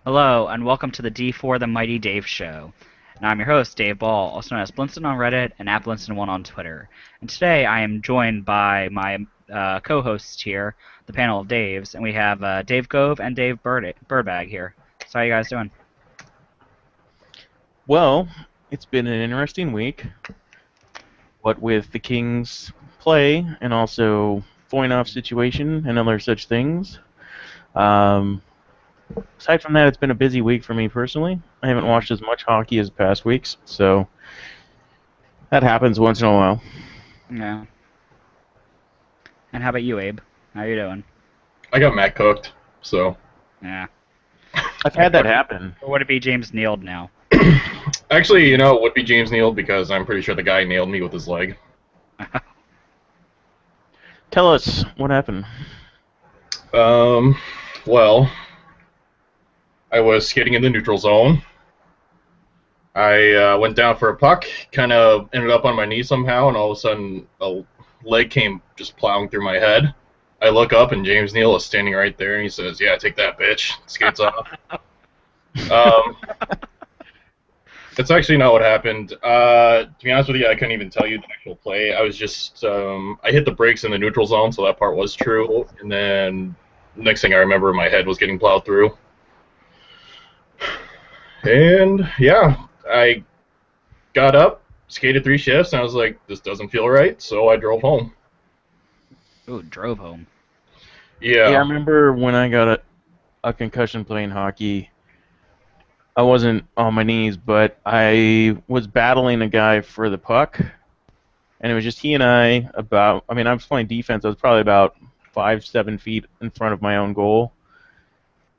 Hello, and welcome to the D4 The Mighty Dave Show. And I'm your host, Dave Ball, also known as Blinston on Reddit and at Blinston1 on Twitter. And today I am joined by my co-hosts here, the panel of Daves, and we have Dave Gove and Dave Birdbag here. So how you guys doing? Well, it's been an interesting week. What with the Kings play and also Voinov situation and other such things. Um, Aside from that, it's been a busy week for me personally. I haven't watched as much hockey as past weeks, so that happens once in a while. Yeah. And how about you, Abe? How you doing? I got Matt cooked, so Yeah. I've had that happen. Or would it be James Nealed now? actually, it would be James Neal because I'm pretty sure the guy nailed me with his leg. Tell us what happened. Um, well, I was skating in the neutral zone. I went down for a puck, kind of ended up on my knee somehow, and all of a sudden a leg came just plowing through my head. I look up and James Neal is standing right there, and he says, "Yeah, take that, bitch." Skates off. Um, That's actually not what happened. To be honest with you, I couldn't even tell you the actual play. I was just, I hit the brakes in the neutral zone, so that part was true. And then next thing I remember, my head was getting plowed through. And yeah, I got up, skated 3 shifts, and I was like, this doesn't feel right, so I drove home. Ooh, drove home. Yeah, I Yeah. remember when I got a concussion playing hockey. I wasn't on my knees, but I was battling a guy for the puck, and it was just he and I I was playing defense. I was probably about 5, 7 feet in front of my own goal.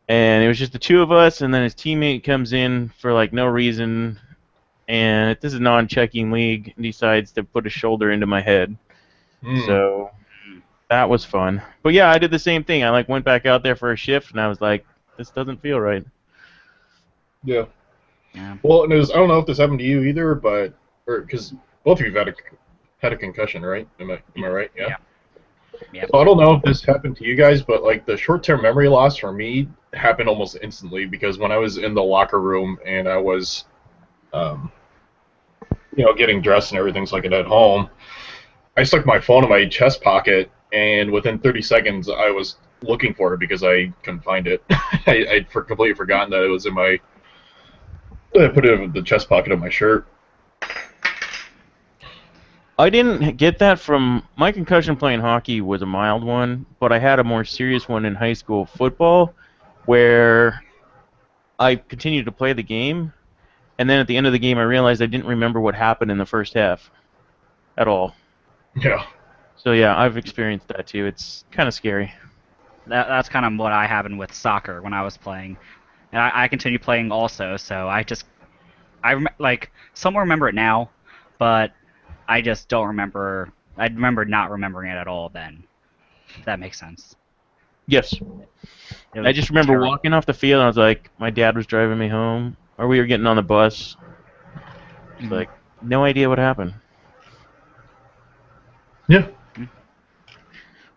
And it was just the two of us, and then his teammate comes in for like no reason, and this is a non-checking league, and decides to put his shoulder into my head. Hmm. So that was fun. But yeah, I did the same thing. I like went back out there for a shift, and I was like, this doesn't feel right. Yeah. Yeah. Well, and it was, I don't know if this happened to you either, but, or, because both of you have had a concussion, right? Am I right? Yeah. Yeah. Yeah. So I don't know if this happened to you guys, but like the short-term memory loss for me happened almost instantly because when I was in the locker room and I was, um, getting dressed and everything's like it at home, I stuck my phone in my chest pocket, and within 30 seconds I was looking for it because I couldn't find it. I'd completely forgotten that it was in my. I put it in the chest pocket of my shirt. I didn't get that from my concussion playing hockey was a mild one, but I had a more serious one in high school football where I continued to play the game, and then at the end of the game I realized I didn't remember what happened in the first half at all. Yeah. So yeah, I've experienced that too. It's kind of scary. That's kind of what I happened with soccer when I was playing, and I continue playing also. So like some remember it now, but I just don't remember. I remember not remembering it at all then. If that makes sense. Yes. It I was just remember terrible. walking off the field and I was like, my dad was driving me home, or we were getting on the bus. It's Mhm. like, no idea what happened. Yeah.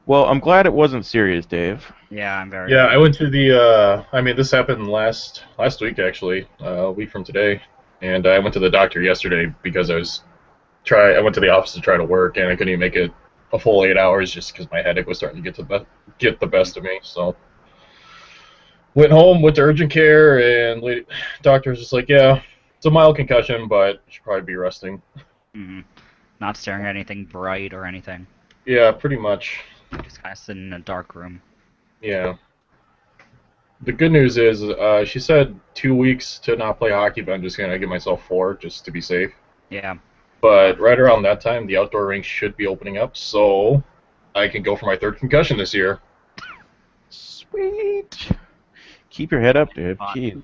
Well, I'm glad it wasn't serious, Dave. Yeah, I'm very Yeah, glad. I went to the. I mean, this happened last week actually, a week from today, and I went to the doctor yesterday because I went to the office to try to work, and I couldn't even make it a full 8 hours just because my headache was starting to get the best of me. So went home, went to urgent care, and doctor was just like, "Yeah, it's a mild concussion, but you should probably be resting." Hmm. Not staring at anything bright or anything. Yeah, pretty much. Just kind of sitting in a dark room. Yeah. The good news is, she said 2 weeks to not play hockey, but I'm just gonna give myself 4 just to be safe. Yeah. But right around that time, the outdoor rinks should be opening up, so I can go for my third concussion this year. Sweet. Keep your head up, Dave. Fun. Jeez.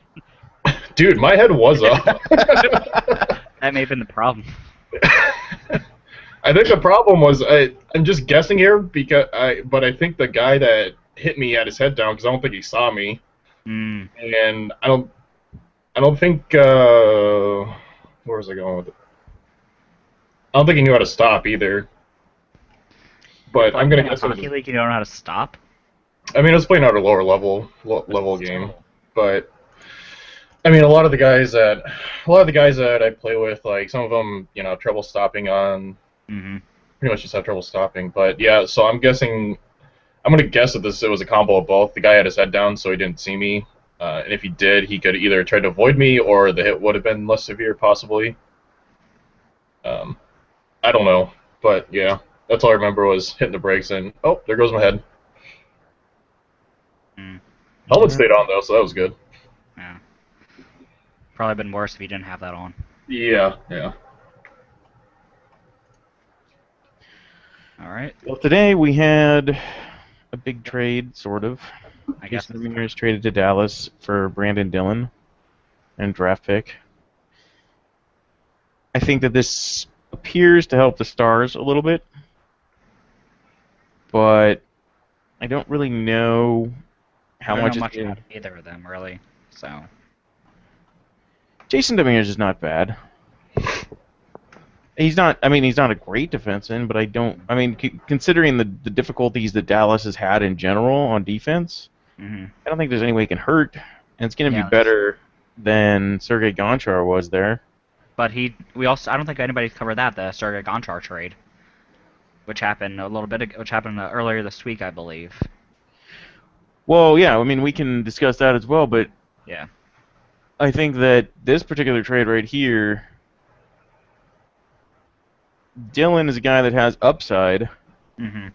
Dude, my head was up. That may have been the problem. I think the problem was I'm just guessing here but I think the guy that hit me had his head down because I don't think he saw me, Mm. and I don't think where was I going with it? I don't think he knew how to stop either. But I'm gonna Playing a guess it hockey was. league, you don't know how to stop. I mean, I was playing at a lower level But level game, still. but I mean, a lot of the guys that I play with, like some of them, have trouble stopping on. Mm-hmm. Pretty much just have trouble stopping. But yeah, so I'm gonna guess that it was a combo of both. The guy had his head down, so he didn't see me. And if he did, he could either try to avoid me, or the hit would have been less severe, possibly. Um, I don't know, but yeah, that's all I remember was hitting the brakes and oh, there goes my head. Mm. Helmet stayed on though, so that was good. Yeah. Probably been worse if you didn't have that on. Yeah, yeah. All right. Well, today we had a big trade, sort of. I guess. Jason Ramirez traded to Dallas for Brandon Dillon and draft pick. I think that this appears to help the Stars a little bit, but I don't really know how I don't much know it's much been. about either of them really. So. Jason Ramirez is not bad. He's not. I mean, he's not a great defenseman, but I don't. I mean, considering the difficulties that Dallas has had in general on defense, Mm-hmm. I don't think there's any way he can hurt, and it's going to Yeah, be better than Sergei Gonchar was there. But I don't think anybody's covered the Sergei Gonchar trade, which happened earlier this week, I believe. Well, yeah. I mean, we can discuss that as well, but Yeah. I think that this particular trade right here, Dylan is a guy that has upside, Mm-hmm.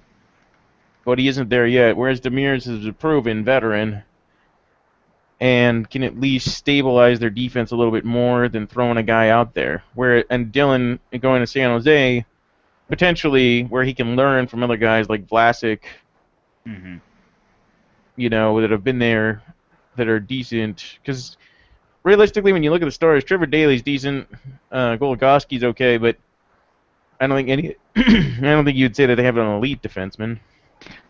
but he isn't there yet. Whereas Demers is a proven veteran and can at least stabilize their defense a little bit more than throwing a guy out there. And Dylan going to San Jose, potentially where he can learn from other guys like Vlasic, Mm-hmm. that have been there, that are decent. Because realistically, when you look at the Stars, Trevor Daley's decent, Goligoski's okay, but I don't think I don't think you'd say that they have an elite defenseman.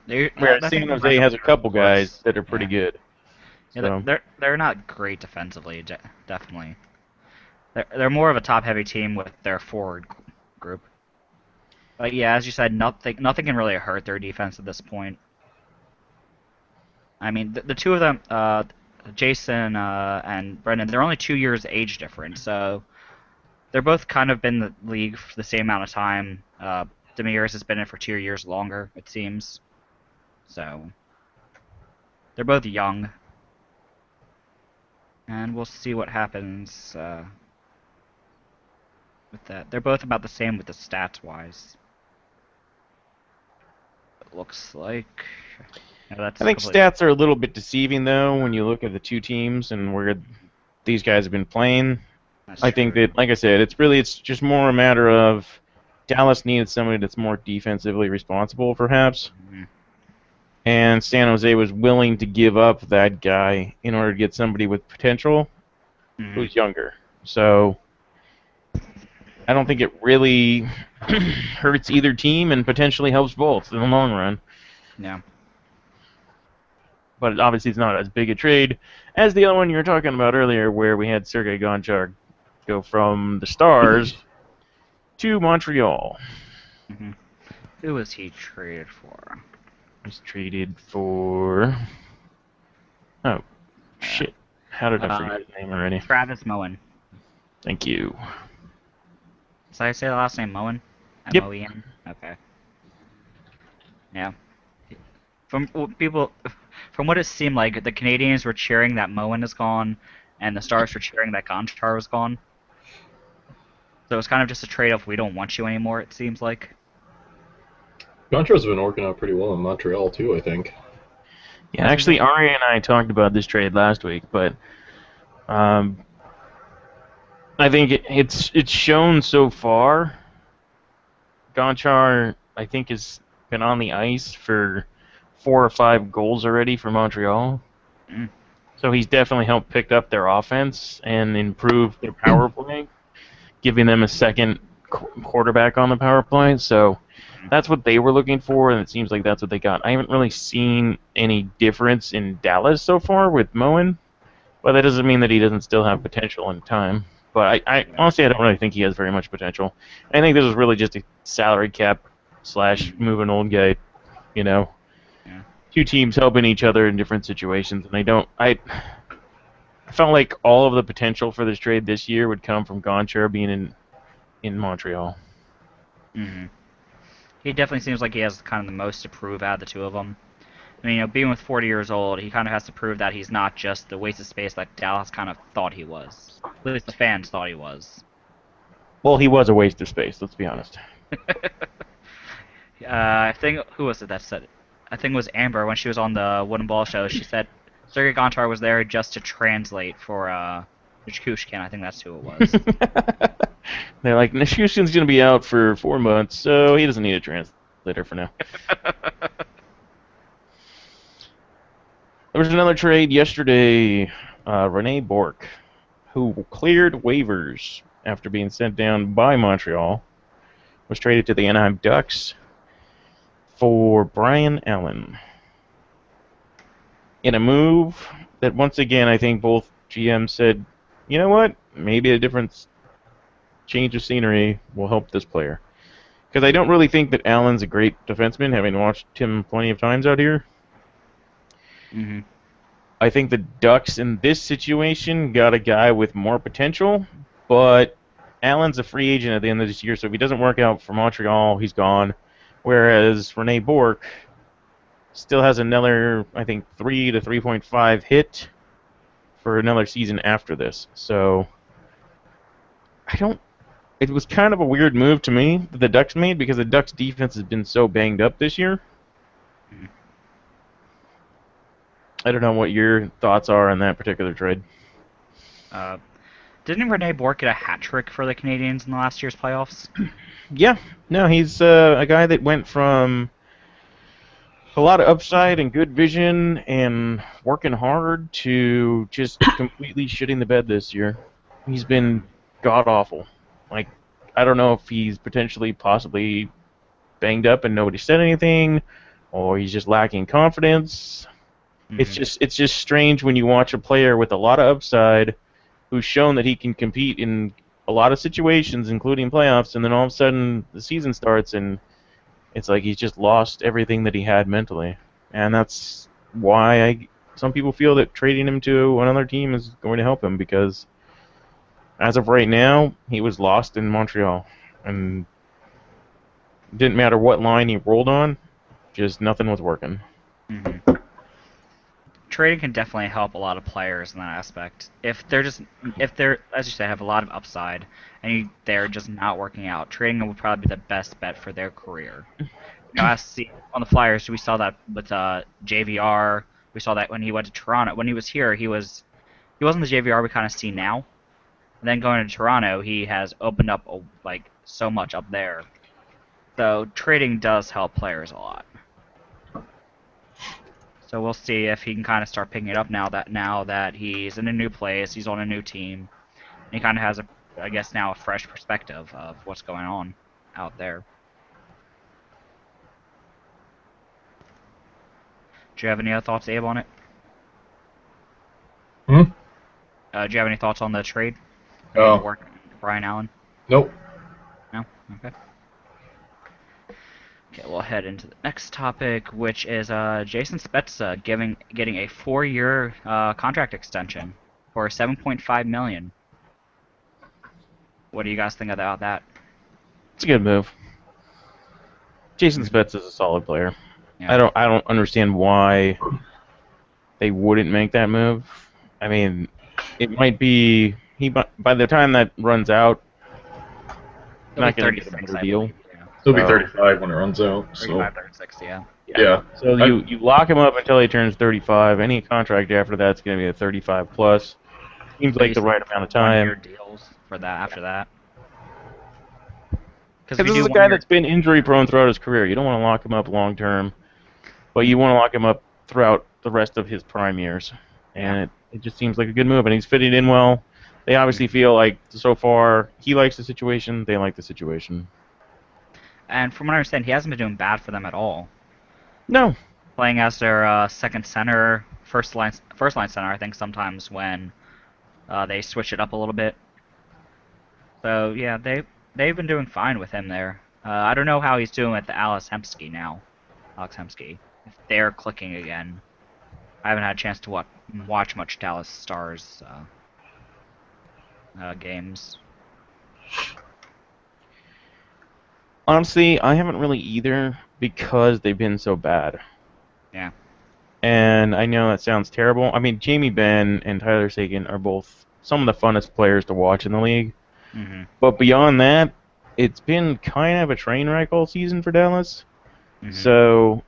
Whereas San Jose has a couple guys that are pretty good. Yeah, they're not great defensively, definitely. They're more of a top-heavy team with their forward group. But yeah, as you said, nothing can really hurt their defense at this point. I mean, the two of them, Jason and Brendan, they're only 2 years age difference, so they're both kind of been in the league for the same amount of time. Demers has been in for 2 years longer, it seems. So they're both young. And we'll see what happens with that. They're both about the same with the stats-wise. It looks like. I think stats are a little bit deceiving, though, when you look at the two teams and where these guys have been playing. I think that, like I said, it's just more a matter of Dallas needed somebody that's more defensively responsible, perhaps. Mm-hmm. And San Jose was willing to give up that guy in order to get somebody with potential who's younger. So I don't think it really hurts either team and potentially helps both in the long run. Yeah. But obviously it's not as big a trade as the other one you were talking about earlier, where we had Sergei Gonchar go from the Stars to Montreal. Mm-hmm. Who was he traded for? He's traded for... Oh, shit. How did I forget his name already? Travis Moen. Thank you. Did I say the last name Moen? Yep. M-O-E-N? Okay. Yeah. From what it seemed like, the Canadians were cheering that Moen is gone, and the Stars were cheering that Gonchar was gone. So it was kind of just a trade of we don't want you anymore, it seems like. Gonchar's been working out pretty well in Montreal too, I think. Yeah, actually, Ari and I talked about this trade last week, but I think it's shown so far. Gonchar, I think, has been on the ice for 4 or 5 goals already for Montreal. Mm. So he's definitely helped pick up their offense and improve their power play, giving them a second quarterback on the power play. So that's what they were looking for, and it seems like that's what they got. I haven't really seen any difference in Dallas so far with Moen, but that doesn't mean that he doesn't still have potential in time. But I honestly, I don't really think he has very much potential. I think this is really just a salary cap / move an old guy, Two teams helping each other in different situations, and I I felt like all of the potential for this trade this year would come from Gonchar being in Montreal. Hmm. He definitely seems like he has kind of the most to prove out of the two of them. I mean, being with 40 years old, he kind of has to prove that he's not just the waste of space that Dallas kind of thought he was. At least the fans thought he was. Well, he was a waste of space, let's be honest. I think who was it that said it? I think it was Amber when she was on the Wooden Ball show. She said Sergei Gonchar was there just to translate for Kushkin. I think that's who it was. They're like, Nichushkin's going to be out for 4 months, so he doesn't need a translator for now. There was another trade yesterday. Rene Bourque, who cleared waivers after being sent down by Montreal, was traded to the Anaheim Ducks for Brian Allen. In a move that, once again, I think both GMs said, you know what, maybe a different change of scenery will help this player. Because I don't really think that Allen's a great defenseman, having watched him plenty of times out here. Mm-hmm. I think the Ducks in this situation got a guy with more potential, but Allen's a free agent at the end of this year, so if he doesn't work out for Montreal, he's gone. Whereas Rene Bourque still has another, I think, 3 to 3.5 hit for another season after this. So it was kind of a weird move to me that the Ducks made because the Ducks defense has been so banged up this year. I don't know what your thoughts are on that particular trade. Didn't Rene Bourque get a hat trick for the Canadiens in the last year's playoffs? Yeah, no, he's a guy that went from a lot of upside and good vision and working hard to just completely shitting the bed this year. He's been god-awful. Like, I don't know if he's potentially possibly banged up and nobody said anything, or he's just lacking confidence. Mm-hmm. It's just strange when you watch a player with a lot of upside who's shown that he can compete in a lot of situations, including playoffs, and then all of a sudden the season starts and it's like he's just lost everything that he had mentally. And that's why some people feel that trading him to another team is going to help him, because as of right now, he was lost in Montreal. And it didn't matter what line he rolled on, just nothing was working. Mm-hmm. Trading can definitely help a lot of players in that aspect. If they're, as you said, have a lot of upside, and they're just not working out, trading them would probably be the best bet for their career. On the Flyers, we saw that with JVR. We saw that when he went to Toronto. When he was here, he wasn't the JVR we kind of see now. And then going to Toronto, he has opened up so much up there. So trading does help players a lot. So we'll see if he can kind of start picking it up now that he's in a new place, he's on a new team, and he kind of has now a fresh perspective of what's going on out there. Do you have any other thoughts, Abe, on it? Hmm? Do you have any thoughts on the trade? Oh. Brian Allen? Nope. No? Okay. Okay, we'll head into the next topic, which is Jason Spezza getting a 4-year contract extension for $7.5 million. What do you guys think about that? It's a good move. Jason Spezza is a solid player. Yeah. I don't understand why they wouldn't make that move. I mean, it might be by the time that runs out, he's not going to get a better deal. He'll be 35 when it runs out. 35, 36, yeah. Yeah. So you lock him up until he turns 35. Any contract after that's going to be a 35 plus. Seems like the right amount of time. 1-year deals for that after that. Because this is a guy that's been injury prone throughout his career. You don't want to lock him up long term, but you want to lock him up throughout the rest of his prime years. And it just seems like a good move, and he's fitting in well. They obviously feel like so far he likes the situation, they like the situation. And from what I understand, he hasn't been doing bad for them at all. No. Playing as their second center, first line center, I think sometimes when they switch it up a little bit. So yeah, they've been doing fine with him there. I don't know how he's doing with the Alex Hemsky now. If they're clicking again. I haven't had a chance to watch much Dallas Stars games. Honestly, I haven't really either because they've been so bad. Yeah. And I know that sounds terrible. I mean, Jamie Benn and Tyler Seguin are both some of the funnest players to watch in the league. Mm-hmm. But beyond that, it's been kind of a train wreck all season for Dallas. Mm-hmm. So,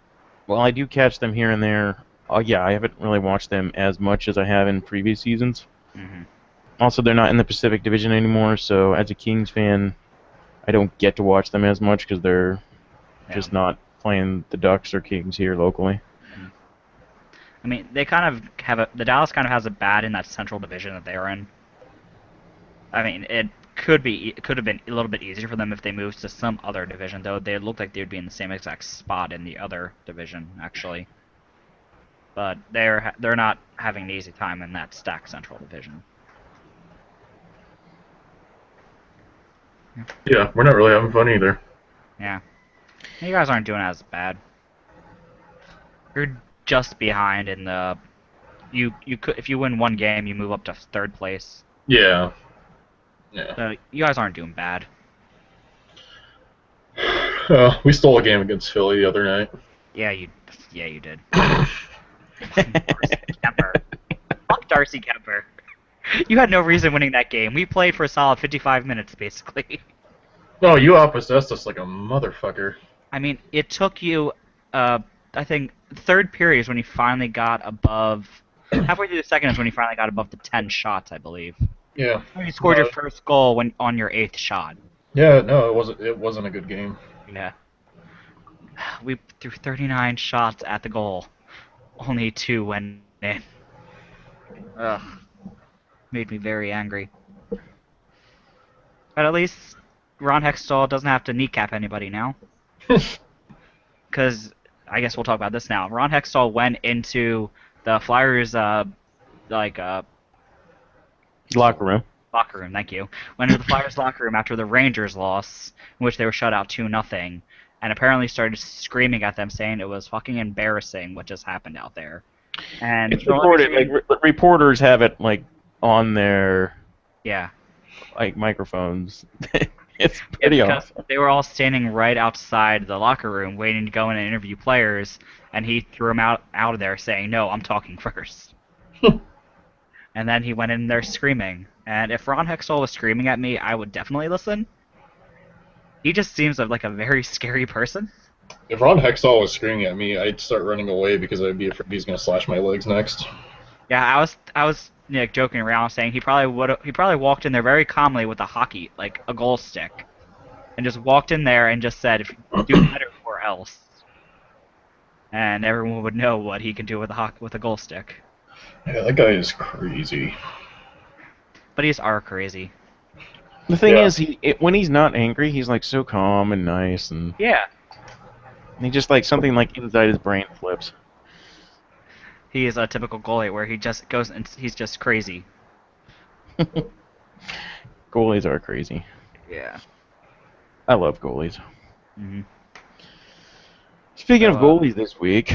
while I do catch them here and there, yeah, I haven't really watched them as much as I have in previous seasons. Mm-hmm. Also, they're not in the Pacific Division anymore, so as a Kings fan, I don't get to watch them as much because they're just not playing the Ducks or Kings here locally. I mean, they kind of have the Dallas kind of has it bad in that Central Division that they're in. I mean, it could have been a little bit easier for them if they moved to some other division, though they look like they would be in the same exact spot in the other division, actually. But they're not having an easy time in that stacked Central Division. Yeah, we're not really having fun either. Yeah, you guys aren't doing as bad. You're just behind in the. You could if you win one game, you move up to third place. Yeah. Yeah. So you guys aren't doing bad. We stole a game against Philly the other night. Yeah, you did. Darcy Kemper. Fuck Darcy Kemper. You had no reason winning that game. We played for a solid 55 minutes, basically. No, you outpossessed us like a motherfucker. I mean, it took you, I think, third period is when you finally got above. Halfway through the second is when you finally got above the 10 shots, I believe. Yeah. You scored your first goal on your 8th shot. Yeah, no, it wasn't a good game. Yeah. We threw 39 shots at the goal. Only 2 went in. Ugh. Made me very angry. But at least Ron Hextall doesn't have to kneecap anybody now. Because I guess we'll talk about this now. Ron Hextall went into the Flyers, Locker room. Locker room, thank you. Went into the Flyers locker room after the Rangers loss, in which they were shut out 2-0, and apparently started screaming at them, saying it was fucking embarrassing what just happened out there. And it's reported, reporters have it on their microphones. It's pretty awesome. They were all standing right outside the locker room waiting to go in and interview players, and he threw them out of there saying, "No, I'm talking first." And then he went in there screaming. And if Ron Hextall was screaming at me, I would definitely listen. He just seems like a very scary person. If Ron Hextall was screaming at me, I'd start running away because I'd be afraid he's gonna slash my legs next. Yeah, I was joking around saying he probably walked in there very calmly with a hockey, like a goal stick, and just walked in there and just said, "If you do better or else," and everyone would know what he can do with a goal stick. Yeah, that guy is crazy. But he's crazy. The thing is, when he's not angry, he's so calm and nice, and yeah, and he just something inside his brain flips. He is a typical goalie where he just goes and he's just crazy. Goalies are crazy. Yeah. I love goalies. Mm-hmm. Speaking of goalies this week,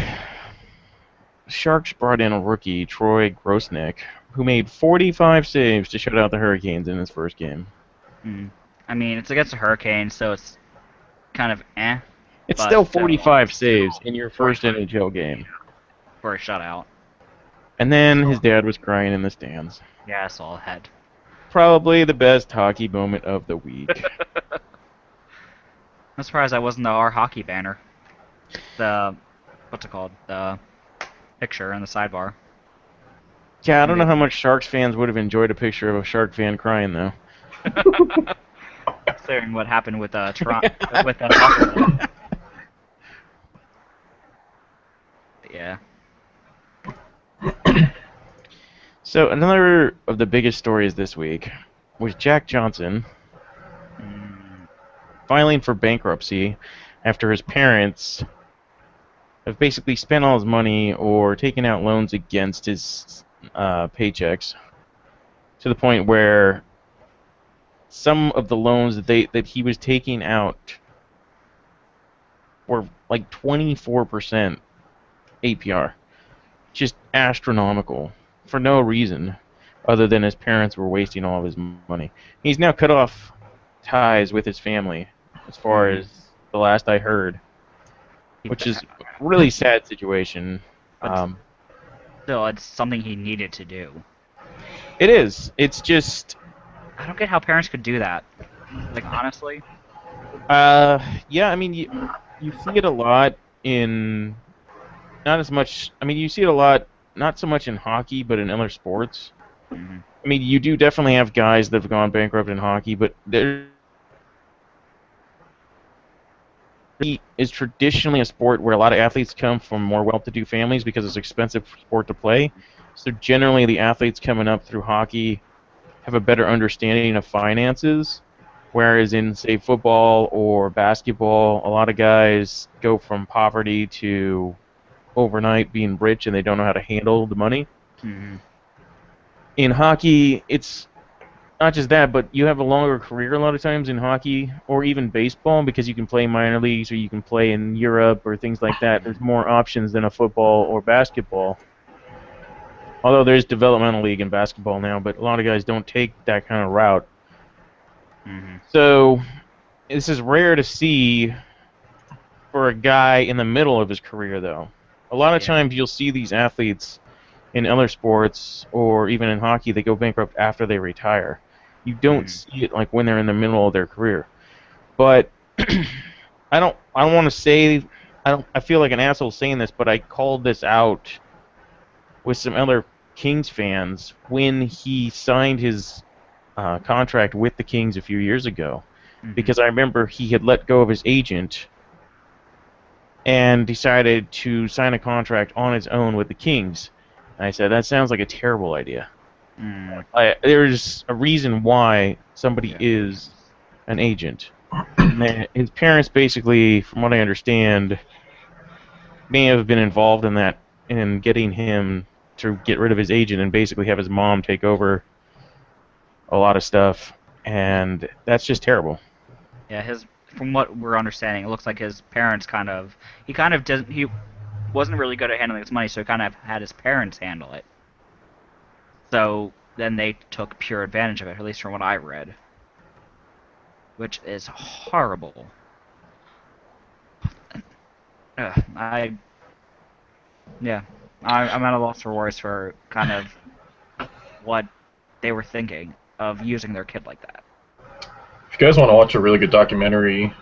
Sharks brought in a rookie, Troy Grosnick, who made 45 saves to shut out the Hurricanes in his first game. Mm. I mean, it's against the Hurricanes, so it's kind of eh. It's still 45 saves in your first NHL game. For a shutout. And then his dad was crying in the stands. Yeah, I saw that. Probably the best hockey moment of the week. I'm surprised that wasn't our hockey banner. What's it called? The picture in the sidebar. Yeah, I don't know how much Sharks fans would have enjoyed a picture of a Shark fan crying, though. Considering what happened with Toronto, with Buffalo. Yeah. So another of the biggest stories this week was Jack Johnson filing for bankruptcy after his parents have basically spent all his money or taken out loans against his paychecks to the point where some of the loans that he was taking out were 24% APR. just astronomical for no reason other than his parents were wasting all of his money. He's now cut off ties with his family, as far as the last I heard, which is a really sad situation. But still, it's something he needed to do. It is. It's just... I don't get how parents could do that. Like, honestly. Yeah, I mean, you see it a lot in... Not as much... I mean, you see it a lot, not so much in hockey, but in other sports. Mm-hmm. I mean, you do definitely have guys that have gone bankrupt in hockey, but there is traditionally a sport where a lot of athletes come from more well-to-do families because it's an expensive sport to play. So generally, the athletes coming up through hockey have a better understanding of finances, whereas in, say, football or basketball, a lot of guys go from poverty to overnight being rich and they don't know how to handle the money. Mm-hmm. In hockey, it's not just that, but you have a longer career a lot of times in hockey or even baseball because you can play minor leagues or you can play in Europe or things like that. There's more options than a football or basketball. Although there's developmental league in basketball now, but a lot of guys don't take that kind of route. Mm-hmm. So this is rare to see for a guy in the middle of his career, though. A lot of times you'll see these athletes in other sports or even in hockey, they go bankrupt after they retire. You don't see it like when they're in the middle of their career. But I don't want to say I feel like an asshole saying this, but I called this out with some other Kings fans when he signed his contract with the Kings a few years ago, because I remember he had let go of his agent and decided to sign a contract on his own with the Kings. And I said, that sounds like a terrible idea. There's a reason why somebody is an agent. His parents basically, from what I understand, may have been involved in that, in getting him to get rid of his agent and basically have his mom take over a lot of stuff, and that's just terrible. Yeah, from what we're understanding, it looks like his parents he wasn't really good at handling his money, so he kind of had his parents handle it. So then they took pure advantage of it, at least from what I read, which is horrible. I'm at a loss for words for kind of what they were thinking of using their kid like that. If you guys want to watch a really good documentary,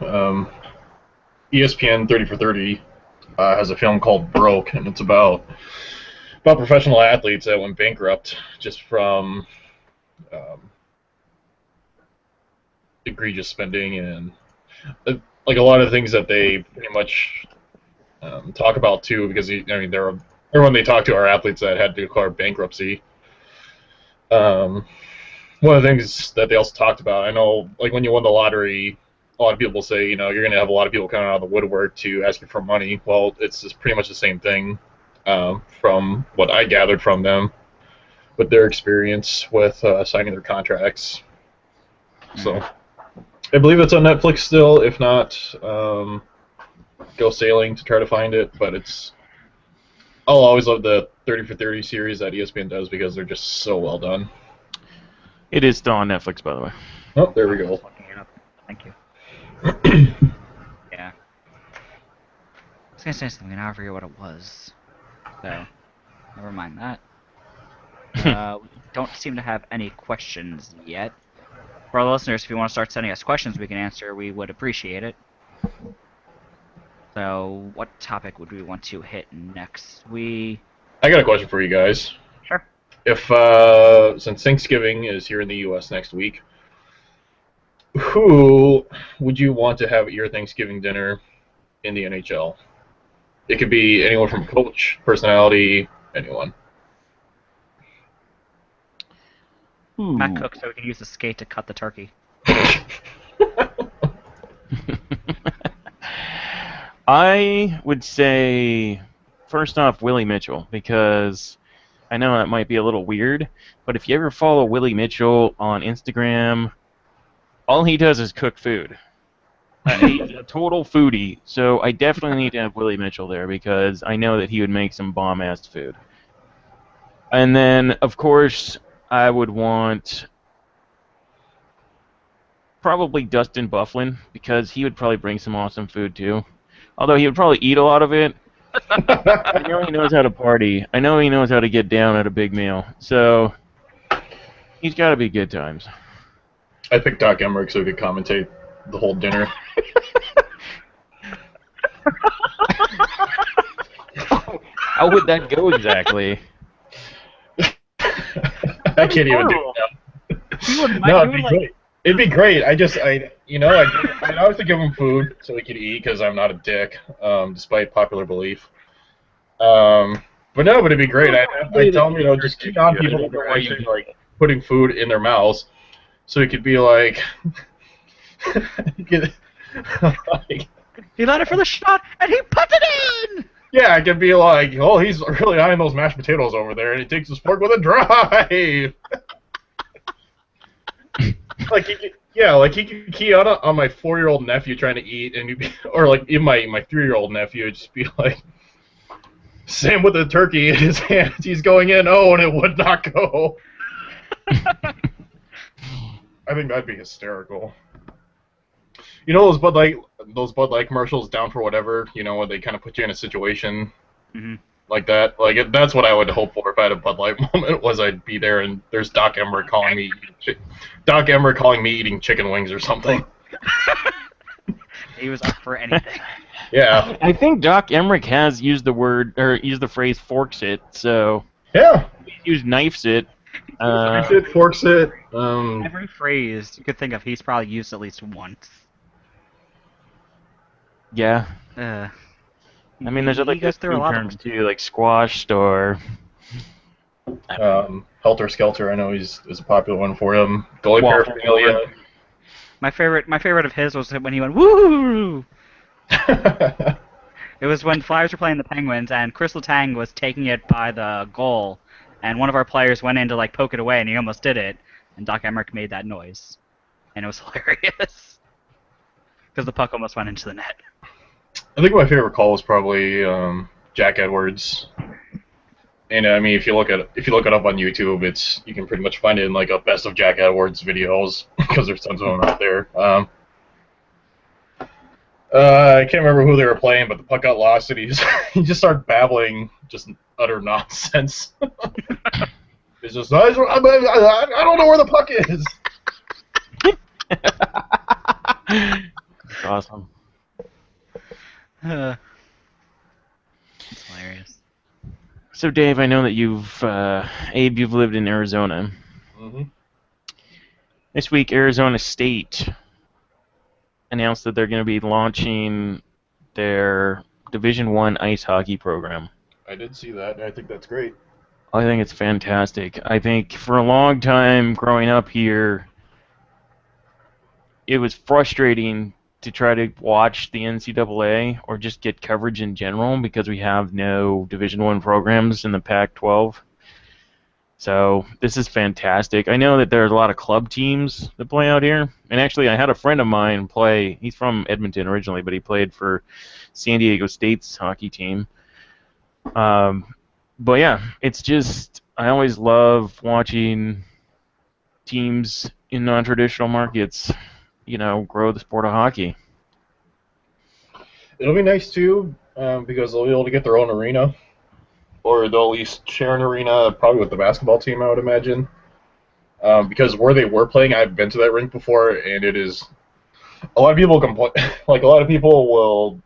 ESPN 30 for 30 has a film called Broke, and it's about professional athletes that went bankrupt just from egregious spending and like a lot of things that they pretty much talk about too, because everyone they talk to are athletes that had to declare bankruptcy. One of the things that they also talked about, I know, like when you won the lottery, a lot of people say, you're going to have a lot of people coming out of the woodwork to ask you for money. Well, it's just pretty much the same thing from what I gathered from them with their experience with signing their contracts. So I believe it's on Netflix still. If not, go sailing to try to find it. But I'll always love the 30 for 30 series that ESPN does because they're just so well done. It is still on Netflix, by the way. Oh, there we go. Looking it up. Thank you. Yeah. I was going to say something, now I forget what it was. So, never mind that. We don't seem to have any questions yet. For our listeners, if you want to start sending us questions we can answer, we would appreciate it. So, what topic would we want to hit next? I got a question for you guys. Sure. If since Thanksgiving is here in the U.S. next week, who would you want to have at your Thanksgiving dinner in the NHL? It could be anyone from coach, personality, anyone. Matt Cook, so we can use the skate to cut the turkey. I would say, first off, Willie Mitchell, because I know that might be a little weird, but if you ever follow Willie Mitchell on Instagram, all he does is cook food. He's a total foodie, so I definitely need to have Willie Mitchell there because I know that he would make some bomb-ass food. And then, of course, I would want probably Dustin Bufflin, because he would probably bring some awesome food too. Although he would probably eat a lot of it. I know he knows how to party. I know he knows how to get down at a big meal. So he's got to be good times. I picked Doc Emmerich so he could commentate the whole dinner. How would that go exactly? I can't even do it now. No, it'd be great. It'd be great. I'd obviously give him food so he could eat because I'm not a dick, despite popular belief. But it'd be great. I'd tell him, just keep on people that are actually like putting food in their mouths, so he could be like, he let it for the shot and he put it in. Yeah, I could be like, oh, he's really eyeing those mashed potatoes over there, and he takes his fork with a drive. He could key out on my 4-year-old nephew trying to eat, and or like even my 3-year-old nephew would just be like, Sam with the turkey in his hands, he's going in, and it would not go. I think that'd be hysterical. You know those Bud Light commercials, Down for Whatever, where they kind of put you in a situation like that. That's what I would hope for if I had a Bud Light moment, was I'd be there and there's Doc Emmerich calling me eating chicken wings or something. He was up for anything. Yeah. I think Doc Emmerich has used the phrase "forks it," so yeah, he used "knifes it." Knifes it, forks it. Every phrase you could think of, he's probably used at least once. Yeah. I mean, there's other goes through a lot terms too, like squashed or. Helter Skelter, I know is a popular one for him. Goalie paraphernalia. My favorite of his was when he went woo. It was when Flyers were playing the Penguins and Chris Letang was taking it by the goal, and one of our players went in to poke it away, and he almost did it, and Doc Emmerich made that noise, and it was hilarious because the puck almost went into the net. I think my favorite call was probably Jack Edwards. And I mean, if you look it up on YouTube, you can pretty much find it in a best of Jack Edwards videos because there's tons of them out there. I can't remember who they were playing, but the puck got lost, and he just started babbling just utter nonsense. It's just I don't know where the puck is. That's awesome. It's hilarious. So, Dave, I know that you've lived in Arizona. Mm-hmm. This week, Arizona State announced that they're going to be launching their Division I ice hockey program. I did see that, and I think that's great. I think it's fantastic. I think for a long time growing up here, it was frustrating to try to watch the NCAA or just get coverage in general because we have no Division I programs in the Pac-12. So this is fantastic. I know that there's a lot of club teams that play out here. And actually, I had a friend of mine play. He's from Edmonton originally, but he played for San Diego State's hockey team. But yeah, it's just, I always love watching teams in non-traditional markets, grow the sport of hockey. It'll be nice too, because they'll be able to get their own arena. Or they'll at least share an arena, probably with the basketball team, I would imagine. Because where they were playing, I've been to that rink before, and it is. A lot of people complain. A lot of people will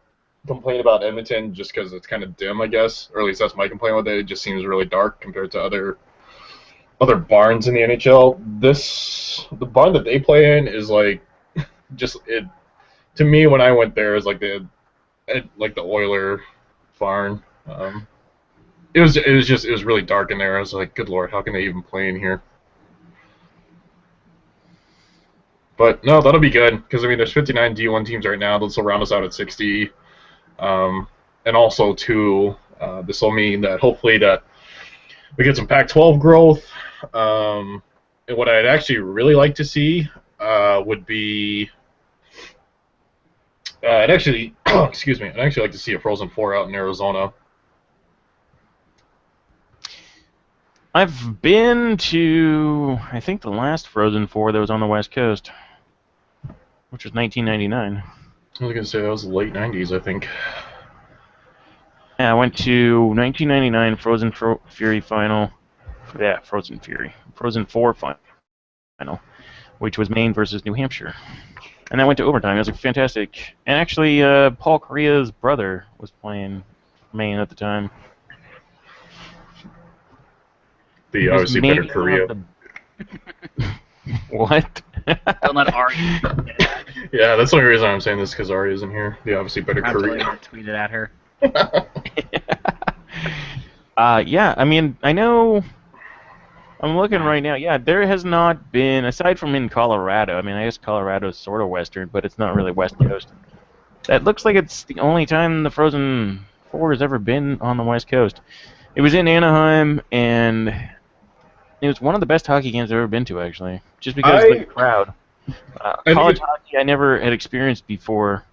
complain about Edmonton just because it's kind of dim, I guess, or at least that's my complaint with it. It just seems really dark compared to other barns in the NHL. The barn that they play in is just it. To me, when I went there, is like the Oiler barn. It was really dark in there. I was like, good lord, how can they even play in here? But no, that'll be good because I mean, there's 59 D1 teams right now. This will round us out at 60, and also too, this will mean that hopefully that we get some Pac-12 growth. And what I'd actually really like to see would be, excuse me, I'd actually like to see a Frozen Four out in Arizona. I've been to, I think, the last Frozen 4 that was on the West Coast, which was 1999. I was gonna say that was the late '90s, I think. Yeah, I went to 1999 Frozen Fury final. Yeah, Frozen Fury. Frozen 4 final, which was Maine versus New Hampshire. And that went to overtime. It was fantastic. And actually, Paul Kariya's brother was playing Maine at the time. The obviously better Korea. What? Don't let Ari. Yeah, that's the only reason I'm saying this, because Ari isn't here. The obviously better Korea. Tweeted at her. Yeah, I mean, I know. I'm looking right now. Yeah, there has not been, aside from in Colorado. I mean, I guess Colorado's sort of western, but it's not really West Coast. That looks like it's the only time the Frozen 4 has ever been on the West Coast. It was in Anaheim, and it was one of the best hockey games I've ever been to, actually, just because of the crowd. College hockey I never had experienced before,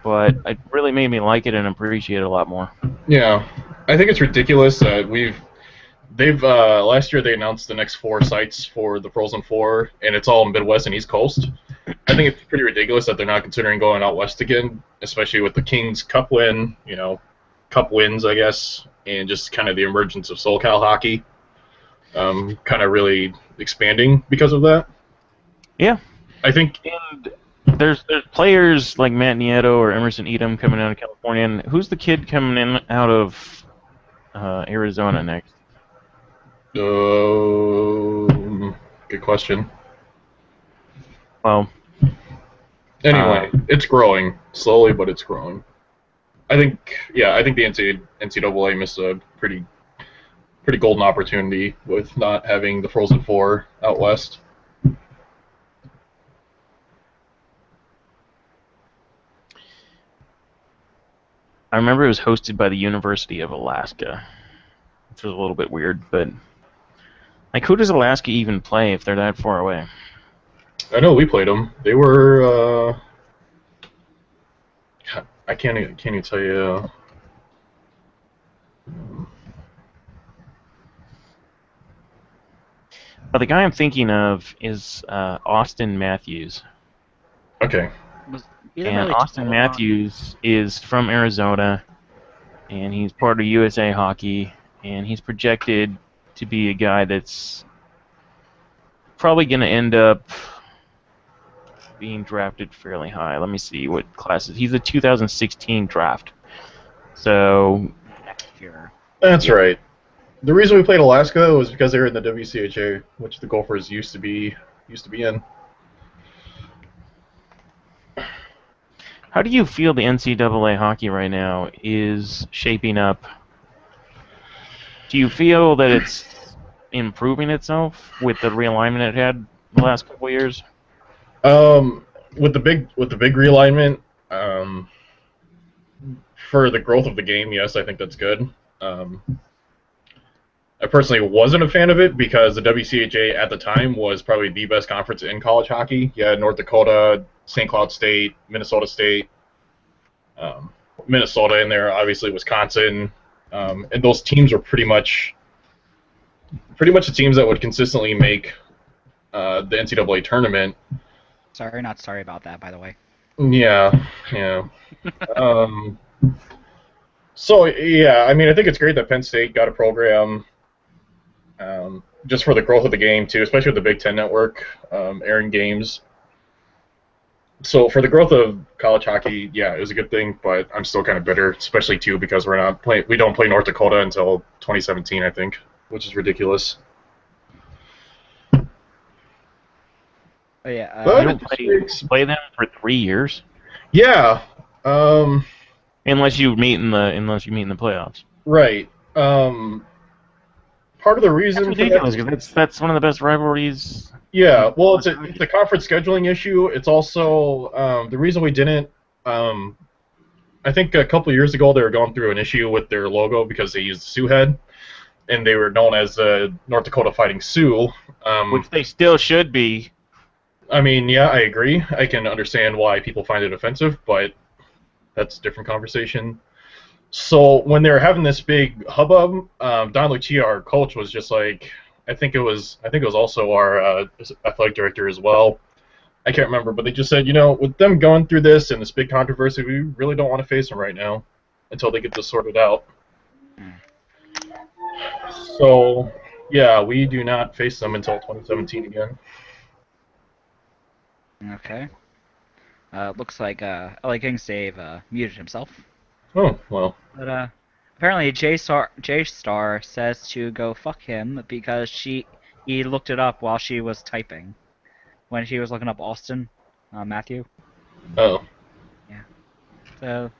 but it really made me like it and appreciate it a lot more. Yeah, I think it's ridiculous that they've last year they announced the next 4 sites for the Frozen 4, and it's all Midwest and East Coast. I think it's pretty ridiculous that they're not considering going out west again, especially with the Kings Cup win, Cup wins, I guess, and just kind of the emergence of SoCal hockey, kind of really expanding because of that. Yeah. I think. And there's players like Matt Nieto or Emerson Edom coming out of California. And who's the kid coming in out of Arizona next? Good question. Well, anyway, it's growing slowly, but it's growing. I think the NCAA missed a pretty golden opportunity with not having the Frozen 4 out west. I remember it was hosted by the University of Alaska, which was a little bit weird, but like, who does Alaska even play if they're that far away? I know we played them. They were. I can't even tell you. But the guy I'm thinking of is Austin Matthews. Okay. And Austin Matthews is from Arizona, and he's part of USA Hockey, and he's projected to be a guy that's probably going to end up being drafted fairly high. Let me see what classes. He's a 2016 draft. So next year. That's right. The reason we played Alaska was because they were in the WCHA, which the Gophers used to be in. How do you feel the NCAA hockey right now is shaping up? Do you feel that it's improving itself with the realignment it had the last couple of years? With the big realignment, for the growth of the game, yes, I think that's good. I personally wasn't a fan of it because the WCHA at the time was probably the best conference in college hockey. You had North Dakota, St. Cloud State, Minnesota State, Minnesota in there, obviously Wisconsin, and those teams were pretty much the teams that would consistently make the NCAA tournament. Sorry, not sorry about that, by the way. Yeah. So, yeah, I mean, I think it's great that Penn State got a program just for the growth of the game, too, especially with the Big Ten Network airing games. So for the growth of college hockey, yeah, it was a good thing, but I'm still kind of bitter, especially, too, because we don't play North Dakota until 2017, I think, which is ridiculous. Oh, yeah. You don't play them for 3 years? Yeah. Unless you meet in the playoffs. Right. Part of the reason that's ridiculous, because that's one of the best rivalries. Yeah, well, it's a conference scheduling issue. It's also the reason we didn't. I think a couple of years ago they were going through an issue with their logo because they used the Sioux head, and they were known as the North Dakota Fighting Sioux. Which they still should be. I mean, yeah, I agree. I can understand why people find it offensive, but that's a different conversation. So when they were having this big hubbub, Don Lucia, our coach, was just like, I think it was also our athletic director as well. I can't remember, but they just said, with them going through this and this big controversy, we really don't want to face them right now until they get this sorted out. Hmm. So, yeah, we do not face them until 2017 again. Okay. Looks like LA Kings Dave muted himself. Oh, well. But apparently J Star says to go fuck him because he looked it up while she was typing when she was looking up Austin Matthew. Oh. Yeah. So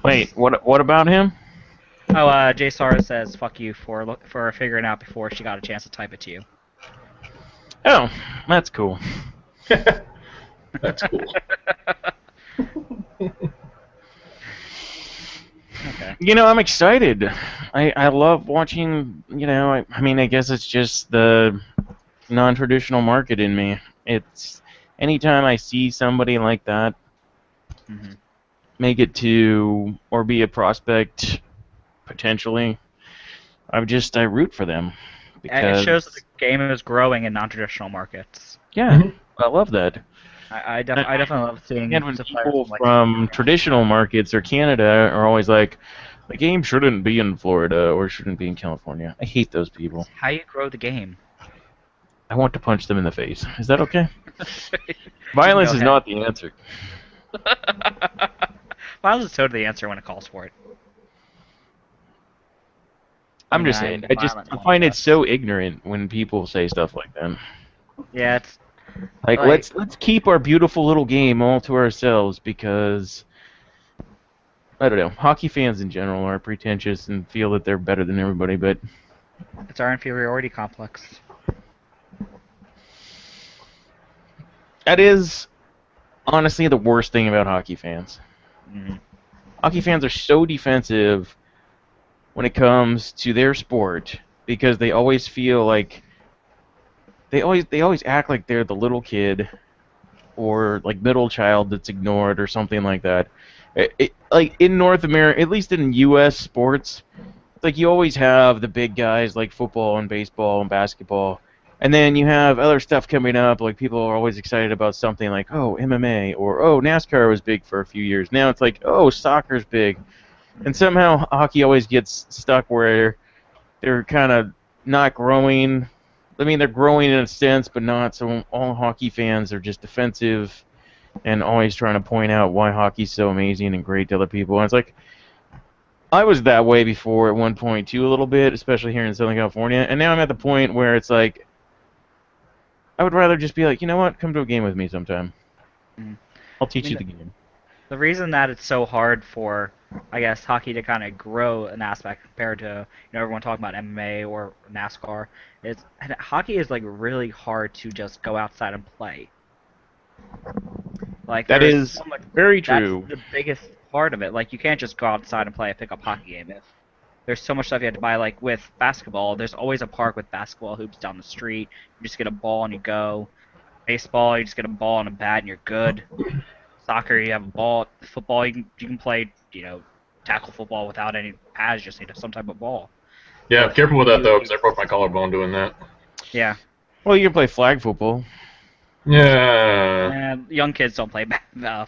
Wait, what about him? J Star says fuck you for figuring out before she got a chance to type it to you. Oh, that's cool. That's cool. Okay. I'm excited. I love watching, I mean, I guess it's just the non-traditional market in me. It's anytime I see somebody like that Hmm. make it to or be a prospect potentially, I root for them And it because shows that the game is growing in non-traditional markets. yeah, Mhm. I love that. I definitely love seeing And when the players people like from traditional markets or Canada are always like, the game shouldn't be in Florida or shouldn't be in California. I hate those people. how you grow the game. I want to punch them in the face. Is that okay? Violence is not the answer. Violence is totally the answer when it calls for it. I'm just And saying. I find it so ignorant when people say stuff like that. Yeah, it's Like, let's keep our beautiful little game all to ourselves because I don't know. Hockey fans in general are pretentious and feel that they're better than everybody, but it's our inferiority complex. that is honestly the worst thing about hockey fans. Mhm. Hockey fans are so defensive when it comes to their sport because they always feel like they always act like they're the little kid or like middle child that's ignored or something like that. Like in North America, at least in U.S. sports, it's like you always have the big guys like football and baseball and basketball, and then you have other stuff coming up. Like people are always excited about something like MMA or NASCAR was big for a few years. Now it's like soccer's big, and somehow hockey always gets stuck where they're kind of not growing. I mean, they're growing in a sense, but not. So all hockey fans are just defensive and always trying to point out why hockey's so amazing and great to other people. And it's like, I was that way before at one point too, a little bit, especially here in Southern California. And now I'm at the point where it's like, I would rather just be like, you know what, come to a game with me sometime. Mhm. I'll teach I mean, you the game. The reason that it's so hard for, I guess, hockey to kind of grow an aspect compared to, everyone talking about MMA or NASCAR is hockey is like really hard to just go outside and play. Like That there's is so much, very that's true. the biggest part of it. Like you can't just go outside and play a pickup hockey game. There's so much stuff you have to buy. Like with basketball, there's always a park with basketball hoops down the street. You just get a ball and you go. Baseball, you just get a ball and a bat and you're good. Soccer, you have a ball. Football, you can play, tackle football without any pads. You just need some type of ball. Yeah, But careful with that, though, because I hockey, broke my collarbone doing that. yeah, Well, you can play flag football. Yeah. and young kids don't play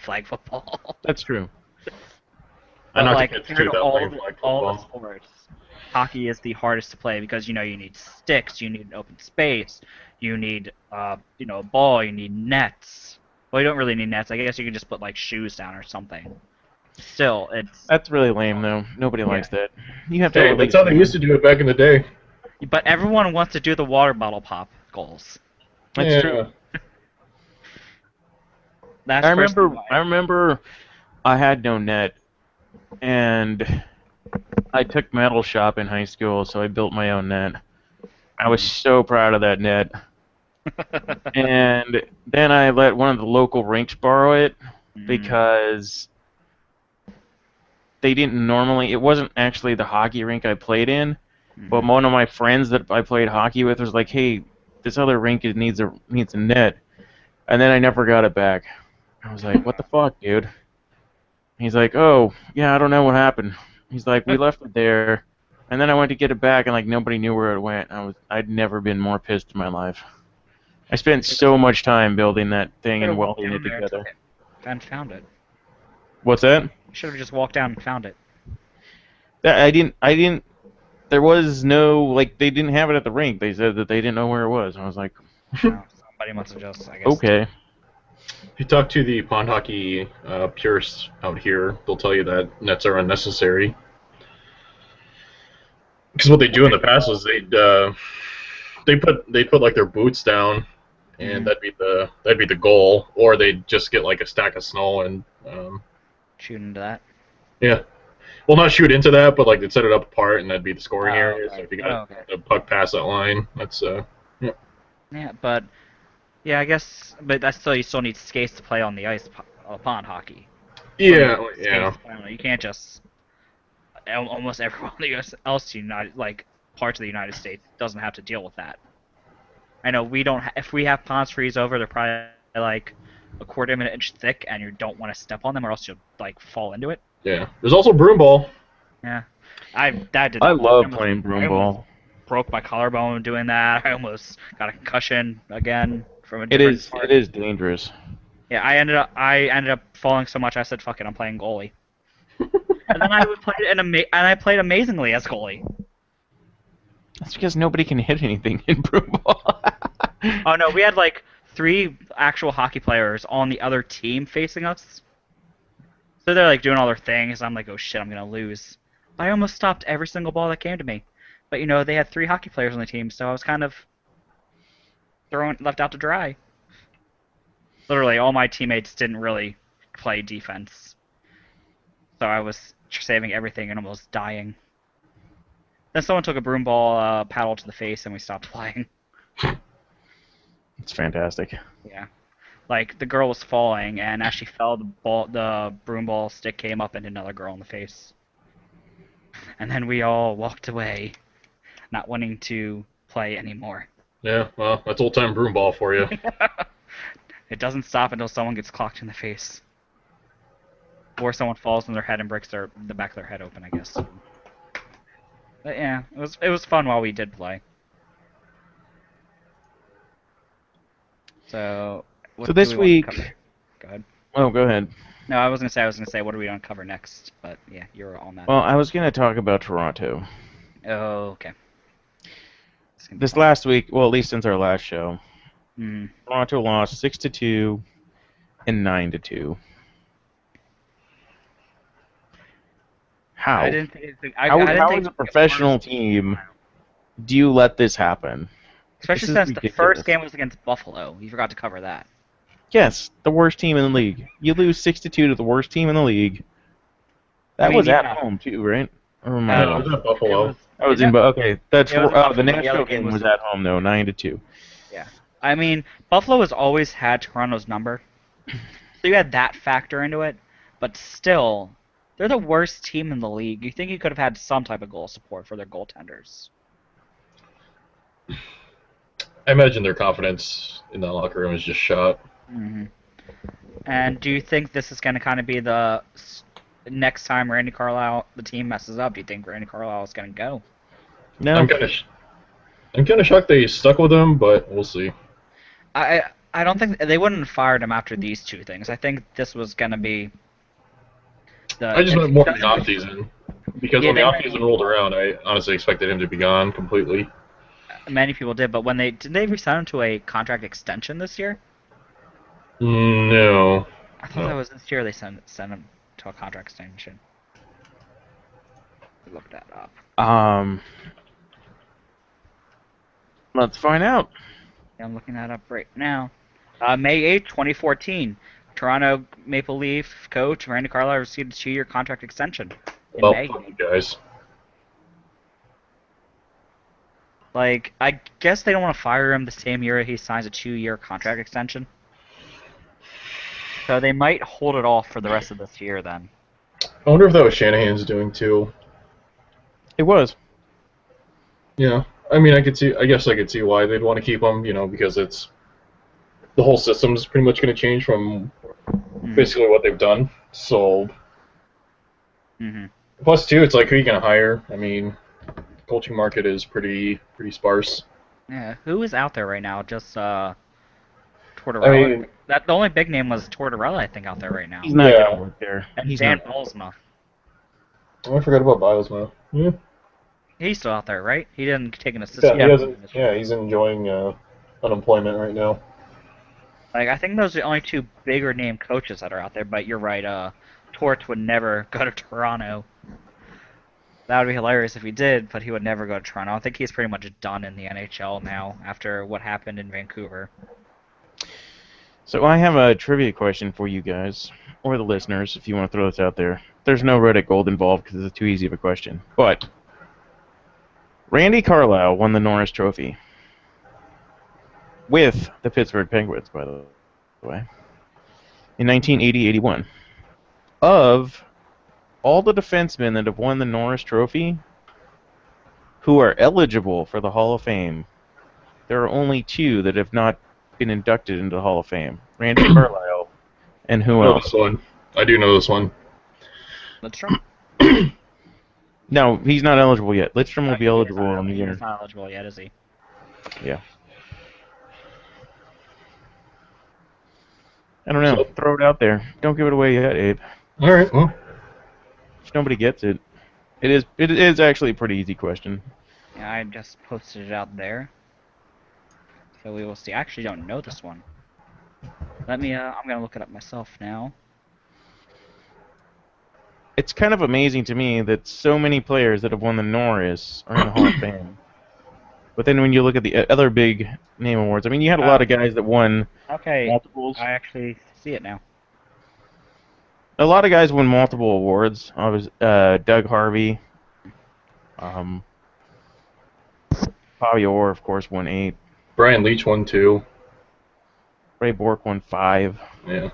flag football. That's true. I But knocked like a kid compared too to that playing flag all the football. sports, hockey is the hardest to play because you need sticks, you need an open space, you need a ball, you need nets. Well, you don't really need nets. I guess you can just put like shoes down or something. Still, That's really lame, though. Nobody likes that. You have to Hey, have at that's least how they used to do it back in the day. but everyone wants to do the water bottle pop goals. That's Yeah. true. That's I personally remember I had no net, and I took metal shop in high school, so I built my own net. I was so proud of that net. why. And then I let one of the local rinks borrow it Mm. because they didn't normally. It wasn't actually the hockey rink I played in, but one of my friends that I played hockey with was like, "Hey, this other rink needs a net," and then I never got it back. I was like, "What the fuck, dude?" He's like, "Oh, yeah, I don't know what happened." He's like, we left it there, and then I went to get it back, and like nobody knew where it went. I'd never been more pissed in my life. I spent so much time building that thing and welding it together. And found it. What's that? Should have just walked down and found it. I didn't. There was no, like, they didn't have it at the rink. They said that they didn't know where it was. I was like, No, somebody must have just, I guess. okay. If you talk to the pond hockey purists out here, they'll tell you that nets are unnecessary. Because what they do in the past was they'd put like their boots down, and that'd be the goal, or they'd just get like a stack of snow and Shoot into that. yeah. Well, not shoot into that, but like they'd set it up apart, and that'd be the scoring area. Okay. So if you got a puck past that line, that's Yeah, but I guess, but that's still, you still need skates to play on the ice, pond hockey. yeah. You can't just. Almost everyone else parts of the United States doesn't have to deal with that. I know we don't. If we have ponds freeze over, they're probably like a quarter of an inch thick, and you don't want to step on them, or else you'll like fall into it. Yeah. There's also broom ball. Yeah, I love playing broom ball. Broke my collarbone doing that. I almost got a concussion again from a It different is sport. it is dangerous. Yeah, I ended up falling so much. I said, "Fuck it, I'm playing goalie." And then I played amazingly as goalie. That's because nobody can hit anything in broom ball. Oh no, we had like 3 actual hockey players on the other team facing us. So they're like doing all their things. I'm like, oh shit, I'm gonna lose. I almost stopped every single ball that came to me. But they had 3 hockey players on the team, so I was kind of left out to dry. Literally, all my teammates didn't really play defense. So I was saving everything and almost dying. Then someone took a broom ball paddle to the face and we stopped playing. It's fantastic. Yeah. Like, the girl was falling, and as she fell, the broom ball stick came up and hit another girl in the face. And then we all walked away, not wanting to play anymore. Yeah. Well, that's old time broom ball for you. It doesn't stop until someone gets clocked in the face. Or someone falls on their head and breaks the back of their head open, I guess. But yeah, it was fun while we did play. So this week. Go ahead. Oh, go ahead. No, I was gonna say what are we gonna cover next? But yeah, you're on that. Well, I was gonna talk about Toronto. Oh, okay. This last week, well, at least since our last show, Mm. Toronto lost 6-2 and 9-2. How? I didn't think How as a professional team do you let this happen? Especially since the first game was against Buffalo. You forgot to cover that. Yes, the worst team in the league. You lose 6-2 to the worst team in the league. That was at home too, right? Or am I No, it was at Buffalo. Okay. That's It was the Buffalo. Nashville game was at home though, 9-2. Yeah. I mean, Buffalo has always had Toronto's number, so you had that factor into it. But still, they're the worst team in the league. You think you could have had some type of goal support for their goaltenders? I imagine their confidence in the locker room is just shot. Mm-hmm. And do you think this is going to kind of be the next time Randy Carlyle, the team messes up? Do you think Randy Carlyle is going to go? No. I'm kind of shocked they stuck with him, but we'll see. I don't think they wouldn't have fired him after these 2 things. I think this was going to be. I just meant more in the off season, because when the off season rolled around, I honestly expected him to be gone completely. Many people did, but did they resign him to a contract extension this year? No. I thought that was this year they sent him to a contract extension. Look that up. Let's find out. Yeah, I'm looking that up right now. May 8th, 2014. Toronto Maple Leaf coach Randy Carlyle received a 2-year contract extension in Well, May. fuck you guys. Like, I guess they don't want to fire him the same year he signs a 2-year contract extension. So they might hold it off for the rest of this year then. I wonder if that was Shanahan's doing too. It was. Yeah. I mean, I guess I could see why they'd want to keep him, because the whole system's pretty much going to change from basically what they've done. So, Mm-hmm. Plus, too, it's like who you gonna hire. I mean, coaching market is pretty sparse. Yeah, who is out there right now? Just I Tortorella. mean, That the only big name was Tortorella, I think, out there right now, He's not yeah. gonna work there. and He's Dan not. Bylsma. I forgot about Bilesma. Yeah, He's still out there, right? He didn't take an yeah, assistant. he Yeah. hasn't. Yeah, he's enjoying unemployment right now. Like I think those are the only two bigger name coaches that are out there. But you're right. Torts would never go to Toronto. That would be hilarious if he did, but he would never go to Toronto. I think he's pretty much done in the NHL now after what happened in Vancouver. So I have a trivia question for you guys, or the listeners, if you want to throw this out there. There's no Reddit gold involved because it's too easy of a question. But Randy Carlyle won the Norris Trophy with the Pittsburgh Penguins, by the way, in 1980-81. Of all the defensemen that have won the Norris Trophy who are eligible for the Hall of Fame, there are only two that have not been inducted into the Hall of Fame. Randy Carlyle and who I know else? this one. I do know this one. Lidstrom? No, he's not eligible yet. Lidstrom will be eligible in the He's year. not eligible yet, is he? Yeah. I don't know. So- Throw it out there. Don't give it away yet, Abe. All right. Well, If nobody gets it, it is actually a pretty easy question. Yeah, I just posted it out there. So we will see. I actually don't know this one. Let me, I'm gonna look it up myself now. It's kind of amazing to me that so many players that have won the Norris are in the Hall of Fame. But then when you look at the other big name awards, I mean, you had a lot of guys that won Okay, multiples. I actually see it now. A lot of guys won multiple awards. I was Doug Harvey. Bobby Orr, of course, won 8. Brian Leach won 2. Ray Bork won 5. Yeah.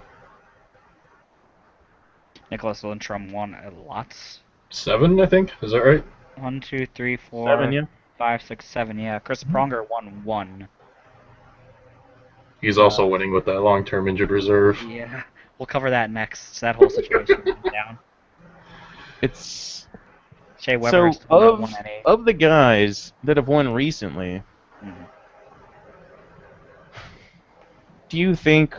Nicholas Lindstrom won a lot. 7, I think. Is that right? 1, 2, 3, 4, 7, yeah. 5, 6, 7. Yeah, Chris Pronger won 1. He's also winning with that long-term injured reserve. Yeah, we'll cover that next. That whole situation went down. It's Shea Weber so won at 8. of the guys that have won recently. Mhm. Do you think,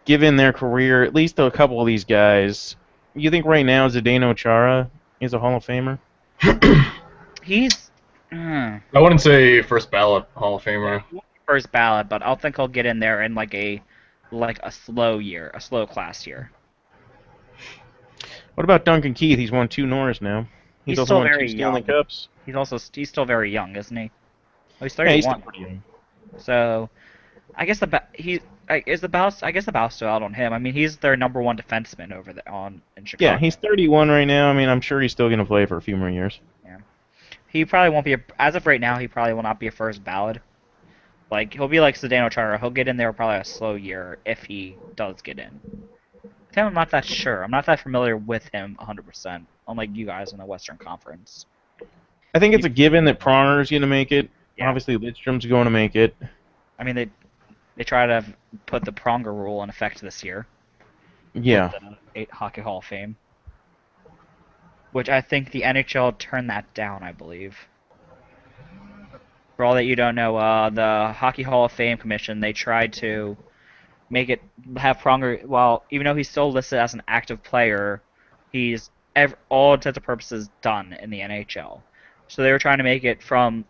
given their career, at least a couple of these guys, you think right now Zdeno Chara is a Hall of Famer? He's I wouldn't say first ballot Hall of Famer. first ballot, but I don't think he'll get in there in like a slow year, a slow class year. What about Duncan Keith? He's won 2 Norris now. He's also still won very 2 Stanley young. Cups. He's still very young, isn't he? Oh, he's Yeah, he's still 31. pretty young. So, I guess I guess the ball's still out on him. I mean, he's their number 1 defenseman over there in Chicago. Yeah, he's 31 right now. I mean, I'm sure he's still going to play for a few more years. He probably won't be as of right now. He probably will not be a first ballot. Like he'll be like Zdeno Chara. He'll get in there probably a slow year if he does get in. Tim, I'm not that sure. I'm not that familiar with him 100%. Unlike you guys in the Western Conference. I think it's a given that Pronger's going to make it. Yeah. Obviously, Lidstrom's going to make it. I mean, they try to put the Pronger rule in effect this year. Yeah. With the Hockey Hall of Fame. Which I think the NHL turned that down, I believe. For all that you don't know, the Hockey Hall of Fame Commission, they tried to have Pronger, well, even though he's still listed as an active player, he's all intents and purposes done in the NHL. So they were trying to make it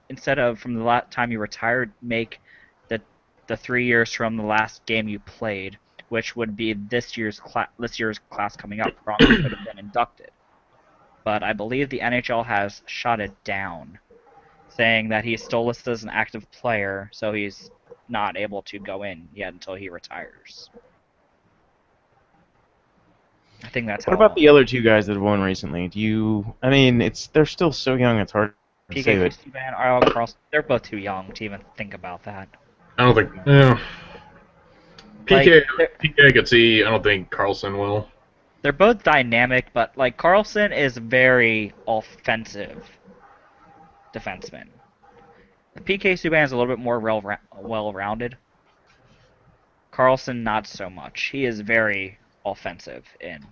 instead of from the last time you retired, make the 3 years from the last game you played, which would be this year's class coming up. Pronger could have been inducted. But I believe the NHL has shot it down, saying that he's still listed as an active player, so he's not able to go in yet until he retires. I think that's What about the other 2 guys that have won recently? I mean, they're still so young. It's hard to say. PK But Subban, Ariel Carlson, they're both too young to even think about that. I don't think. Yeah. PK, Like, PK I could see. I don't think Carlson will. They're both dynamic, but like Carlson is very offensive defenseman. PK Subban is a little bit more well-rounded. Carlson not so much. He is very offensive in.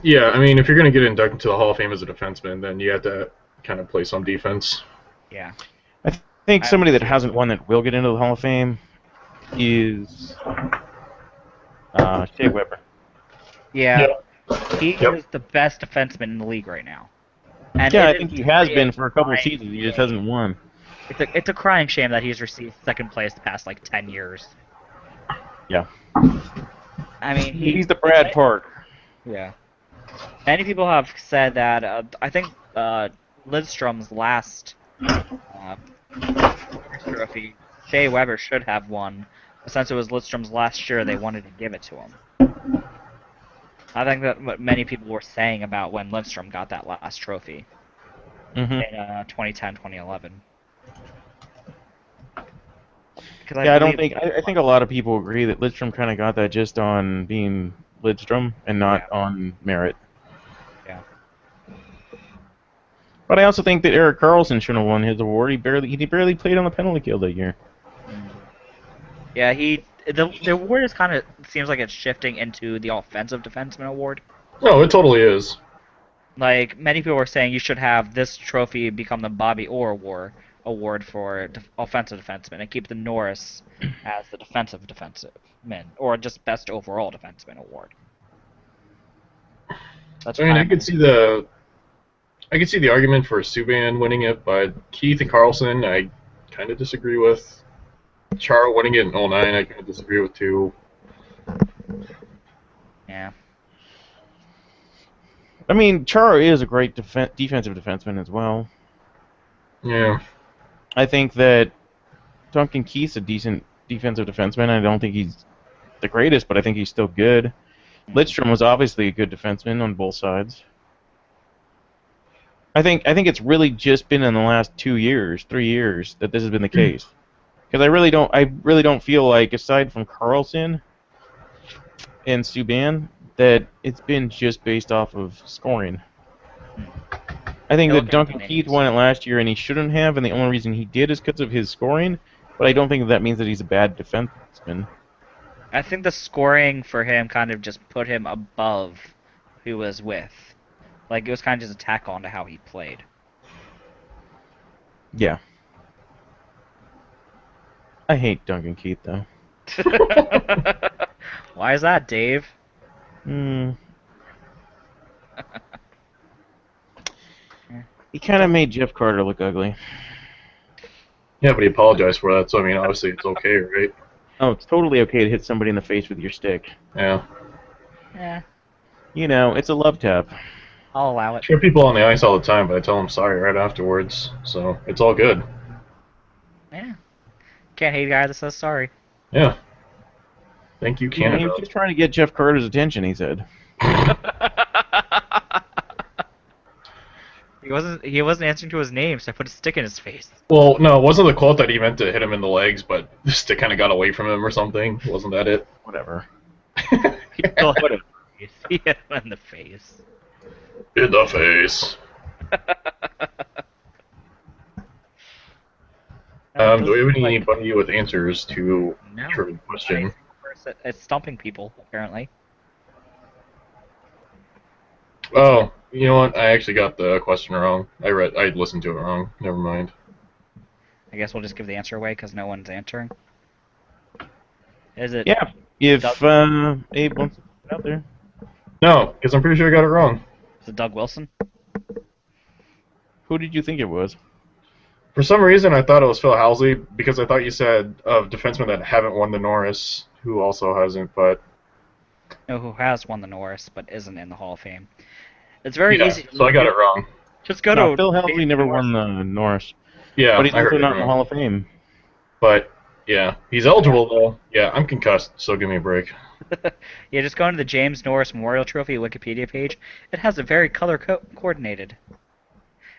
Yeah, I mean, if you're going to get inducted into the Hall of Fame as a defenseman, then you have to kind of play some defense. Yeah. I think I- somebody that hasn't won that will get into the Hall of Fame is Shea Weber. Yeah. Yeah. He Yep. is the best defenseman in the league right now. And Yeah, I it think is he has really been for a couple of crying seasons. He just shame. hasn't won. It's a crying shame that he's received second place the past like 10 years. Yeah. I mean, He's the Brad Park. Yeah. Many people have said that. I think Lidstrom's last trophy, Shea Weber should have won. But since it was Lidstrom's last year, they wanted to give it to him. I think that's what many people were saying about when Lidstrom got that last trophy Mm-hmm. in 2010, 2011. Yeah, I don't think. I think a lot of people agree that Lidstrom kind of got that just on being Lidstrom and not on merit. Yeah. But I also think that Erik Karlsson should have won his award. He barely played on the penalty kill that year. Yeah, the award is kind of seems like it's shifting into the offensive defenseman award. No, it totally is. Like many people were saying, you should have this trophy become the Bobby Orr award for offensive defenseman, and keep the Norris as the defensive defenseman, or just best overall defenseman award. That's I mean, kind I of could see the argument for Subban winning it, but Keith and Carlson, I kind of disagree with. Chara winning it in 09, I kind of disagree with too. Yeah. I mean, Chara is a great defensive defenseman as well. Yeah. I think that Duncan Keith's a decent defensive defenseman. I don't think he's the greatest, but I think he's still good. Lidstrom was obviously a good defenseman on both sides. I think it's really just been in the last 3 years that this has been the case. Because I really don't feel like, aside from Karlsson and Subban, that it's been just based off of scoring. I think that Duncan Keith won it last year, and he shouldn't have, and the only reason he did is because of his scoring. But I don't think that means that he's a bad defenseman. I think the scoring for him kind of just put him above who he was with. Like, it was kind of just a tack on to how he played. Yeah. I hate Duncan Keith, though. Why is that, Dave? He kind of made Jeff Carter look ugly. Yeah, but he apologized for that, so I mean, obviously it's okay, right? Oh, it's totally okay to hit somebody in the face with your stick. Yeah. Yeah, You know, it's a love tap. I'll allow it. Sure, people on the ice all the time, but I tell them sorry right afterwards, so it's all good. Yeah. Can't hate a guy that says sorry. Yeah. Thank you, He was Canada. just trying to get Jeff Carter's attention, he said. He wasn't answering to his name, so I put a stick in his face. Well, no, it wasn't the quote that he meant to hit him in the legs, but the stick kind of got away from him or something. Wasn't that it? Whatever. He still hit him in the face. He hit him in the face. In the face. Do we have anybody with answers to No. trivia question? It's stumping people, apparently. Oh, you know what? I actually got the question wrong. I listened to it wrong. Never mind. I guess we'll just give the answer away because no one's answering. Is it? Yeah, if Abe wants to put it out there. No, because I'm pretty sure I got it wrong. Is it Doug Wilson? Who did you think it was? For some reason, I thought it was Phil Housley because I thought you said of defensemen that haven't won the Norris, who also hasn't, but... No, who has won the Norris but isn't in the Hall of Fame. It's very Yeah, easy. so I got it wrong. Just go No, to Phil Housley never won the Norris. Yeah, But he's I heard also it not in the wrong. Hall of Fame. But, yeah, he's eligible, though. Yeah, I'm concussed, so give me a break. Yeah, just go into the James Norris Memorial Trophy Wikipedia page. It has it very color coordinated.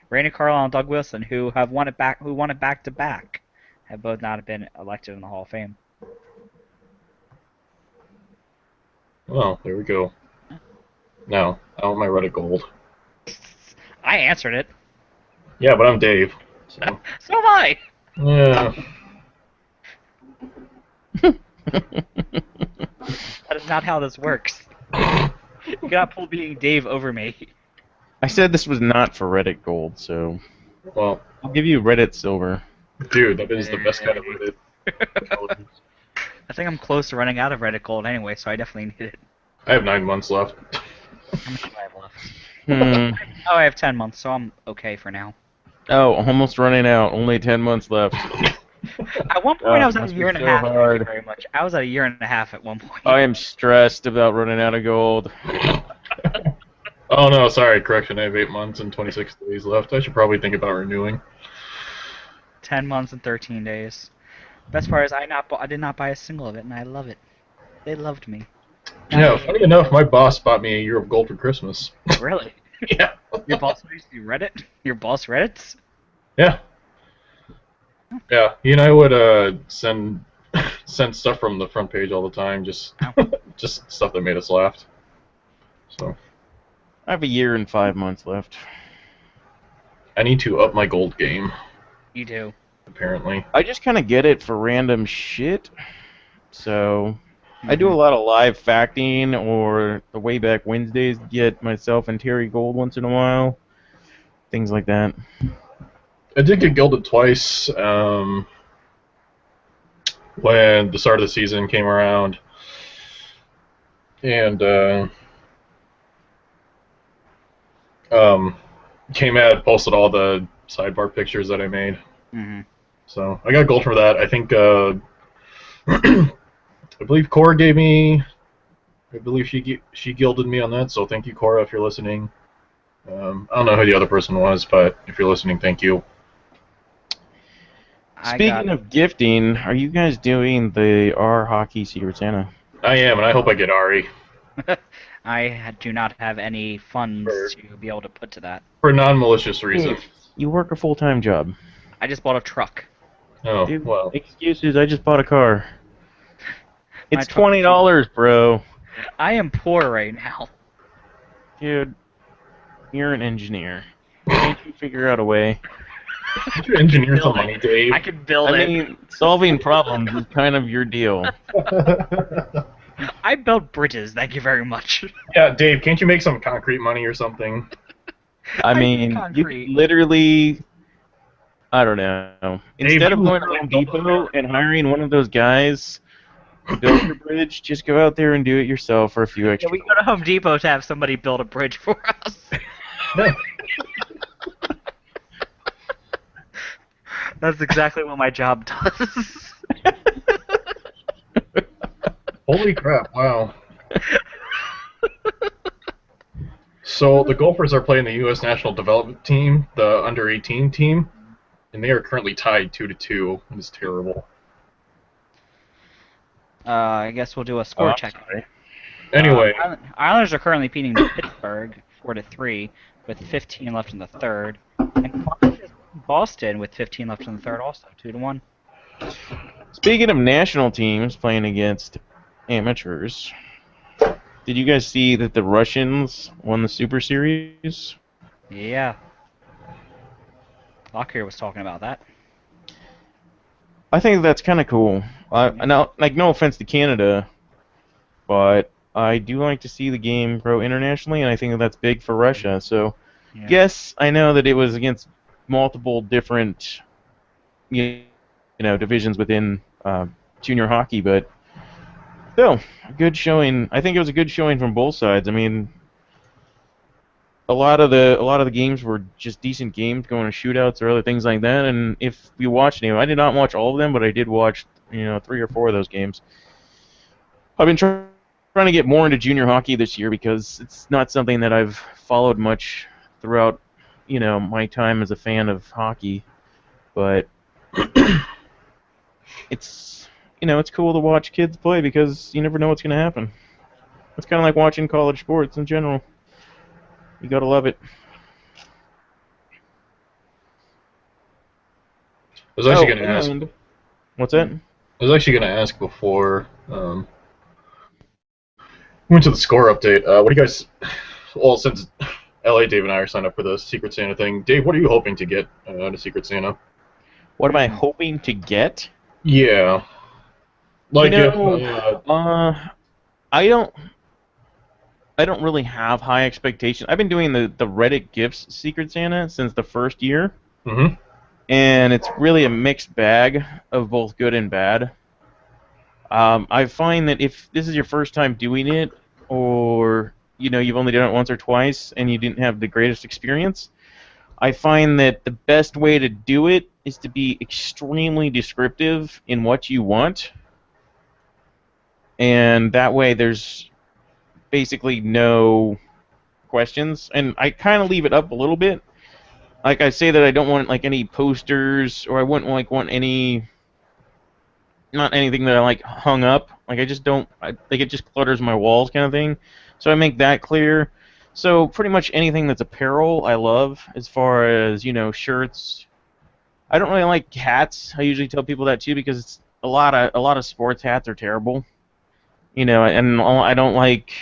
Randy Carlyle and Doug Wilson, who won it back to back, have both not been elected in the Hall of Fame. Well, there we go. Now, I want my Reddit gold. I answered it. Yeah, but I'm Dave. So, So am I. yeah. That is not how this works. got pulled beating Dave over me. I said this was not for Reddit Gold, so Well, I'll give you Reddit Silver. dude, that is the best kind of Reddit. I think I'm close to running out of Reddit Gold anyway, so I definitely need it. I have 9 months left. How much do I have left? Hmm. Oh, I have 10 months, so I'm okay for now. Oh, almost running out. Only 10 months left. At one point, I was at a must be year and a so half. Thank you hard. very much. I was at a year and a half at one point. I am stressed about running out of gold. Oh no, sorry, correction. I have 8 months and 26 days left. I should probably think about renewing. 10 months and 13 days. Best part is I did not buy a single of it, and I love it. They loved me. Yeah, funny enough, my boss bought me a year of gold for Christmas. Really? Yeah. Your boss you Reddit? Your boss Reddits? Yeah. Yeah, he and I would send stuff from the front page all the time, just just stuff that made us laugh. So I have a year and 5 months left. I need to up my gold game, You do. apparently. I just kind of get it for random shit. So I do a lot of live facting or the Wayback Wednesdays, get myself and Terry gold once in a while. Things like that. I did get gilded twice when the start of the season came around, and K-Mad posted all the sidebar pictures that I made. Mm-hmm. So I got gold for that. I think I believe Cora gave me. I believe she gilded me on that. So thank you, Cora, if you're listening. I don't know who the other person was, but if you're listening, thank you. Speaking of gifting, are you guys doing the R Hockey Secret Santa? I am, and I hope I get Ari. I do not have any funds to be able to put to that. For non-malicious reasons. You work a full-time job. I just bought a truck. Oh, Dude, well. excuses, I just bought a car. My It's truck- $20, bro. I am poor right now. Dude, you're an engineer. Can't you figure out a way? Did you engineer some Build money, it. Dave? I can build I it. mean, solving problems is kind of your deal. I built bridges, thank you very much. Yeah, Dave, can't you make some concrete money or something? I I mean, use you concrete. could literally, I don't know. Instead of you going to Home Depot and hiring one of those guys to build your bridge, just go out there and do it yourself for a few Yeah, extra. we go to Home Depot to have somebody build a bridge for us. That's exactly what my job does. Holy crap, wow. So the Gophers are playing the U.S. National Development Team, the under-18 team, and they are currently tied 2-2. It is terrible. I guess we'll do a score check. Sorry. Anyway, Islanders are currently beating Pittsburgh 4-3 with 15 left in the third, and Boston with 15 left in the third also 2-1. Speaking of national teams playing against amateurs, did you guys see that the Russians won the Super Series? Yeah. Lockyer was talking about that. I think that's kind of cool. Now, like, no offense to Canada, but I do like to see the game grow internationally, and I think that's big for Russia. So, Yeah. yes, I know that it was against multiple different, divisions within junior hockey, but still, good showing. I think it was a good showing from both sides. I mean, a lot of the games were just decent games, going to shootouts or other things like that. And if we watched I did not watch all of them, but I did watch 3 or 4 of those games. I've been trying to get more into junior hockey this year because it's not something that I've followed much throughout my time as a fan of hockey, but it's it's cool to watch kids play because you never know what's going to happen. It's kind of like watching college sports in general. You gotta love it. I was actually going to ask. and what's that? I was actually going to ask before we went to the score update. What do you guys? Well, since LA, Dave and I are signed up for the Secret Santa thing. Dave, what are you hoping to get out of Secret Santa? What am I hoping to get? Yeah. Like I don't. I don't really have high expectations. I've been doing the Reddit Gifts Secret Santa since the first year, Mm-hmm. and it's really a mixed bag of both good and bad. I find that if this is your first time doing it, or you've only done it once or twice and you didn't have the greatest experience, I find that the best way to do it is to be extremely descriptive in what you want, and that way there's basically no questions. And I kind of leave it up a little bit. Like I say that I don't want like any posters, or I wouldn't want any, not anything that I like hung up. Like I just don't, like it just clutters my walls kind of thing. So I make that clear. So pretty much anything that's apparel I love, as far as shirts. I don't really like hats. I usually tell people that too, because it's a lot of sports hats are terrible. And I don't like.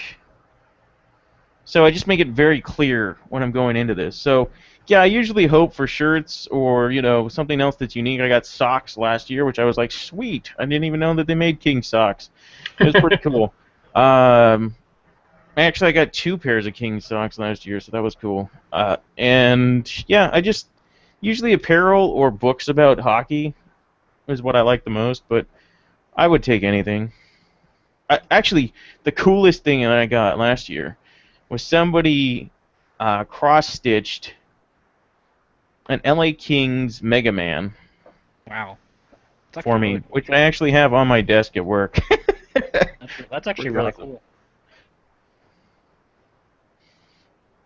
So I just make it very clear when I'm going into this. So yeah, I usually hope for shirts or something else that's unique. I got socks last year, which I was like, sweet. I didn't even know that they made King socks. It was pretty cool. Actually, I got 2 pairs of King socks last year, so that was cool. And yeah, I just usually apparel or books about hockey is what I like the most. But I would take anything. Actually, the coolest thing that I got last year was somebody cross-stitched an LA Kings Mega Man Wow. That's for actually me, really cool. which I actually have on my desk at work. That's actually Pretty really awesome. cool.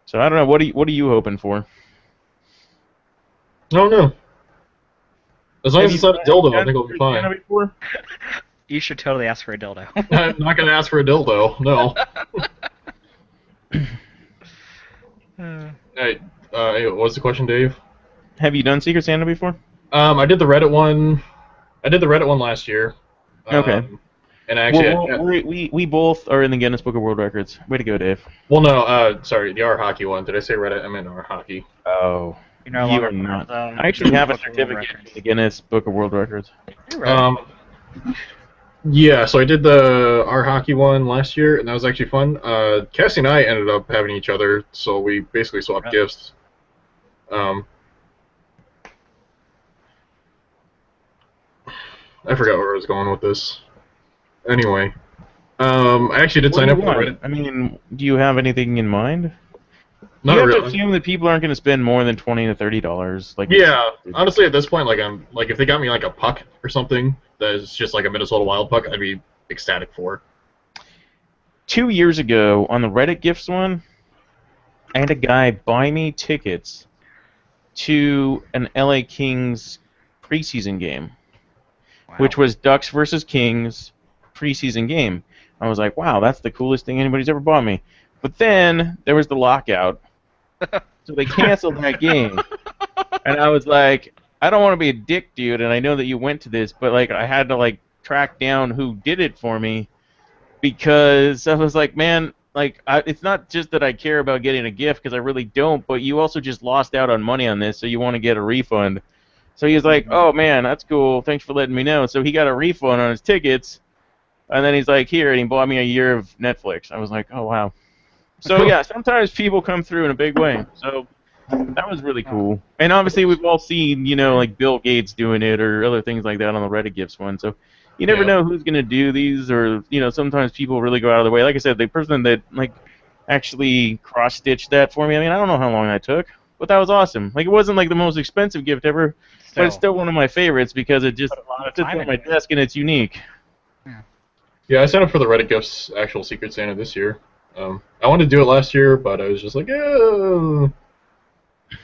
So I don't know. What are you hoping for? I don't know. As long Have as you it's not a have you dildo, I done think it'll be Secret Santa fine. before? You should totally ask for a dildo. I'm not gonna ask for a dildo. No. Hey, hey, what's the question, Dave? Have you done Secret Santa before? I did the Reddit one. I did the Reddit one last year. Okay. And I actually had, We both are in the Guinness Book of World Records. Way to go, Dave. well, no, sorry, the R hockey one. Did I say Reddit? I meant R hockey. Oh, You're no you longer are part not. of the I actually have a Book of World certificate Records. in the Guinness Book of World Records. You're right. Yeah, so I did the R hockey one last year, and that was actually fun. Cassie and I ended up having each other, so we basically swapped Yeah. gifts. I forgot where I was going with this. Anyway, I actually did What do sign you up for the want? Reddit. I mean, do you have anything in mind? Not You have to really. assume that people aren't going to spend more than $20 to $30. Like, Yeah, honestly, at this point, like I'm like if they got me like a puck or something that is just like a Minnesota Wild puck, I'd be ecstatic for. 2 years ago on the Reddit gifts one, I had a guy buy me tickets to an LA Kings preseason game, Wow. which was Ducks versus Kings preseason game. I was like, wow, that's the coolest thing anybody's ever bought me. But then there was the lockout, so they canceled that game. And I was like, I don't want to be a dick, dude, and I know that you went to this, but like I had to like track down who did it for me, because I was like, man, like it's not just that I care about getting a gift, because I really don't, but you also just lost out on money on this, so you want to get a refund. So he was like, oh man, that's cool, thanks for letting me know. So he got a refund on his tickets, and then he's like, here, and he bought me a year of Netflix. I was like, oh wow. So yeah, sometimes people come through in a big way. So that was really cool. And obviously we've all seen, like Bill Gates doing it or other things like that on the Reddit gifts one. So you never Yeah. know who's going to do these, or, sometimes people really go out of their way. Like I said, the person that like actually cross-stitched that for me, I mean, I don't know how long that took, but that was awesome. Like, it wasn't like the most expensive gift ever, but it's still one of my favorites because it just Put a lot of sits time on my into it. desk and it's unique. Yeah, I signed up for the Reddit Gifts actual Secret Santa this year. I wanted to do it last year, but I was just like,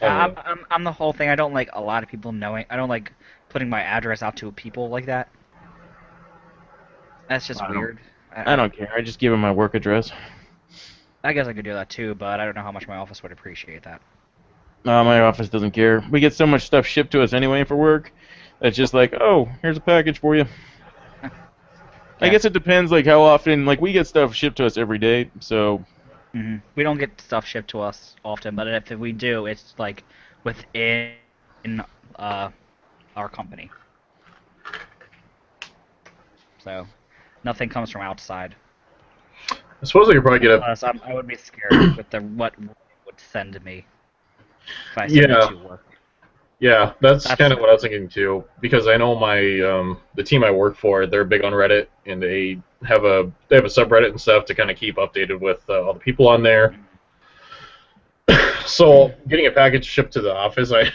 I'm the whole thing. I don't like a lot of people knowing. I don't like putting my address out to people like that. That's just I don't- weird. I don't care. I just give them my work address. I guess I could do that too, but I don't know how much my office would appreciate that. My office doesn't care. We get so much stuff shipped to us anyway for work. That's just like, oh, here's a package for you. I Yeah. guess it depends, like how often. Like we get stuff shipped to us every day, so We don't get stuff shipped to us often, but if we do, it's like within our company. So nothing comes from outside. I suppose I could probably get a. Plus, I would be scared with what it would send me if I send Yeah. it to work. Yeah, that's That's- kind of what I was thinking too. Because I know my the team I work for, they're big on Reddit, and they have a subreddit and stuff to kind of keep updated with all the people on there. So getting a package shipped to the office, I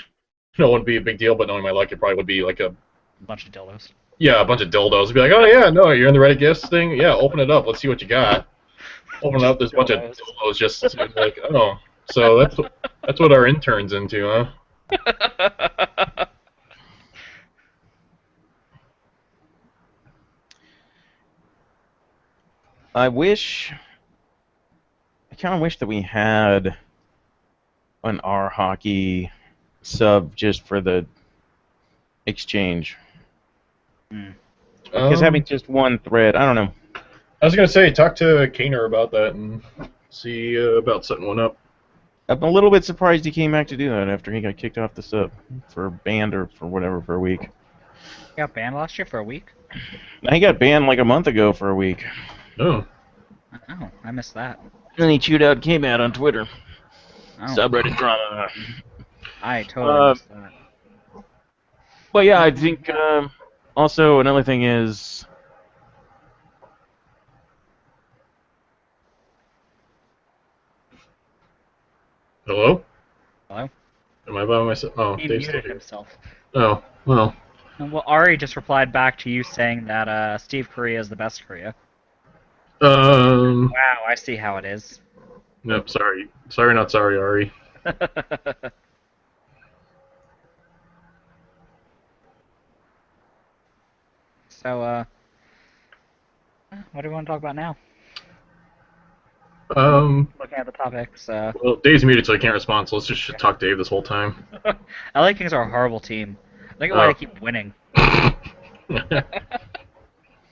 know wouldn't be a big deal, but knowing my luck, it probably would be like a Bunch of dildos. a bunch of dildos. It'd be like, oh yeah, no, you're in the Reddit gifts thing. Yeah, open it up. Let's see what you got. Open it up. There's a bunch of dildos. Just like, oh, so that's what our intern's into, huh? I kind of wish that we had an R hockey sub just for the exchange. Because having just one thread, I don't know. I was gonna say, talk to Kaner about that and see about setting one up. I'm a little bit surprised he came back to do that after he got kicked off the sub for banned or for whatever for a week. You got banned last year for a week? He got banned like a month ago for a week. Oh. Oh, I missed that. And then he chewed out K-Mat on Twitter. Oh, Subreddit drama. I totally missed that. But yeah, I think also another thing is Hello? Hello? Am I by myself? Oh, He Dave's still muted here. himself. Oh, well. Well, Ari just replied back to you saying that Steve Korea is the best Korea. Wow, I see how it is. Nope, sorry. Sorry, not sorry, Ari. So, what do we want to talk about now? Looking at the topics. Well, Dave's muted, so I can't respond, so let's just talk Dave this whole time. LA Kings are a horrible team. I think why they keep winning.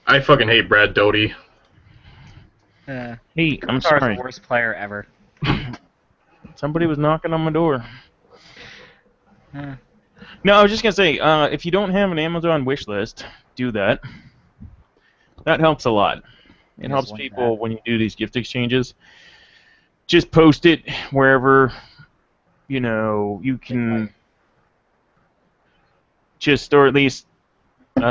I fucking hate Brad Doty. hey, I'm Kopitar's sorry. the worst player ever. Somebody was knocking on my door. No, I was just gonna say, if you don't have an Amazon wish list, do that. That helps a lot. It helps link people when you do these gift exchanges. Just post it wherever, you can. Just, or at least, it's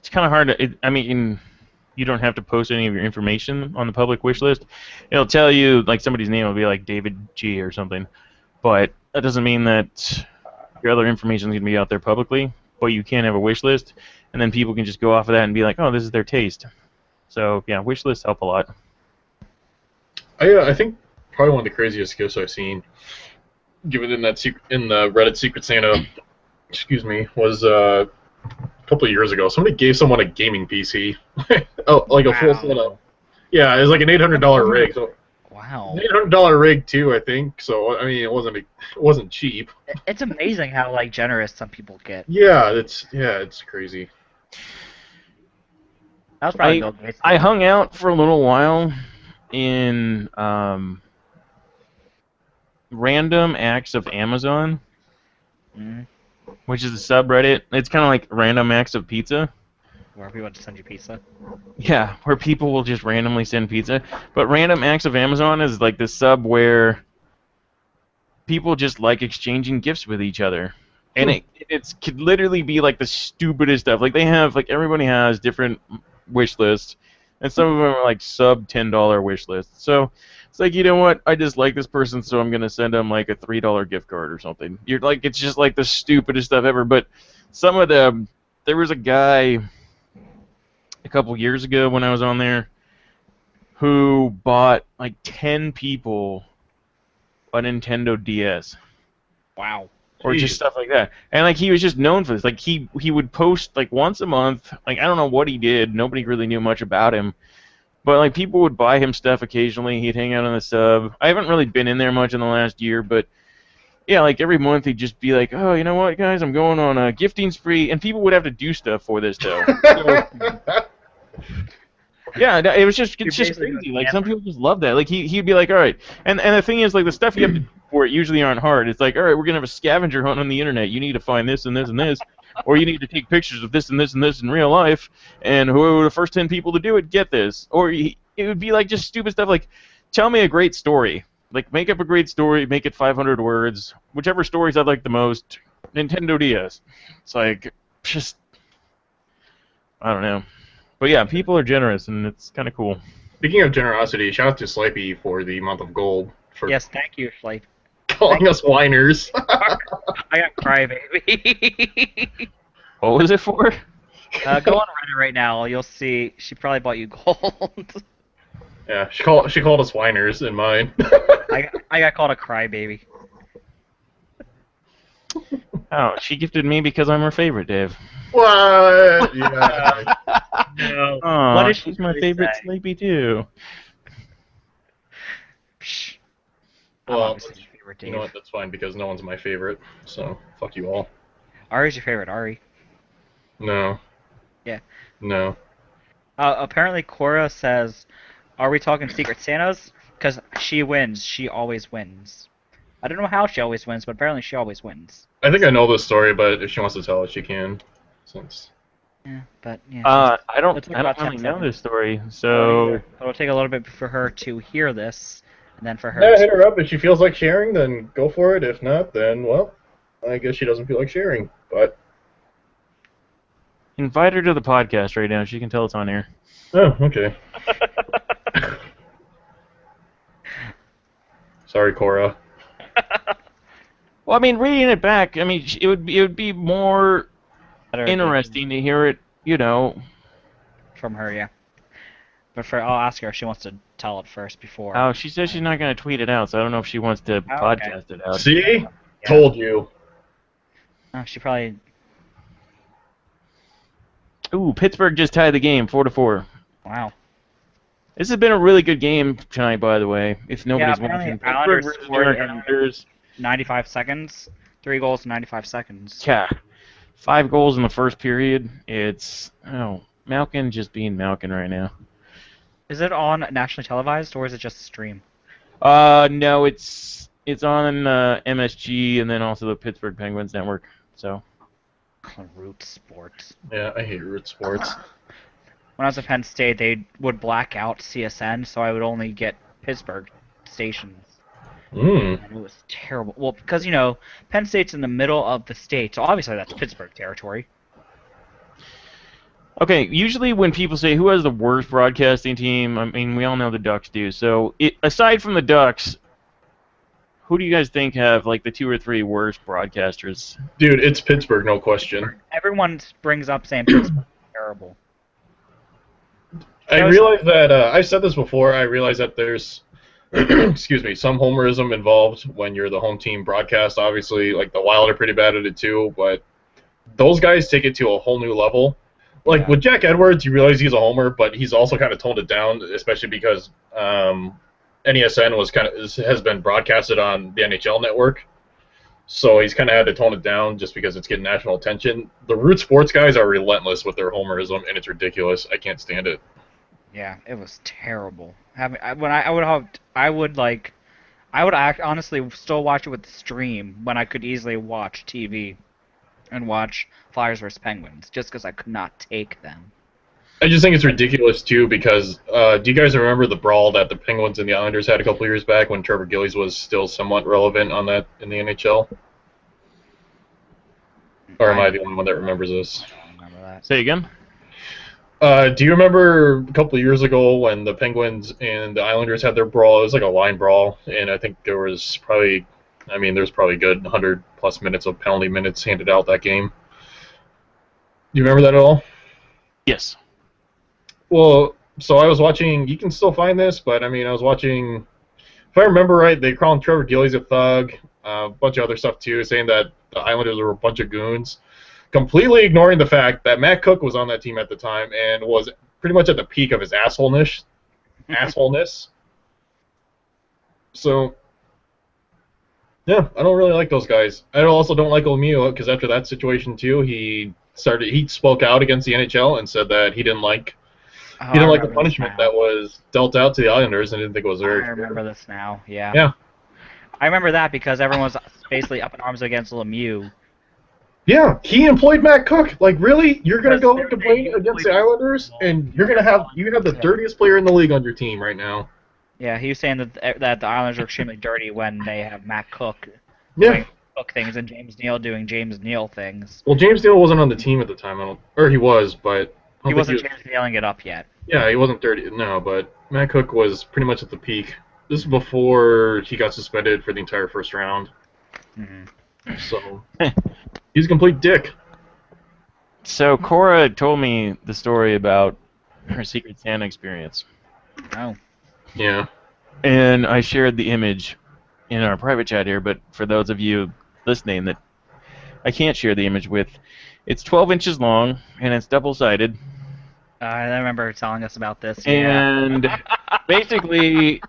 kind of hard to. I mean, you don't have to post any of your information on the public wish list. It'll tell you, like, somebody's name will be like David G or something, but that doesn't mean that your other information is going to be out there publicly. But you can have a wish list, and then people can just go off of that and be like, oh, this is their taste. So yeah, wish lists help a lot. I think probably one of the craziest gifts I've seen, given in the Reddit Secret Santa, was a couple of years ago. Somebody gave someone a gaming PC, oh, like a full Santa. Yeah, it was like an $800 rig. So Wow. $800 rig too, I think. So I mean, it wasn't cheap. It's amazing how generous some people get. Yeah, it's crazy. That was probably Bill Gates. I hung out for a little while in Random Acts of Amazon, which is a subreddit. It's kind of like Random Acts of Pizza. Where people just send you pizza. Yeah, where people will just randomly send pizza. But Random Acts of Amazon is like the sub where people just like exchanging gifts with each other. And it could literally be like the stupidest stuff. Like they have, like everybody has different wish lists. And some of them are like sub $10 wish lists. So it's like, you know what? I just like this person, so I'm going to send them like a $3 gift card or something. You're like, it's just like the stupidest stuff ever. But some of them, there was a guy a couple years ago when I was on there who bought like 10 people a Nintendo DS. Wow. Or just stuff like that. And like he was just known for this. Like he would post like once a month. Like I don't know what he did. Nobody really knew much about him. But like people would buy him stuff occasionally. He'd hang out on the sub. I haven't really been in there much in the last year, but yeah, like every month he'd just be like, "Oh, you know what, guys? I'm going on a gifting spree," and people would have to do stuff for this though. So, Yeah, no, it's just basically crazy. going Like some hammer. people just love that. Like he'd be like, all right, and the thing is, like the stuff you have to do for it usually aren't hard. It's like, all right, we're gonna have a scavenger hunt on the internet. You need to find this and this and this, or you need to take pictures of this and this and this in real life, and whoever were the first 10 people to do it get this. Or it would be like just stupid stuff like, tell me a great story. Like make up a great story, make it 500 words, whichever stories I like the most. Nintendo DS. It's like just I don't know. But yeah, people are generous, and it's kind of cool. Speaking of generosity, shout out to Slipey for the month of gold for Yes, thank you, Schleip. calling us whiners. I got crybaby. What was it for? Go on Reddit right now. You'll see she probably bought you gold. Yeah, she called us whiners in mine. I got called a crybaby. Oh, she gifted me because I'm her favorite, Dave. What? Yeah. No. Oh, What did she she's my really favorite say? Sleepy too. Psh. Well, Obviously your favorite, Dave. you know what? That's fine because no one's my favorite. So fuck you all. Ari's your favorite, Ari. No. Yeah. No. Apparently Cora says, "Are we talking Secret Santas?" Because she wins. She always wins. I don't know how she always wins, but apparently she always wins. I think I know this story, but if she wants to tell it, she can. Since Yeah, but yeah. I don't It took I don't about 10 really know seconds. this story, so It'll take a little bit for her to hear this, and then for her. yeah, to- hit her up if she feels like sharing. Then go for it. If not, then well, I guess she doesn't feel like sharing. But invite her to the podcast right now. She can tell it's on air. oh, okay. Sorry, Cora. Well, I mean, reading it back, I mean, it would be more Better interesting to hear it, you know. from her, yeah. But I'll ask her if she wants to tell it first before. Oh, she says she's not going to tweet it out, so I don't know if she wants to okay. podcast it out. See, Yeah. told you. Oh, she probably. Ooh, Pittsburgh just tied the game, 4-4. Wow. This has been a really good game tonight, by the way. If nobody's apparently watching, Islanders Pittsburgh versus scored New York in- Islanders. 95 seconds. 3 goals in 95 seconds. Yeah, 5 goals in the first period. It's Malkin just being Malkin right now. Is it on nationally televised or is it just a stream? No, it's on MSG and then also the Pittsburgh Penguins network. So Root Sports. Yeah, I hate root sports. When I was at Penn State, they would black out CSN, so I would only get Pittsburgh stations. Mm. And it was terrible. Well, because, you know, Penn State's in the middle of the state, so obviously that's Pittsburgh territory. okay, usually when people say who has the worst broadcasting team, I mean we all know the Ducks do. So aside from the Ducks, who do you guys think have like the 2 or 3 worst broadcasters? Dude, it's Pittsburgh, no question. Everyone brings up saying Pittsburgh's terrible. I realize that I've said this before. I realize that there's, excuse me, some homerism involved when you're the home team broadcast. Obviously, like the Wild are pretty bad at it too, but those guys take it to a whole new level. Like with Jack Edwards, you realize he's a homer, but he's also kind of toned it down, especially because NESN has been broadcasted on the NHL network. So he's kind of had to tone it down just because it's getting national attention. The Root Sports guys are relentless with their homerism, and it's ridiculous. I can't stand it. Yeah, it was terrible. I would honestly still watch it with the stream when I could easily watch TV and watch Flyers versus Penguins, just because I could not take them. I just think it's ridiculous too because do you guys remember the brawl that the Penguins and the Islanders had a couple years back when Trevor Gillies was still somewhat relevant on that in the NHL? Or am I the only one that remembers this? I don't remember that. Say again. Do you remember a couple of years ago when the Penguins and the Islanders had their brawl? It was like a line brawl, and I think there's probably good 100+ minutes of penalty minutes handed out that game. Do you remember that at all? Yes. Well, so I was watching. You can still find this, but I mean, I was watching. If I remember right, they called Trevor Gillies a thug, a bunch of other stuff too, saying that the Islanders were a bunch of goons, completely ignoring the fact that Matt Cook was on that team at the time and was pretty much at the peak of his assholeness. So, yeah, I don't really like those guys. I also don't like Lemieux because after that situation too, he spoke out against the NHL and said that he didn't like Oh, He didn't I like the remember this punishment now. that was dealt out to the Islanders and didn't think it was I very fair. remember this now. Yeah. Yeah. I remember that because everyone was basically up in arms against Lemieux. Yeah, he employed Matt Cook. Like, really? You're gonna Because go they and were complain saying against he the Islanders, employed- and you have the dirtiest player in the league on your team right now. Yeah, he was saying that the Islanders are extremely dirty when they have Matt Cook Yeah. doing Cook things and James Neal doing James Neal things. Well, James Neal wasn't on the team at the time, or he was, but I don't He think wasn't James Nealing it up yet. Yeah, he wasn't dirty. No, but Matt Cook was pretty much at the peak. This is before he got suspended for the entire first round. Mm-hmm. So he's a complete dick. So Cora told me the story about her Secret Santa experience, Oh. Yeah. and I shared the image in our private chat here. But for those of you listening that I can't share the image with, it's 12 inches long and it's double-sided. I remember her telling us about this. And basically,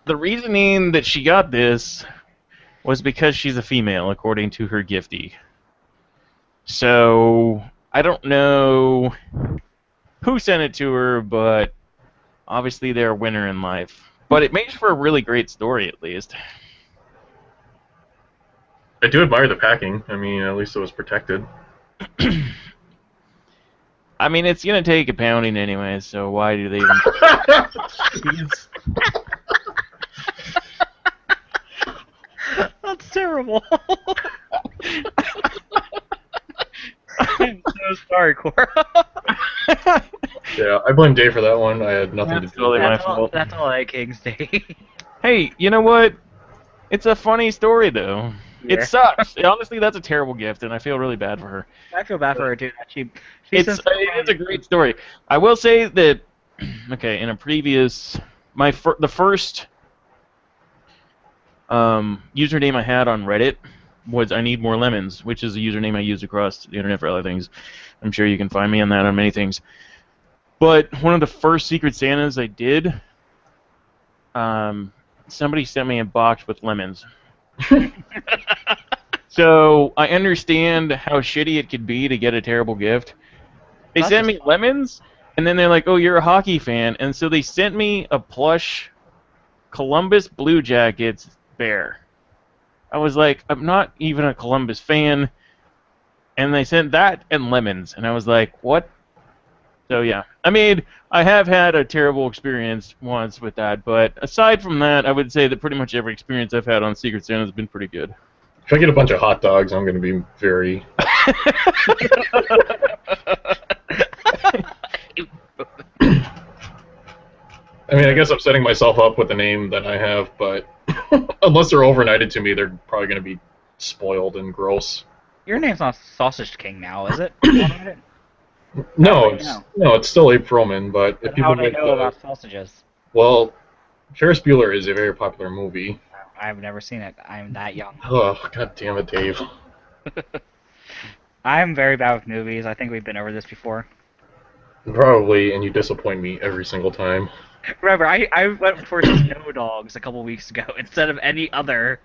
the reasoning that she got this was because she's a female, according to her giftie. So I don't know who sent it to her, but obviously they're a winner in life. But it makes for a really great story, at least. I do admire the packing. I mean, at least it was protected. I mean, it's going to take a pounding anyway, so why do they even... That's terrible. I'm so sorry, Cora. Yeah, I blame Dave for that one. I had nothing That's to do totally with it. my fault. That's all I King's Day. Hey, you know what? It's a funny story, though. Yeah. It sucks. Honestly, that's a terrible gift, and I feel really bad for her. I feel bad for her too. It It's a great story. I will say that, okay, in a previous, the first username I had on Reddit was I Need More Lemons, which is a username I use across the internet for other things. I'm sure you can find me on that on many things. But one of the first Secret Santas I did, somebody sent me a box with lemons. So I understand how shitty it could be to get a terrible gift. They That's sent me lemons, and then they're like, "Oh, you're a hockey fan," and so they sent me a plush Columbus Blue Jackets bear. I was like, I'm not even a Columbus fan, and they sent that and lemons, and I was like, what? So yeah, I mean, I have had a terrible experience once with that, but aside from that, I would say that pretty much every experience I've had on Secret Santa has been pretty good. If I get a bunch of hot dogs, I'm going to be very... I mean, I guess I'm setting myself up with the name that I have, but unless they're overnighted to me, they're probably going to be spoiled and gross. Your name's not Sausage King now, is it? No, How it's still Abe Froman, but if How people do they get know about sausages? well, Ferris Bueller is a very popular movie. I've never seen it. I'm that young. Oh, god damn it, Dave. I'm very bad with movies. I think we've been over this before. Probably, and you disappoint me every single time. Remember, I went for Snow Dogs a couple weeks ago instead of any other.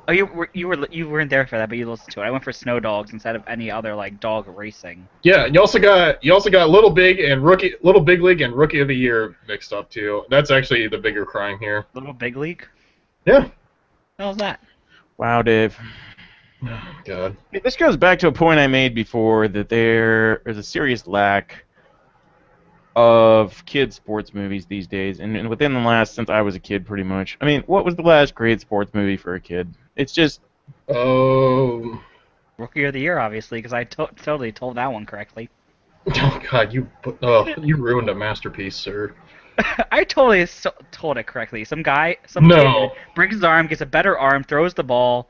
Oh, you weren't there for that, but you listened to it. I went for Snow Dogs instead of any other like dog racing. Yeah, you also got Little Big League and Rookie of the Year mixed up too. That's actually the bigger crime here. Little Big League. Yeah. How's that? Wow, Dave. Oh, God. This goes back to a point I made before that there is a serious lack of kid sports movies these days, and within the last, since I was a kid pretty much. I mean, what was the last great sports movie for a kid? It's just... Oh, Rookie of the Year, obviously, because I totally told that one correctly. oh God, you ruined a masterpiece, sir. I totally told it correctly. Some No. kid breaks his arm, gets a better arm, throws the ball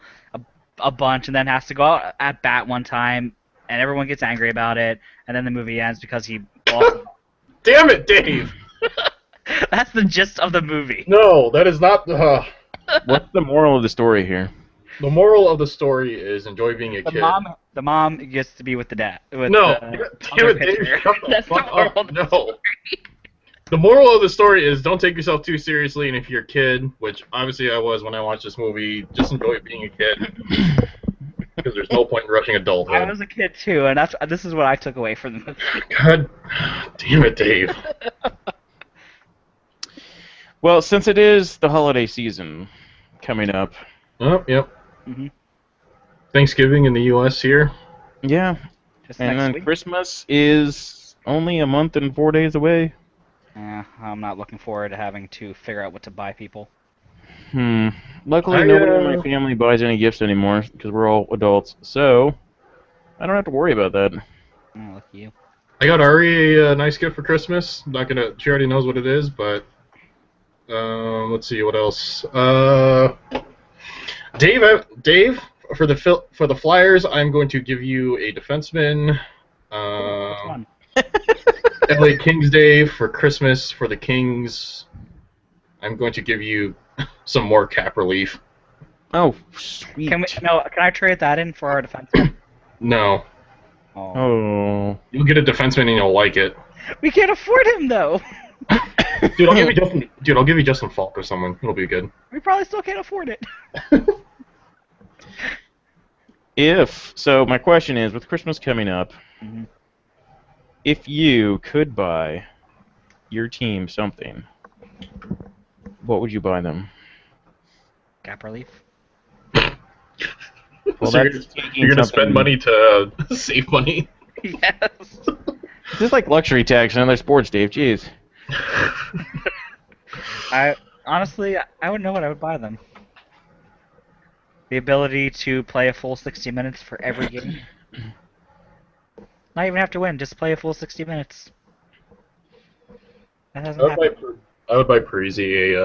a bunch, and then has to go out at bat one time, and everyone gets angry about it, and then the movie ends because he lost. Damn it, Dave! That's the gist of the movie. No, that is not. What's the moral of the story here? The moral of the story is enjoy being a kid. The mom gets to be with the dad. With No, the damn other it, Dave! pitcher. Shut the That's the fuck moral up. of the No. story. The moral of the story is don't take yourself too seriously, and if you're a kid, which obviously I was when I watched this movie, just enjoy being a kid. Because there's no point in rushing adulthood. I was a kid too, and this is what I took away from the movie. God damn it, Dave. Well, since it is the holiday season coming up, Oh, yep. Hmm. Thanksgiving in the U.S. here. yeah, Just and next then week. Christmas is only a month and 4 days away. Yeah, I'm not looking forward to having to figure out what to buy people. Luckily, I, nobody in my family buys any gifts anymore because we're all adults, so I don't have to worry about that. Oh, look at you. I got Ari a nice gift for Christmas. Not gonna. She already knows what it is, but let's see what else. Dave, for the Flyers, I'm going to give you a defenseman. Which one? LA Kings Day for Christmas for the Kings. I'm going to give you some more cap relief. Oh, sweet. Can I trade that in for our defenseman? No, Oh. Oh. you'll get a defenseman and you'll like it. We can't afford him though. Dude, I'll give you Justin Falk or someone. It'll be good. We probably still can't afford it. So my question is, with Christmas coming up, Mhm. if you could buy your team something, what would you buy them? Cap relief. Well, So that's taking you're gonna something- spend money to save money. Yes. This is like luxury tax and other sports, Dave. Jeez. I wouldn't know what I would buy them. The ability to play a full 60 minutes for every game. Not even have to win, just play a full 60 minutes. That hasn't happened. I would buy Parisi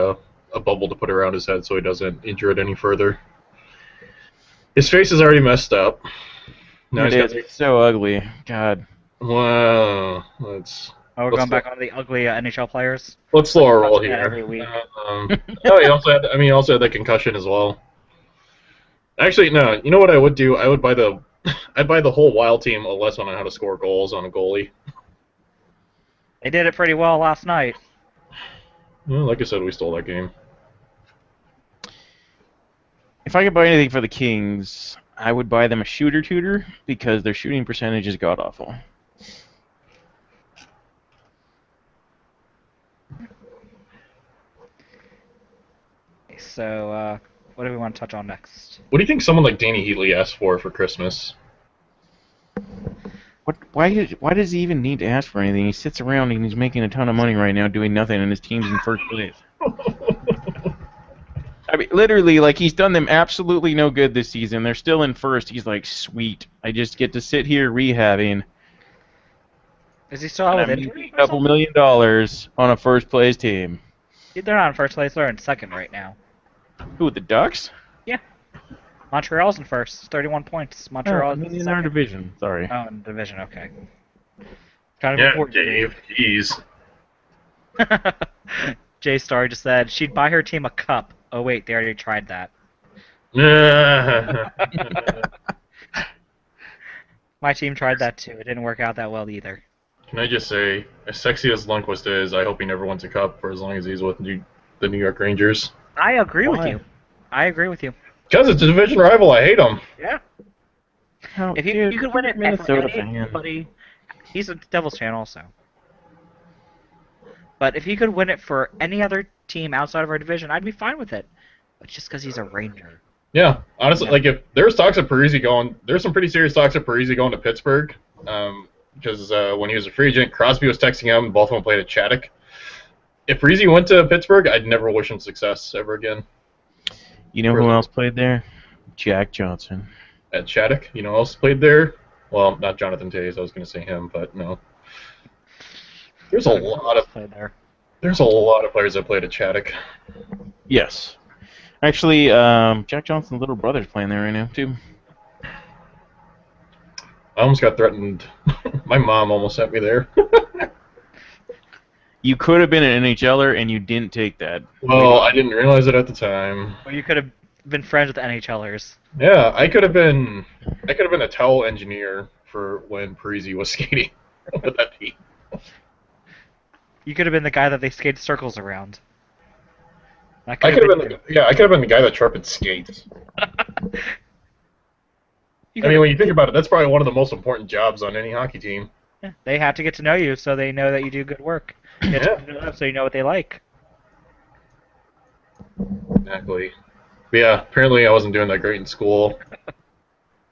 a bubble to put around his head so he doesn't injure it any further. His face is already messed up. Now It he's is. got It's so ugly. God. wow. Let's Oh, we're Let's going back go. on the ugly NHL players. slow our roll Touch that here. every week. Oh, he also had that concussion as well. Actually, no. You know what I would do? I'd buy the whole Wild team a lesson on how to score goals on a goalie. They did it pretty well last night. Well, like I said, we stole that game. If I could buy anything for the Kings, I would buy them a shooter tutor because their shooting percentage is god awful. So, what do we want to touch on next? What do you think someone like Danny Heatley asked for Christmas? Why does he even need to ask for anything? He sits around and he's making a ton of money right now doing nothing, and his team's in first place. I mean, literally, like, he's done them absolutely no good this season. They're still in first. He's like, sweet. I just get to sit here rehabbing. Is he still out with I'm injury? making a couple $1 million on a first place team. They're not in first place. They're in second right now. Who, the Ducks? Montreal's in first, 31 points. Montreal's in in our second. division. Sorry. Oh, in the division. Okay. Kind of Yeah, important. Dave. Jeez. Jay Star just said she'd buy her team a cup. Oh wait, they already tried that. My team tried that too. It didn't work out that well either. Can I just say, as sexy as Lundqvist is, I hope he never wins a cup for as long as he's with the New York Rangers. I agree with Why? you. I agree with you. Because it's a division rival, I hate him. Yeah. Oh, If dude, you could win it, Minnesota for fan. anybody, he's a Devils fan also. But if he could win it for any other team outside of our division, I'd be fine with it. But just because he's a Ranger. Yeah, honestly, like if there's talks of Parisi going, there's some pretty serious talks of Parisi going to Pittsburgh. Because when he was a free agent, Crosby was texting him. Both of them played at Shattuck. If Parisi went to Pittsburgh, I'd never wish him success ever again. You know who else played there? Jack Johnson. At Shattuck, you know who else played there? Well, not Jonathan Toews. I was going to say him, but no. There's a lot of Played there. There's a lot of players that played at Shattuck. Yes. Actually, Jack Johnson's little brother's playing there right now, too. I almost got threatened. My mom almost sent me there. You could have been an NHLer, and you didn't take that. Well, I didn't realize it at the time. Well, you could have been friends with NHLers. Yeah, I could have been a towel engineer for when Parisi was skating with that team. You could have been the guy that they skate circles around. That I could have been I could have been the guy that sharpened skates. I mean, when you think about it, that's probably one of the most important jobs on any hockey team. Yeah, they have to get to know you so they know that you do good work. You have to know them so you know what they like. Exactly. But yeah, apparently I wasn't doing that great in school.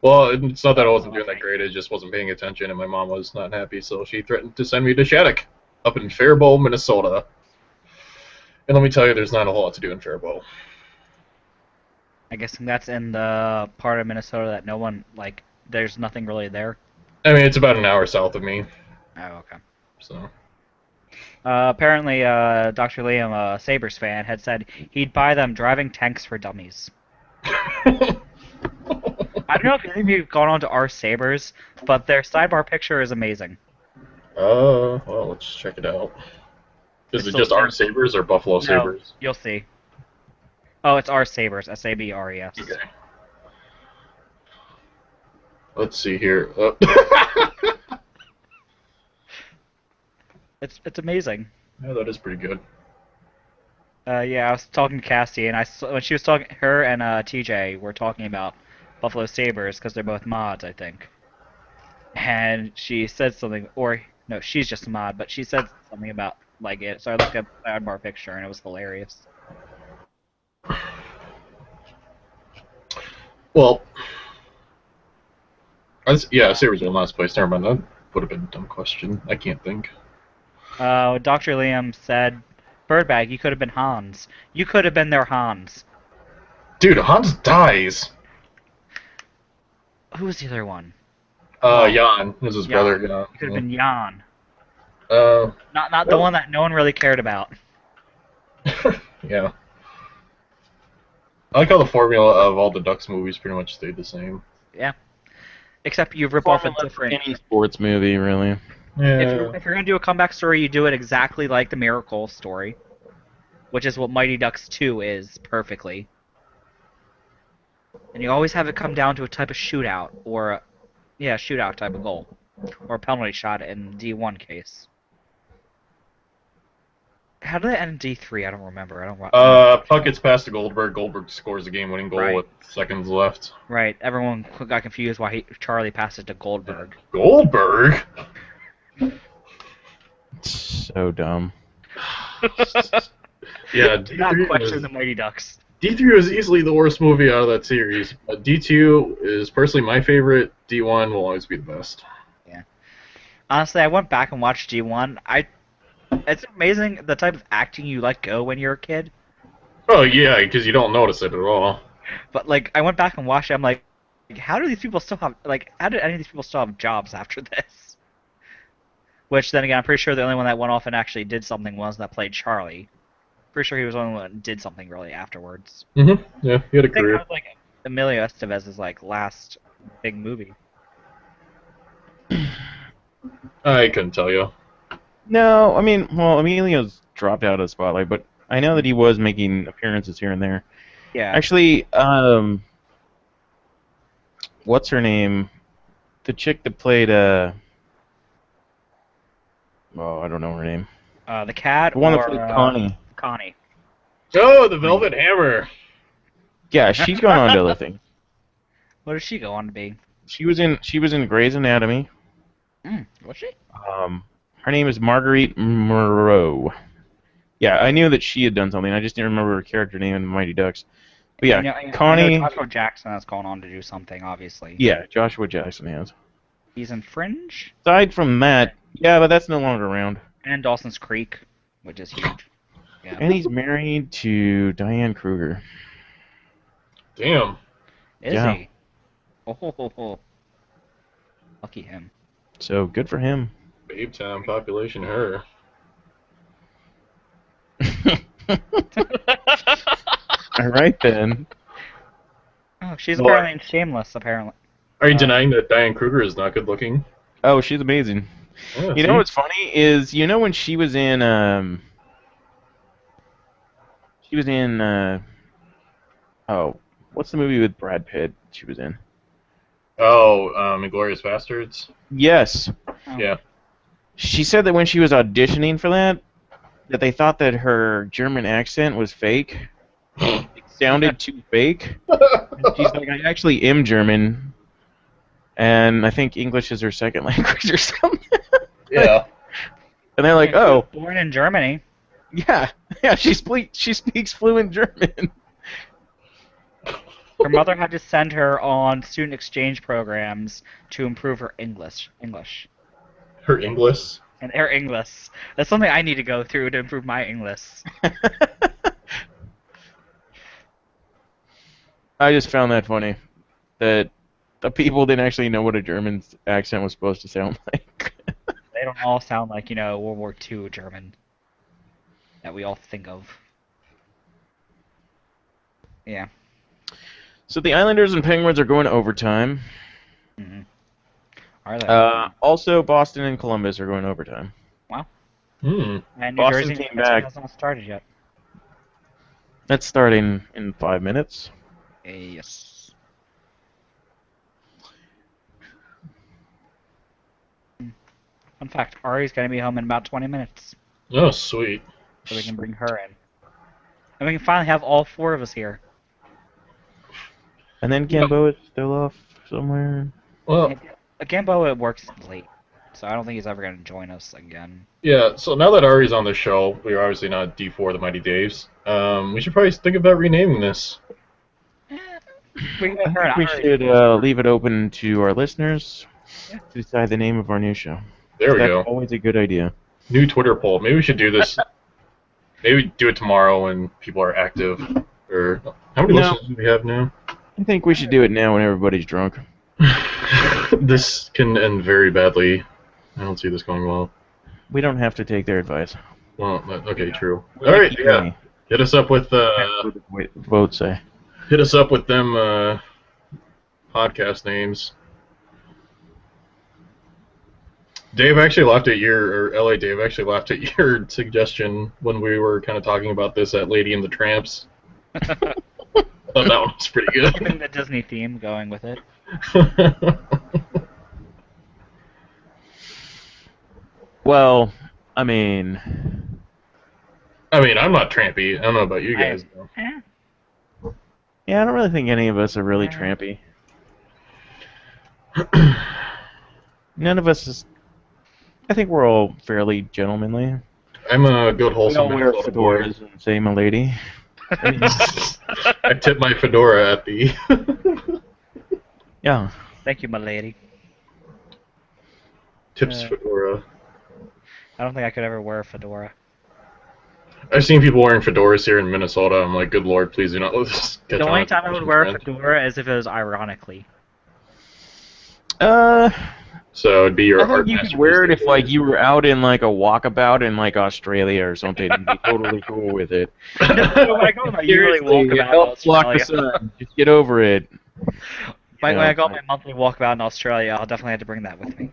Well, it's not that I wasn't doing that great, I just wasn't paying attention, and my mom was not happy, so she threatened to send me to Shattuck, up in Faribault, Minnesota. And let me tell you, there's not a whole lot to do in Faribault. I guess that's in the part of Minnesota that no one, like, there's nothing really there. I mean, it's about an hour south of me, Oh, okay. so. Apparently, Dr. Liam, a Sabres fan, had said he'd buy them driving tanks for dummies. I don't know if any of you have gone on to our Sabres, but their sidebar picture is amazing. Well, let's check it out. Is It's it still just our saying- Sabres or Buffalo No, Sabres? you'll see. Oh, it's our Sabres, Sabres. Okay. Let's see here. It's amazing. Yeah, that is pretty good. Yeah, I was talking to Cassie, and when she was talking, her and TJ were talking about Buffalo Sabres because they're both mods, I think. And she said something, or no, she's just a mod, but she said something about like it. So I looked up the sidebar picture, and it was hilarious. Well, yeah, Sabres won last place. Never mind, that would have been a dumb question. I can't think. Dr. Liam said, "Birdbag, you could have been Hans. You could have been their Hans." Dude, Hans dies. Who was the other one? Jan was his Jan. brother. Jan. You could have been Jan. Not the well- one that no one really cared about. Yeah. I like how the formula of all the Ducks movies pretty much stayed the same. Yeah. Except you rip off a Formula for different. any sports movie, really. If you're gonna do a comeback story, you do it exactly like the Miracle story, which is what Mighty Ducks 2 is perfectly. And you always have it come down to a type of shootout, or shootout type of goal, or a penalty shot in D1 case. How did it end in D3? I don't remember. I don't. Puck gets past to Goldberg. Goldberg scores the game-winning goal Right. with seconds left. Right. Everyone got confused why Charlie passed it to Goldberg. Goldberg? So dumb. Yeah, Do not D3 question was, the Mighty Ducks. D3 was easily the worst movie out of that series. D2 is personally my favorite. D1 will always be the best. Honestly, I went back and watched D1. It's amazing the type of acting you let go when you're a kid. Oh yeah, because you don't notice it at all. But like, I went back and watched it. I'm like, how do these people still have how did any of these people still have jobs after this? Which then again, I'm pretty sure the only one that went off and actually did something was that played Charlie. Pretty sure he was the only one that did something really afterwards. Mm-hmm. Yeah, he had a I think career. that was like Emilio Estevez's like last big movie. I couldn't tell you. No, I mean, well, Emilio's dropped out of the spotlight, but I know that he was making appearances here and there. Yeah. Actually, what's her name? The chick that played, I don't know her name. The cat. The one or, that played Connie. Connie. Oh, the Velvet Hammer. Yeah, she's gone on to other things. What does she go on to be? She was in Grey's Anatomy. Was she? Her name is Marguerite Moreau. Yeah, I knew that she had done something. I just didn't remember her character name in the Mighty Ducks. But yeah, I know Connie. Joshua Jackson has gone on to do something, obviously. Yeah, Joshua Jackson has. He's in Fringe Aside from that, yeah, but that's no longer around. and Dawson's Creek, which is huge. Yeah. And he's married to Diane Kruger. Damn. Is Yeah. he? Oh. Lucky him. So good for him. Babe time population her. All right then. Oh, she's Well, apparently in Shameless, apparently. Are you denying that Diane Kruger is not good looking? Oh, she's amazing. Yeah, You know what's funny is when she was in what's the movie with Brad Pitt she was in? Oh, Inglourious Bastards? Yes. Oh. Yeah. She said that when she was auditioning for that they thought that her German accent was fake. It sounded too fake. And she's like, I actually am German, and I think English is her second language or something. Yeah. And they're like, oh, Born in Germany. Yeah, yeah. She speaks fluent German. Her mother had to send her on student exchange programs to improve her English. Her English. And her English. That's something I need to go through to improve my English. I just found that funny that the people didn't actually know what a German accent was supposed to sound like. They don't all sound like, World War II German that we all think of. Yeah. So the Islanders and Penguins are going to overtime. Mm-hmm. Are they? Also, Boston and Columbus are going to overtime. Wow. Hmm. And New Boston Jersey came New Jersey back. has not started yet. That's starting in 5 minutes. Yes. Fun fact, Ari's going to be home in about 20 minutes, Oh, sweet. so we can bring her in. And we can finally have all 4 of us here. And then Gambo is still off somewhere. Well, Gambo works late, so I don't think he's ever going to join us again. yeah. So now that Ari's on the show, we're obviously not D4 the Mighty Daves. We should probably think about renaming this. We can I get her think we an should leave it open to our listeners to decide the name of our new show. There we That's go. always a good idea. New Twitter poll. Maybe we should do this. Maybe do it tomorrow when people are active. Or how many No. listeners do we have now? I think we should do it now when everybody's drunk. This can end very badly. I don't see this going well. We don't have to take their advice. Well, okay, true. All right, yeah. Hit us up with Vote say. hit us up with them podcast names. Dave actually laughed at LA Dave actually laughed at your suggestion when we were kind of talking about this at Lady and the Tramps. Thought that one was pretty Keeping good. the Disney theme going with it. Well, I mean, I'm not trampy. I don't know about you guys. though. yeah, I don't really think any of us are really trampy. None of us is. I think we're all fairly gentlemanly. I'm a good We wholesome all man. wear fedoras and say my lady. I tip my fedora at the. Yeah. Thank you, my lady. Tips fedora. I don't think I could ever wear a fedora. I've seen people wearing fedoras here in Minnesota. I'm like, good lord, please do not let this catch The on. only time I would wear a fedora is if it was ironically. So it'd be your I think art you could wear it if like you were out in like a walkabout in like Australia or something and be totally cool with it. When I go on my yearly Seriously, walkabout in help block the Australia, sun. Just get over it. when Yeah, I go on my monthly walkabout in Australia, I'll definitely have to bring that with me.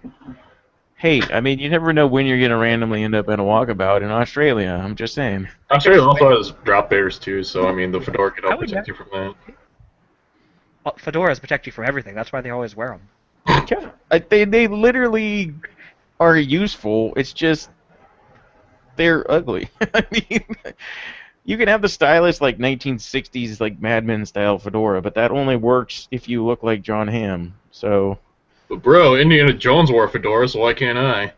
Hey, I mean, you never know when you're gonna randomly end up in a walkabout in Australia. I'm just saying. Australia also has drop bears too, so I mean the fedora could I help would protect you from that. Well, fedoras protect you from everything. That's why they always wear them. Yeah, they literally are useful. It's just they're ugly. I mean, you can have the stylish like 1960s like Mad Men style fedora, but that only works if you look like John Hamm. So. But bro, Indiana Jones wore a fedora, so why can't I?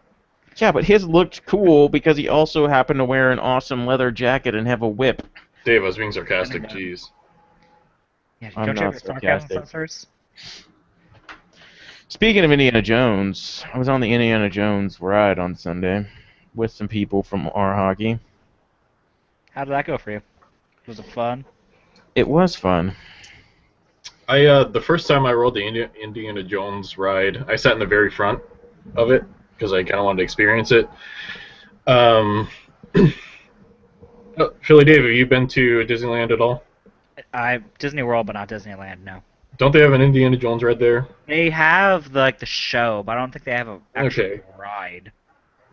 Yeah, but his looked cool because he also happened to wear an awesome leather jacket and have a whip. Dave, I was being sarcastic. Jeez. Yeah, I'm don't you not have sarcasm sarcastic. sensors? Speaking of Indiana Jones, I was on the Indiana Jones ride on Sunday with some people from our hockey. How did that go for you? Was it fun? It was fun. The first time I rode the Indiana Jones ride, I sat in the very front of it because I kind of wanted to experience it. Philly Dave, have you been to Disneyland at all? Disney World, but not Disneyland. No. Don't they have an Indiana Jones ride there? They have the show, but I don't think they have a actual ride.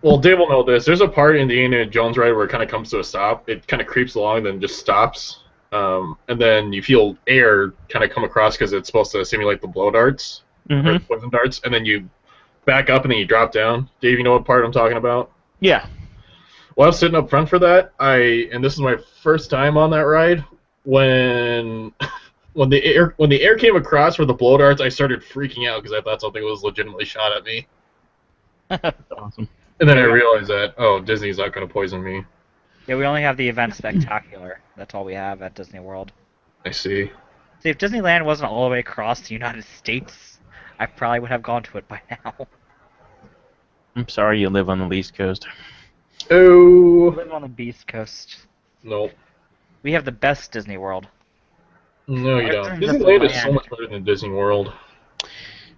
Well, Dave will know this. There's a part in the Indiana Jones ride where it kind of comes to a stop. It kind of creeps along, then just stops. And then you feel air kind of come across because it's supposed to simulate the blow darts, or the poison darts, and then you back up and then you drop down. Dave, you know what part I'm talking about? Yeah. Well, I was sitting up front for that. And this is my first time on that ride. When the air came across for the blow darts, I started freaking out because I thought something was legitimately shot at me. That's awesome. And then I realized that, oh, Disney's not going to poison me. Yeah, we only have the event spectacular. That's all we have at Disney World. I see. See, if Disneyland wasn't all the way across the United States, I probably would have gone to it by now. I'm sorry you live on the East Coast. We Oh, live on the Beast Coast. nope. We have the best Disney World. No, you Other don't. than just Disneyland is land. so much better than Disney World.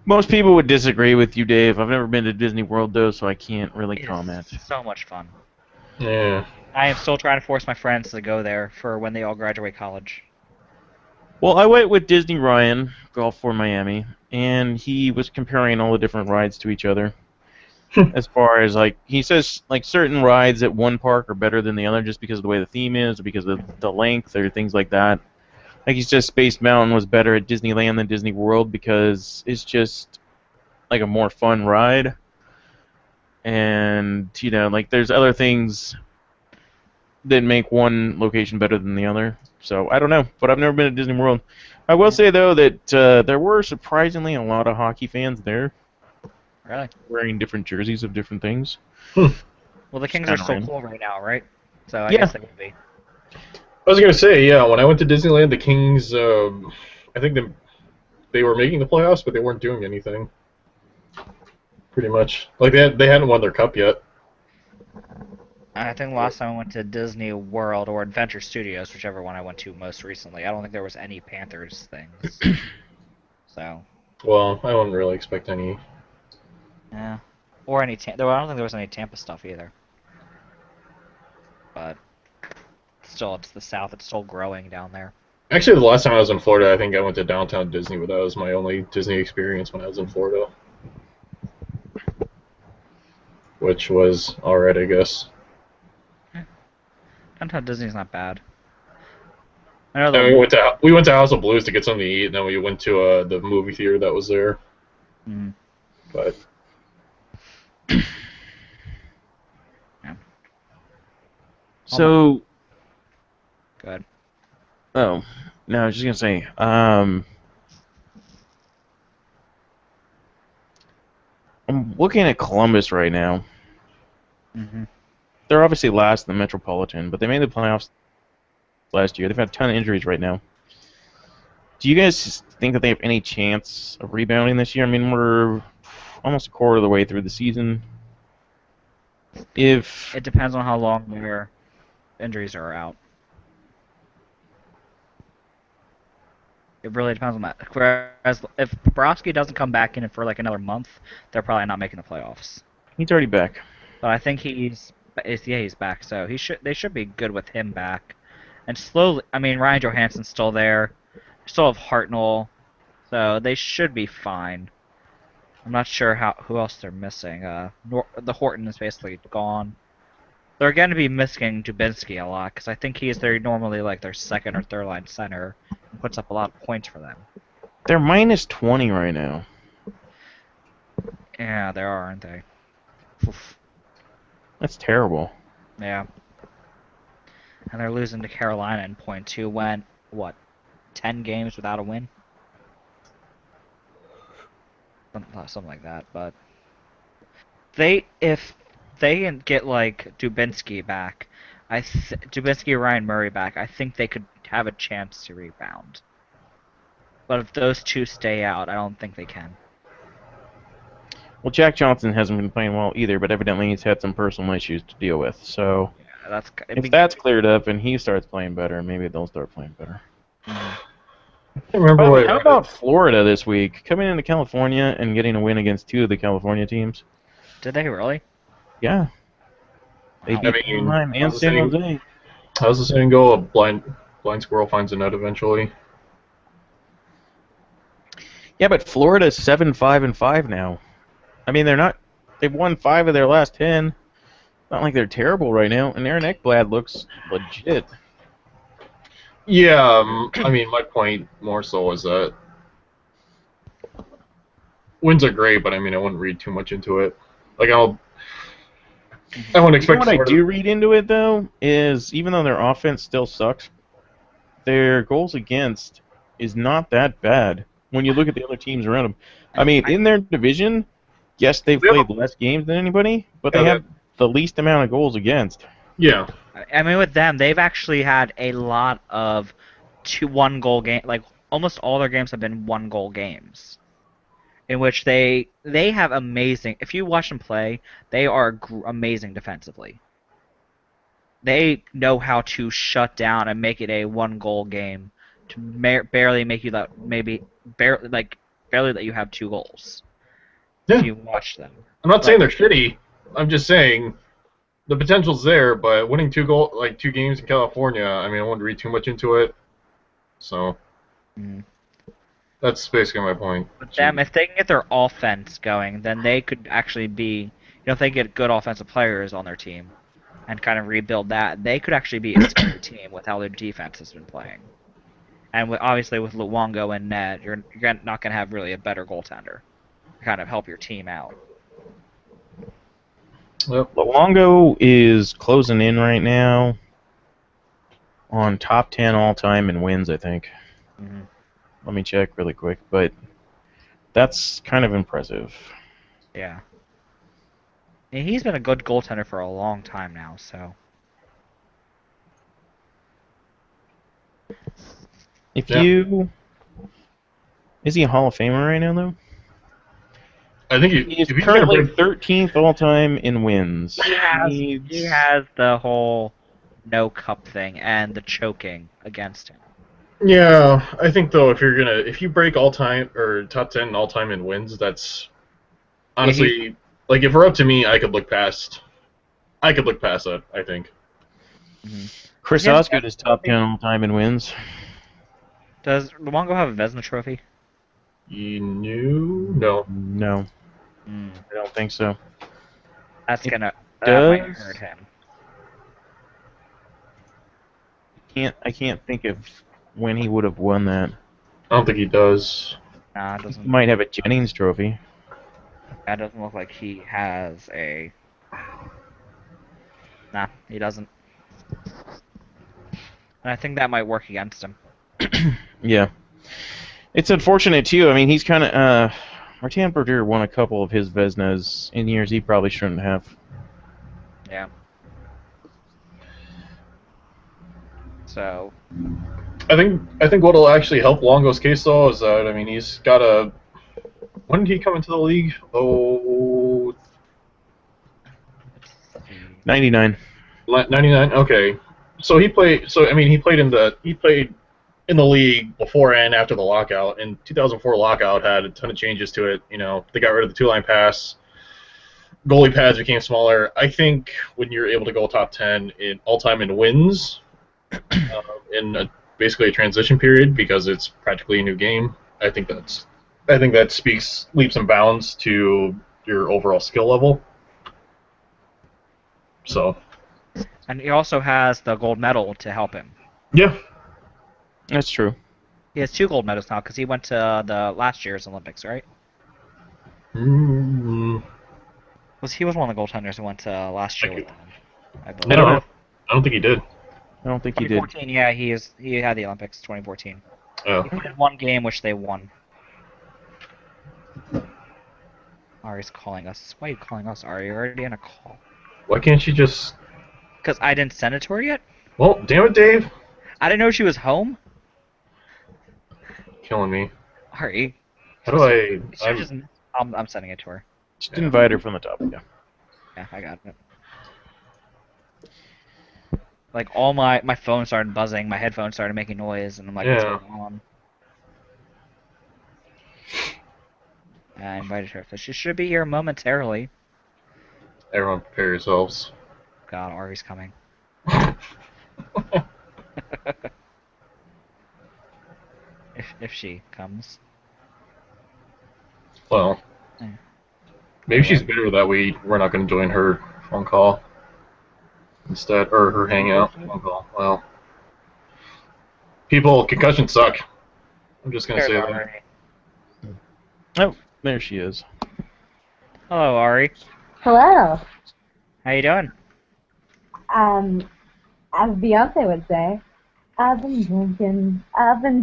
Most people would disagree with you, Dave. I've never been to Disney World, though, so I can't really It is comment. so much fun. Yeah. I am still trying to force my friends to go there for when they all graduate college. Well, I went with Disney Ryan, Golf for Miami, and he was comparing all the different rides to each other. As far as, like, he says, like, certain rides at one park are better than the other just because of the way the theme is, or because of the length, or things like that. Like, he says Space Mountain was better at Disneyland than Disney World because it's just, like, a more fun ride. And, you know, like, there's other things that make one location better than the other. So, I don't know, but I've never been to Disney World. I will say, though, that there were surprisingly a lot of hockey fans there Really? wearing different jerseys of different things. Well, the Kings are kinda so random. cool right now, right? So I Yeah. guess they would be. I was gonna say, yeah. When I went to Disneyland, the Kings, I think they were making the playoffs, but they weren't doing anything. Pretty much, like they hadn't won their cup yet. I think last time I went to Disney World or Adventure Studios, whichever one I went to most recently, I don't think there was any Panthers things. So, Well, I wouldn't really expect any. yeah. Or any I don't think there was any Tampa stuff either. But still, it's the South. It's still growing down there. Actually, the last time I was in Florida, I think I went to Downtown Disney, but that was my only Disney experience when I was in Florida, which was alright, I guess. Downtown Disney's not bad. I know And the, we went to House of Blues to get something to eat, and then we went to the movie theater that was there. Mhm. But So, Good. oh, no, I was just going to say, I'm looking at Columbus right now. Hmm. They're obviously last in the Metropolitan, but they made the playoffs last year. They've had a ton of injuries right now. Do you guys think that they have any chance of rebounding this year? I mean, we're almost a quarter of the way through the season. If It depends on how long their injuries are out. It really depends on that. Whereas if Bobrovsky doesn't come back in for like another month, they're probably not making the playoffs. he's already back, But I think he's back, so they should be good with him back. And slowly, I mean, Ryan Johansson's still there. Still have Hartnell, so they should be fine. I'm not sure who else they're missing. The Horton is basically gone. They're going to be missing Dubinsky a lot because I think he is normally like their second or third line center and puts up a lot of points for them. they're minus 20 right now. Yeah, they are, aren't they? Oof. That's terrible. Yeah. And they're losing to Carolina in point two. Went, what, 10 games without a win? Something like that. But if they can get like Dubinsky back, Dubinsky or Ryan Murray back, I think they could have a chance to rebound. But if those two stay out, I don't think they can. Well, Jack Johnson hasn't been playing well either, but evidently he's had some personal issues to deal with. So Yeah, if that's cleared up and he starts playing better, maybe they'll start playing better. Mhm. I can't remember By the way, what. how about Florida this week? Coming into California and getting a win against two of the California teams. Did they really? Yeah. They Wow. beat I mean, Anaheim and how's the San saying- Jose. How's the saying go? A blind squirrel finds a nut eventually. Yeah, but Florida's 7-5-5 now. I mean, they've won 5 of their last 10. Not like they're terrible right now, and Aaron Ekblad looks legit. Yeah, I mean, my point more so is that wins are great, but I mean, I wouldn't read too much into it. Like, I wouldn't You know expect. what I Florida- do read into it, though, is even though their offense still sucks, their goals against is not that bad when you look at the other teams around them. I mean, in their division, yes, they've Yeah. played less games than anybody, but they Yeah, have the least amount of goals against. Yeah, I mean, with them, they've actually had a lot of 1-goal game. Like almost all their games have been 1-goal games, in which they have amazing. If you watch them play, they are amazing defensively. They know how to shut down and make it a 1-goal game to barely make you that barely let you have 2 goals. Yeah. If you watch them. I'm not saying they're shitty. I'm just saying the potential's there, but winning 2 games in California, I mean, I wouldn't read too much into it. So that's basically my point. But them, if they can get their offense going, then they could actually be, if they get good offensive players on their team and kind of rebuild that, they could actually be a scary team with how their defense has been playing. And obviously with Luongo and Ned, you're not going to have really a better goaltender to kind of help your team out. Yep. Luongo is closing in right now on top 10 all-time in wins, I think. Mm-hmm. Let me check really quick, but that's kind of impressive. Yeah. And he's been a good goaltender for a long time now, so. Is he a Hall of Famer right now, though? I think he's currently 13th all-time in wins. He has the whole no cup thing and the choking against him. Yeah, I think though if you break all time or top 10 all time in wins, that's honestly like if it were up to me, I could look past that. I think. Mm-hmm. Chris Osgood is top 10 all time in wins. Does Luongo have a Vezina trophy? No. No. I don't think so. That might hurt him. I can't think of when he would have won that. I don't think he does. Nah, it doesn't. He might have a Jennings trophy. That doesn't look like he has a. Nah, he doesn't. And I think that might work against him. Yeah. It's unfortunate, too. I mean, he's kind of... Martin Brodeur won a couple of his Vezinas in years he probably shouldn't have. Yeah. So... I think what'll actually help Longo's case, though, is that, I mean, he's got a... When did he come into the league? 99. 99? Okay. So he played in the league before and after the lockout. And 2004 lockout had a ton of changes to it. You know, they got rid of the 2-line pass. Goalie pads became smaller. I think when you're able to go top 10 in all-time in wins, basically a transition period because it's practically a new game, I think that speaks leaps and bounds to your overall skill level. So. And he also has the gold medal to help him. Yeah. That's true. He has 2 gold medals now because he went to the last year's Olympics, right? Mm-hmm. He was one of the goaltenders who went to last year with them, I believe. I don't know. I don't think he did. I don't think he did. 2014, yeah, he had the Olympics 2014. Oh. He played 1 game which they won. Ari's calling us. Why are you calling us, Ari? You're already in a call. Why can't you just... Because I didn't send it to her yet? Well, damn it, Dave. I didn't know she was home. Killing me. Ari. How do I... I'm sending it to her. Just invite her from the top, yeah. Yeah, I got it. Like, all my phone started buzzing, my headphones started making noise, and I'm like, what's going on? I invited her, so she should be here momentarily. Everyone prepare yourselves. God, Ari's coming. if she comes. Well, maybe she's bitter that we're not going to join her phone call instead, or her hangout phone call. Well, people, concussions suck. I'm just going to say that. Oh, there she is. Hello, Ari. Hello. How you doing? As Beyonce would say, I've been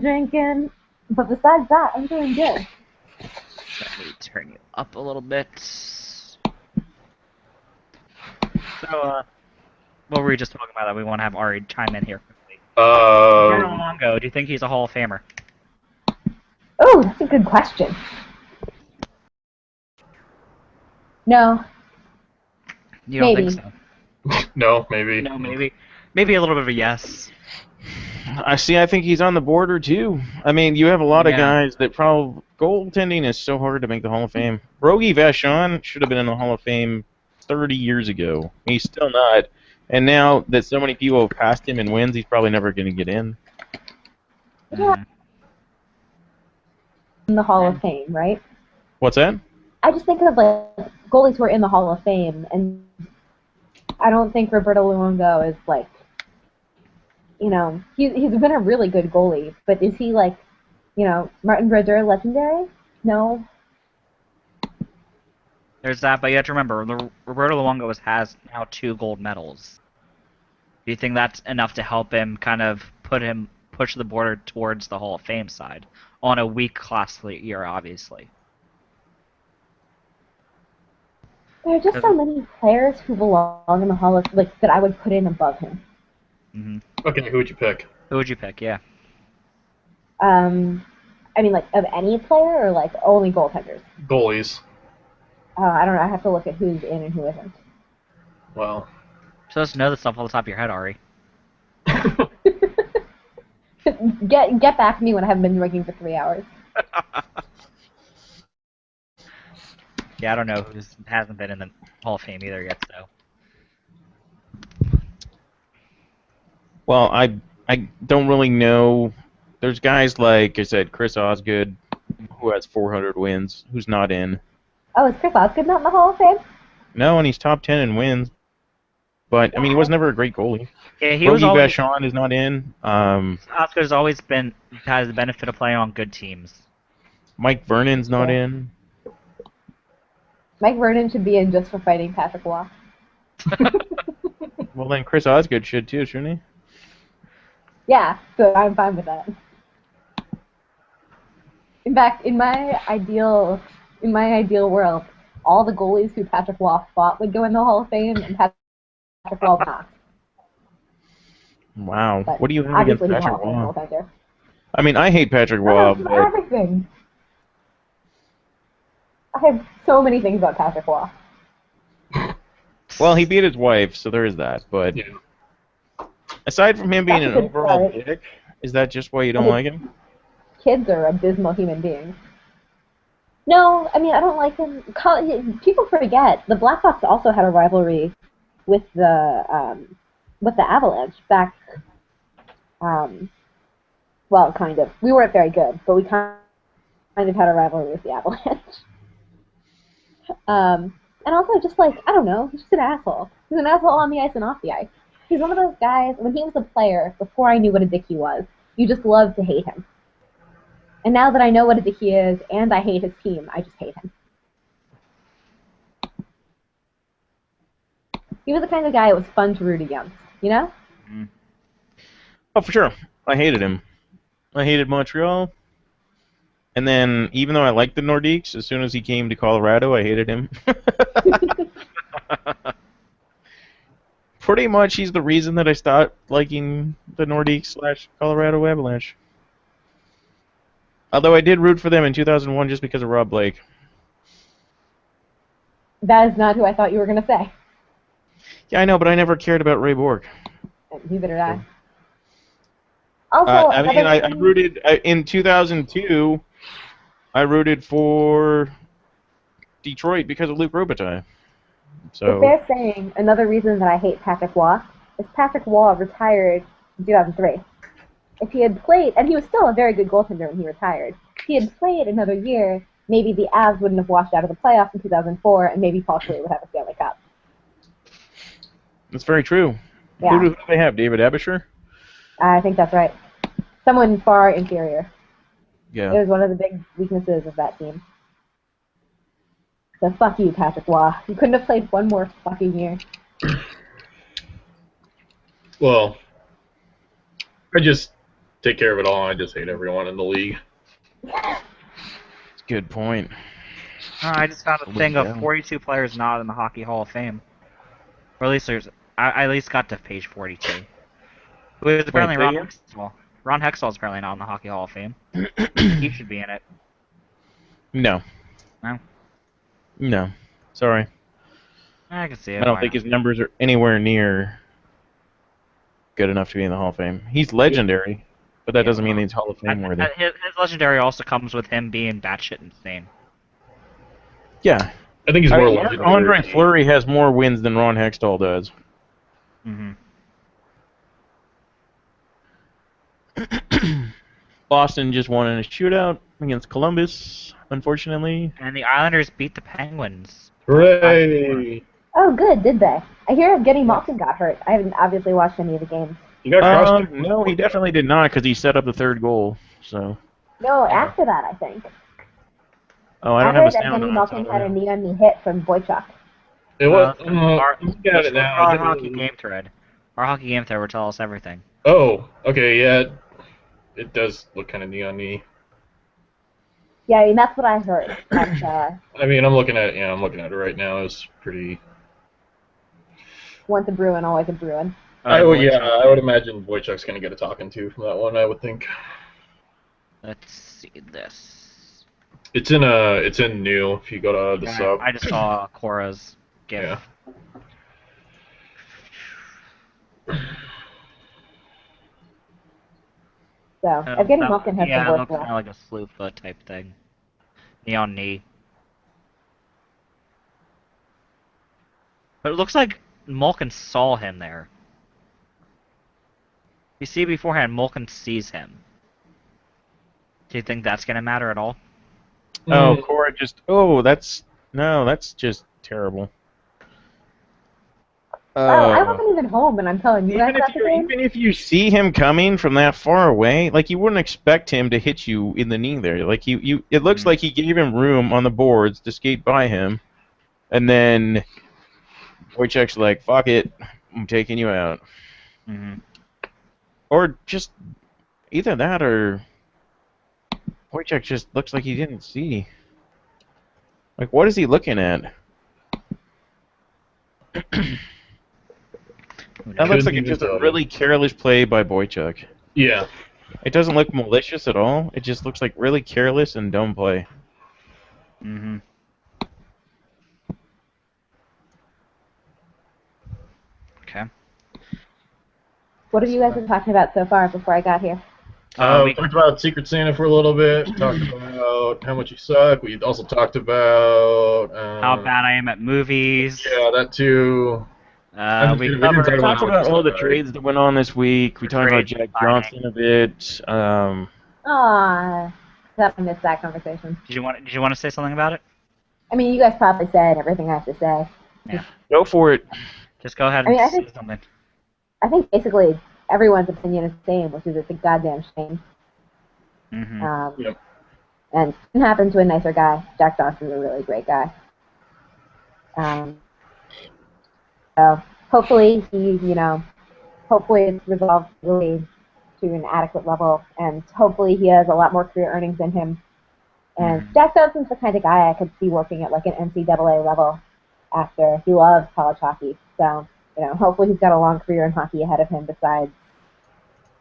drinking, but besides that, I'm doing good. Let me turn you up a little bit. So, What were we just talking about that we want to have Ari chime in here quickly? Roberto Um, Luongo, do you think he's a Hall of Famer? Oh, that's a good question. No, You don't think Maybe. so? no, maybe. No, maybe. Maybe a little bit of a yes. I think he's on the border too. I mean, you have a lot of Yeah. guys that probably goaltending is so hard to make the Hall of Fame. Rogie Vachon should have been in the Hall of Fame 30 years ago. He's still not. And now that so many people have passed him in wins, he's probably never going to get in. Mm. in the Hall of Fame, right? What's that? I just think of like goalies who are in the Hall of Fame, and I don't think Roberto Luongo is like, he's been a really good goalie, but is he like, Martin Brodeur legendary? No. There's that, but you have to remember, Roberto Luongo has now 2 gold medals. Do you think that's enough to help him kind of push the border towards the Hall of Fame side on a weak class year, obviously? There are just so many players who belong in the Hall of that I would put in above him. Hmm. Okay, who would you pick? Who would you pick? Yeah. I mean, like of any player or like only goaltenders. Goalies. I don't know. I have to look at who's in and who isn't. Well. So let's know the stuff off the top of your head, Ari. Get back to me when I haven't been drinking for 3 hours. Yeah, I don't know who hasn't been in the Hall of Fame either yet, so. Well, I don't really know. There's guys like I said, Chris Osgood, who has 400 wins, who's not in. Oh, is Chris Osgood not in the Hall of Fame? No, and he's top 10 in wins. But I mean, he was never a great goalie. Yeah, he was Rogie always. Vachon is not in. Oscar's always has the benefit of playing on good teams. Mike Vernon's not in. Mike Vernon should be in just for fighting Patrick Waugh. Well, then Chris Osgood should too, shouldn't he? Yeah, so I'm fine with that. In fact, in my ideal world, all the goalies who Patrick Waugh fought would go in the Hall of Fame, and Patrick Waugh would not. Wow. But What do you have against obviously he's a Patrick Hall of Fame Waugh? goaltender. I mean, I hate Patrick Waugh, but Everything. I have so many things about Patrick Waugh. well, he beat his wife, so there is that. But Yeah. aside from him being That's an a good overall start. dick, is that just why you don't like him? Kids are abysmal human beings. No, I mean, I don't like him. People forget the Blackhawks also had a rivalry with the Avalanche back. Well, kind of. We weren't very good, but we kind of had a rivalry with the Avalanche. And also, just like, I don't know, he's just an asshole. He's an asshole on the ice and off the ice. He's one of those guys, when he was a player, before I knew what a dick he was, you just loved to hate him. And now that I know what a dick he is, and I hate his team, I just hate him. He was the kind of guy it was fun to root against, you know? Oh, for sure. I hated him. I hated Montreal. And then, even though I liked the Nordiques, as soon as he came to Colorado, I hated him. Pretty much, he's the reason that I stopped liking the Nordiques / Colorado Avalanche. Although I did root for them in 2001 just because of Rob Blake. That is not who I thought you were going to say. Yeah, I know, but I never cared about Ray Bork. Neither did I. Also, I mean, I rooted in 2002. I rooted for Detroit because of Luc Robitaille. So if they're saying another reason that I hate Patrick Waugh is Patrick Waugh retired in 2003. If he had played, and he was still a very good goaltender when he retired, if he had played another year, maybe the Avs wouldn't have washed out of the playoffs in 2004, and maybe Paul Klee would have a Stanley Cup. that's very true. Yeah. Who do they have? David Abisher? I think that's right. Someone far inferior. Yeah. It was one of the big weaknesses of that team. So fuck you, Patrick Waugh. You couldn't have played one more fucking year. Well, I just take care of it all. I just hate everyone in the league. Good point. I just found a thing Yeah. of 42 players not in the Hockey Hall of Fame. Or at least there's I at least got to page 42. Who is apparently say Ron again? Hextall. Ron Hextall is apparently not in the Hockey Hall of Fame. He should be in it. No. No? No. Sorry. I can see it. I don't Why think not? his numbers are anywhere near good enough to be in the Hall of Fame. He's legendary, but that doesn't mean he's Hall of Fame worthy. His legendary also comes with him being batshit insane. Yeah. I think he's more Andre legendary. Fleury has more wins than Ron Hextall does. Mm-hmm. Boston just won in a shootout against Columbus, unfortunately. And the Islanders beat the Penguins. Hooray! Oh, good, did they? I hear Evgeny Malkin got hurt. I haven't obviously watched any of the games. You got crossed. No, he definitely did not because he set up the third goal. So, No, after that, I think. oh, I don't heard have a sound Evgeny on. Malkin had a knee-on-knee hit from Boychuk. It was. Our, I'm looking at it now. Our hockey game thread. Our hockey game thread will tell us everything. Oh, okay, yeah. It does look kind of knee on knee. Yeah, I mean, that's what I heard. But, I mean, I'm looking at it right now. It's pretty. once a Bruin, always a Bruin. I would imagine Wojciech's gonna get a talking to from that one. I would think. Let's see this. It's in new. If you go to the sub. I just saw Cora's GIF. Yeah. So, Evgeny Malkin has yeah, the it worst looks luck. kind of like a slew foot type thing. Knee on knee. But it looks like Malkin saw him there. You see beforehand, Malkin sees him. Do you think that's going to matter at all? Oh, Cora just. Oh, that's just terrible. I wasn't even home, and I'm telling you guys about the game. Even if you see him coming from that far away, like you wouldn't expect him to hit you in the knee there. Like it looks like he gave him room on the boards to skate by him, and then Wojciech's like, "Fuck it, I'm taking you out," or just either that or Wojciech just looks like he didn't see. Like, what is he looking at? That looks like it's just a really careless play by Wojciech. Yeah. It doesn't look malicious at all. It just looks like really careless and dumb play. Mm-hmm. Okay. What have you guys been talking about so far before I got here? We talked about Secret Santa for a little bit. We talked about how much you suck. We also talked about how bad I am at movies. Yeah, that too. We talked about all the trades that went on this week. We talked about Jack Johnson a bit. I missed that conversation. Did you want to say something about it? I mean, you guys probably said everything I have to say. Yeah. Go for it. Just go ahead and say something. I think basically everyone's opinion is the same, which is it's a goddamn shame. Mm-hmm. Yep. And it can happen to a nicer guy. Jack Johnson's a really great guy. So hopefully hopefully it's resolved really to an adequate level, and hopefully he has a lot more career earnings in him. And Jack Johnson's the kind of guy I could see working at like an NCAA level after. He loves college hockey, so hopefully he's got a long career in hockey ahead of him besides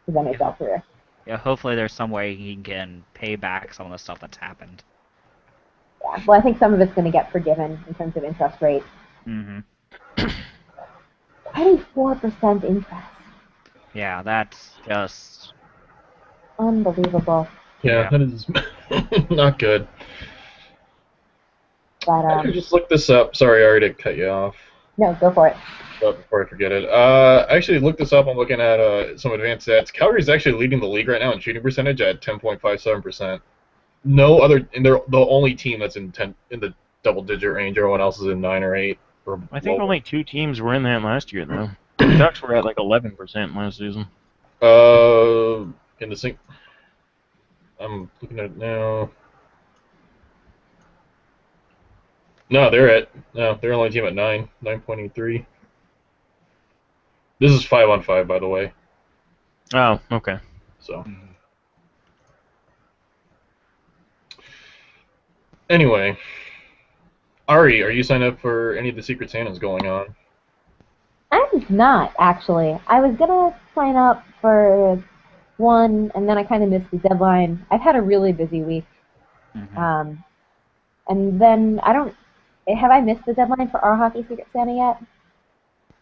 his NHL career. Yeah, hopefully there's some way he can pay back some of the stuff that's happened. Yeah, well, I think some of it's going to get forgiven in terms of interest rate. Mm-hmm. 24% interest. Yeah, that's just unbelievable. Yeah, that is not good. But I can just look this up. Sorry, I already cut you off. No, go for it. But before I forget it, I actually looked this up. I'm looking at some advanced stats. Calgary's actually leading the league right now in shooting percentage at 10.57%. No other, and they're the only team that's in the double-digit range. Everyone else is in 9 or 8. I think only 2 teams were in that last year, though. The Ducks were at like 11% last season. In the sync. I'm looking at it now. No, they're the only team at 9.83. This is 5-on-5, by the way. Oh, okay. So. Anyway, Ari, are you signed up for any of the Secret Santas going on? I'm not, actually. I was gonna sign up for one, and then I kind of missed the deadline. I've had a really busy week. Mhm. And then I don't... Have I missed the deadline for our Hockey Secret Santa yet?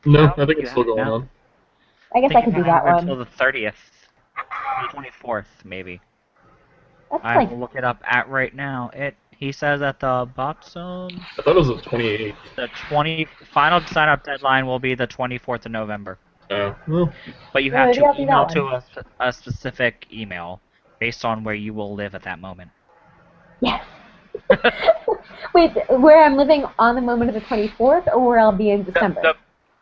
No, No, I think you it's still going no. on. I I guess think I you could do have that until one. the 30th, 24th, maybe. That's I like... will look it up at right now. He says at the bottom, I thought it was the 28th. the final sign up deadline will be the 24th of November. Well, But you So have maybe to I'll do email that to one. a specific email based on where you will live at that moment. Yes. Wait, where I'm living on the moment of the 24th, or where I'll be in December?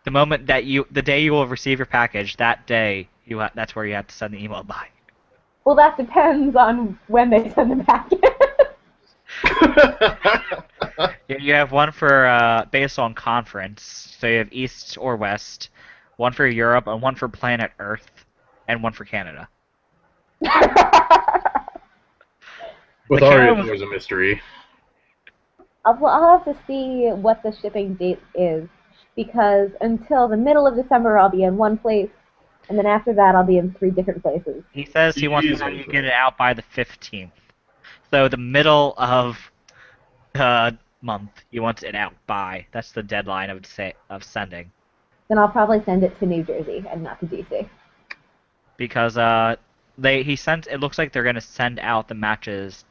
The moment that the day you will receive your package, that day that's where you have to send the email by. Well, that depends on when they send the package. You have one for based on conference, so you have East or West, one for Europe, and one for Planet Earth, and one for Canada. with The Ari, Canada it's was- always a mystery. I'll have to see what the shipping date is, because until the middle of December I'll be in one place, and then after that I'll be in 3 different places. He says he wants to have you get it out by the 15th. So the middle of the month, he wants it out by. That's the deadline of sending. Then I'll probably send it to New Jersey and not to DC. Because it looks like they're gonna send out the matches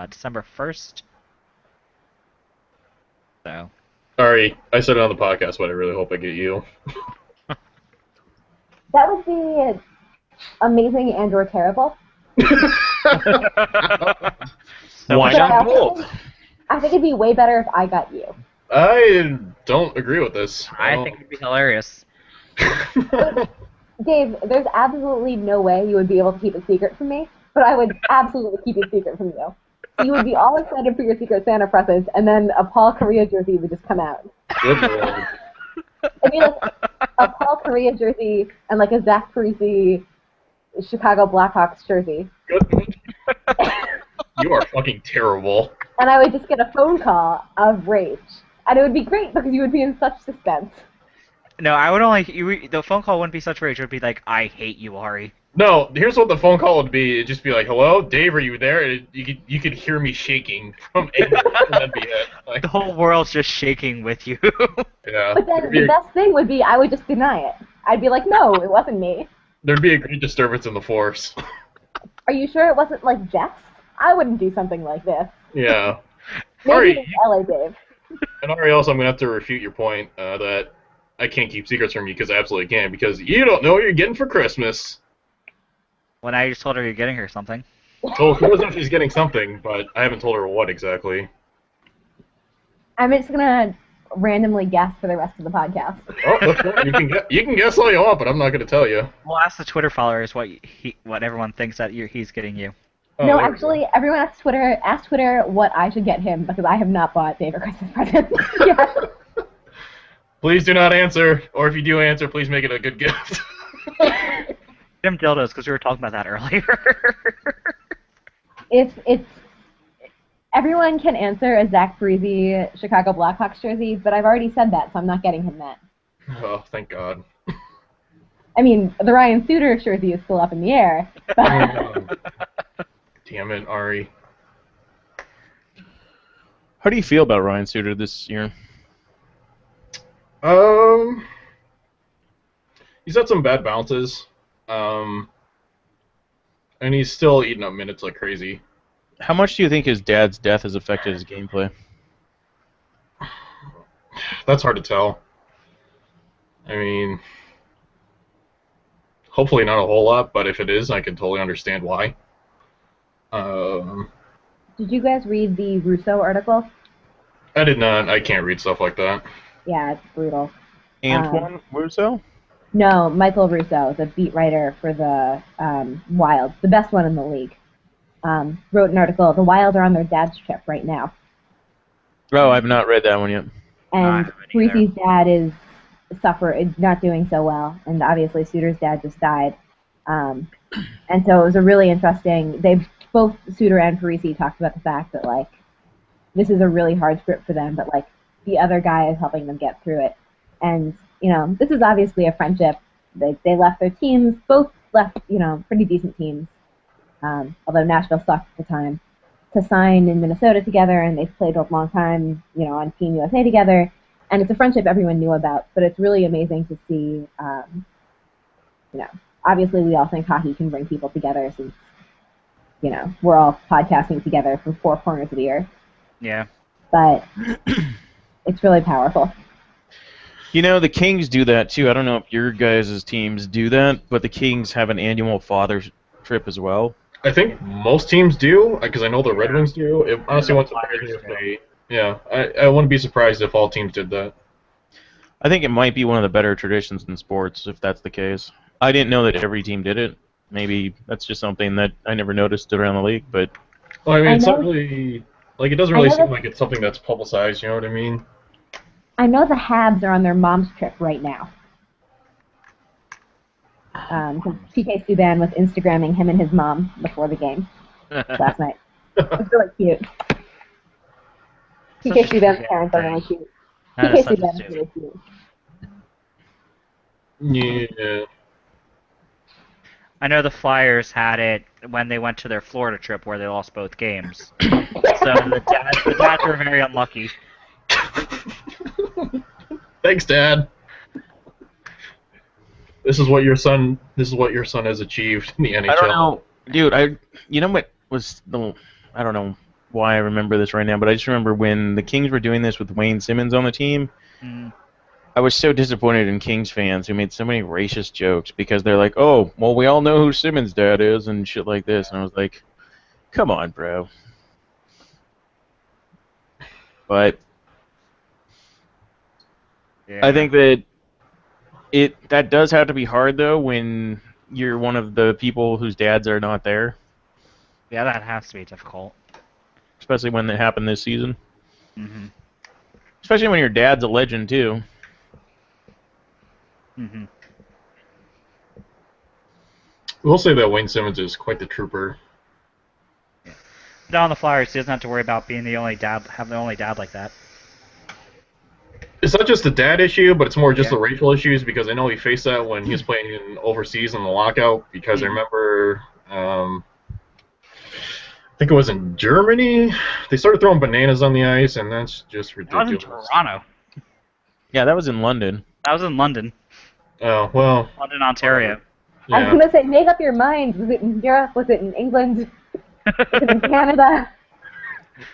December 1st. So Ari, I said it on the podcast, but I really hope I get you. That would be amazing and or terrible. So Why But not I both? think it'd be way better if I got you. I don't agree with this. I think it'd be hilarious. Dave, there's absolutely no way you would be able to keep a secret from me, but I would absolutely keep a secret from you. So you would be all excited for your Secret Santa presents, and then a Paul Korea jersey would just come out. Good Lord. It'd be like a Paul Korea jersey and like a Zach Parise Chicago Blackhawks jersey. Good. You are fucking terrible. And I would just get a phone call of rage. And it would be great because you would be in such suspense. No, I would only the phone call wouldn't be such rage. It would be like, I hate you, Ari. No, here's what the phone call would be. It'd just be like, "Hello, Dave, are you there?" You could hear me shaking from anger, and that'd be it. Like, The whole world's just shaking with you. yeah. But then the best thing would be I would just deny it. I'd be like, no, it wasn't me. There'd be a great disturbance in the force. Are you sure it wasn't like Jess? I wouldn't do something like this. Yeah. Maybe Ari, it's LA Dave. and Ari, also, I'm gonna have to refute your point that I can't keep secrets from you because I absolutely can, because you don't know what you're getting for Christmas. Well, now you just told her you're getting her something. So who knows if she's getting something, but I haven't told her what exactly. I'm just gonna randomly guess for the rest of the podcast. Oh, that's right. You can guess all you want, but I'm not gonna tell you. We'll ask the Twitter followers what everyone thinks that he's getting you. Oh, No, there we go. actually, everyone ask Twitter what I should get him because I have not bought Dave a Christmas present yet. Please do not answer, or if you do answer, please make it a good gift. Jim dildos, because we were talking about that earlier. It's everyone can answer a Zach Parise Chicago Blackhawks jersey, but I've already said that, so I'm not getting him that. Oh, thank God. I mean, the Ryan Suter jersey is still up in the air, but Damn it, Ari. How do you feel about Ryan Suter this year? He's had some bad bounces. And he's still eating up minutes like crazy. How much do you think his dad's death has affected his gameplay? That's hard to tell. I mean, hopefully not a whole lot, but if it is, I can totally understand why. did you guys read the Russo article? I did not. I can't read stuff like that. Yeah, it's brutal. Antoine Russo? No, Michael Russo, the beat writer for the Wild, the best one in the league, wrote an article. The Wild are on their dad's trip right now, Oh, I've not read that one yet. I and haven't either. Parise's dad is not doing so well, and obviously Suter's dad just died, and so it was a really interesting. They both Suter and Parise talked about the fact that like this is a really hard script for them, but like the other guy is helping them get through it, and this is obviously a friendship. They left their teams, both left, pretty decent teams, although Nashville sucked at the time, to sign in Minnesota together, and they've played a long time, on Team USA together. And it's a friendship everyone knew about, but it's really amazing to see, obviously we all think hockey can bring people together since, we're all podcasting together from four corners of the earth. Yeah. But it's really powerful. The Kings do that too. I don't know if your guys' teams do that, but the Kings have an annual father's trip as well. I think most teams do, because I know the Red Wings do. It honestly wouldn't surprise me if they... Yeah, I wouldn't be surprised if all teams did that. I think it might be one of the better traditions in sports, if that's the case. I didn't know that every team did it. Maybe that's just something that I never noticed around the league, but... Well, I mean, it's not really... Like, it doesn't really seem like it's something that's publicized, you know what I mean? I know the Habs are on their mom's trip right now. Because PK Subban was Instagramming him and his mom before the game last night. It was really cute. PK Subban's parents are really cute. PK Subban is really cute. Yeah. I know the Flyers had it when they went to their Florida trip where they lost both games. So the dads were very unlucky. Thanks, Dad. This is what your son has achieved in the NHL. I don't know, dude. You know what was the? I don't know why I remember this right now, but I just remember when the Kings were doing this with Wayne Simmons on the team. Mm. I was so disappointed in Kings fans who made so many racist jokes because they're like, "Oh, well, we all know who Simmons' dad is," and shit like this, and I was like, "Come on, bro." But Yeah. I think that does have to be hard though when you're one of the people whose dads are not there, Yeah, that has to be difficult. especially when it happened this season. Mm-hmm. Especially when your dad's a legend too. Mm-hmm. We'll say that Wayne Simmons is quite the trooper. But on the Flyers, he doesn't have to worry about being the only dad like that. It's not just the dad issue, but it's more just Yeah. the racial issues, because I know he faced that when he was playing in overseas in the lockout, because I remember, I think it was in Germany, they started throwing bananas on the ice, and that's just That was ridiculous. in Toronto. Yeah, that was in London. That was in London. Oh, well, London, Ontario. I was yeah. going to say, make up your mind. Was it in Europe? Was it in England? Was it in Canada?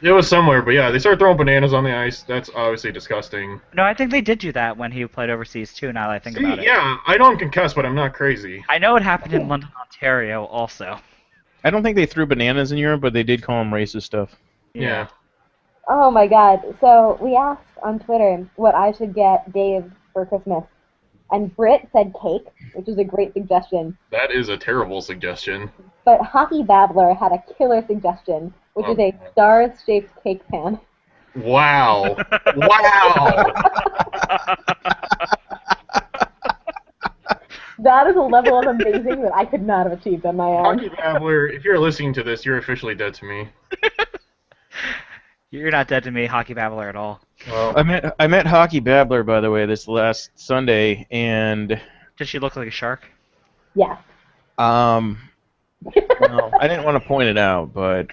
It was somewhere, but yeah, they started throwing bananas on the ice. That's obviously disgusting. No, I think they did do that when he played overseas too, now that I think See, about it. yeah, I don't concuss, but I'm not crazy. I know it happened in London, Ontario also. I don't think they threw bananas in Europe, but they did call them racist stuff. Yeah. Oh my god. So we asked on Twitter what I should get Dave for Christmas. And Britt said cake, which is a great suggestion. That is a terrible suggestion. But Hockey Babbler had a killer suggestion, which is a stars-shaped cake pan. Wow. Wow. That is a level of amazing that I could not have achieved on my own. Hockey Babbler, if you're listening to this, you're officially dead to me. You're not dead to me, Hockey Babbler, at all. Well, I met Hockey Babbler, by the way, this last Sunday, and Does she look like a shark? Yeah. well, I didn't want to point it out, but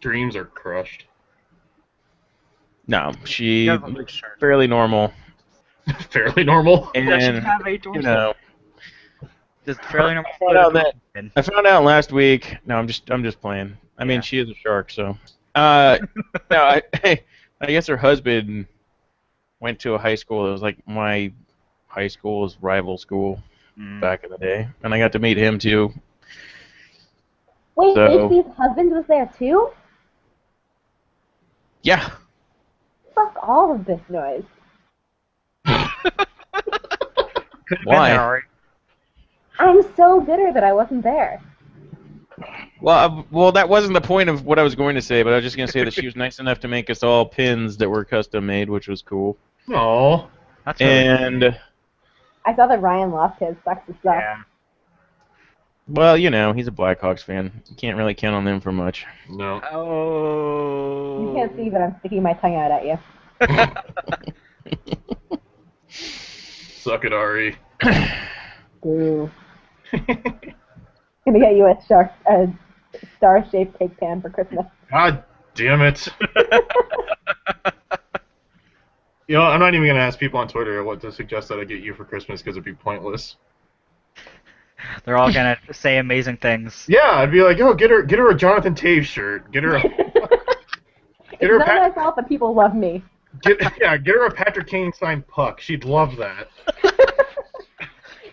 dreams are crushed. no, she Does look like a looks shark. fairly normal, Fairly normal. and Does she have a dorsal? you know, Just fairly normal. I found out last week. No, I'm just playing. I mean, Yeah. she is a shark, so. No, I guess her husband went to a high school. It was like my high school's rival school back in the day, and I got to meet him too. Wait, So- HB's husband was there too? Yeah. Fuck all of this noise. Could have Why? been there, Ari. I'm so bitter that I wasn't there. Well, that wasn't the point of what I was going to say, but I was just going to say that she was nice enough to make us all pins that were custom made, which was cool. Aw. That's really And I saw that Ryan lost his. Sucks to suck. yeah. well, you know, he's a Blackhawks fan. You can't really count on them for much. No. Oh. You can't see, but I'm sticking my tongue out at you. Suck it, Ari. Ooh. Gonna get you a star-shaped cake pan for Christmas. God damn it. I'm not even going to ask people on Twitter what to suggest that I get you for Christmas because it'd be pointless. They're all gonna say amazing things. Yeah, I'd be like, get her a Jonathan Taves shirt. Get her a... It's not my fault that people love me. Get her a Patrick Kane signed puck. She'd love that.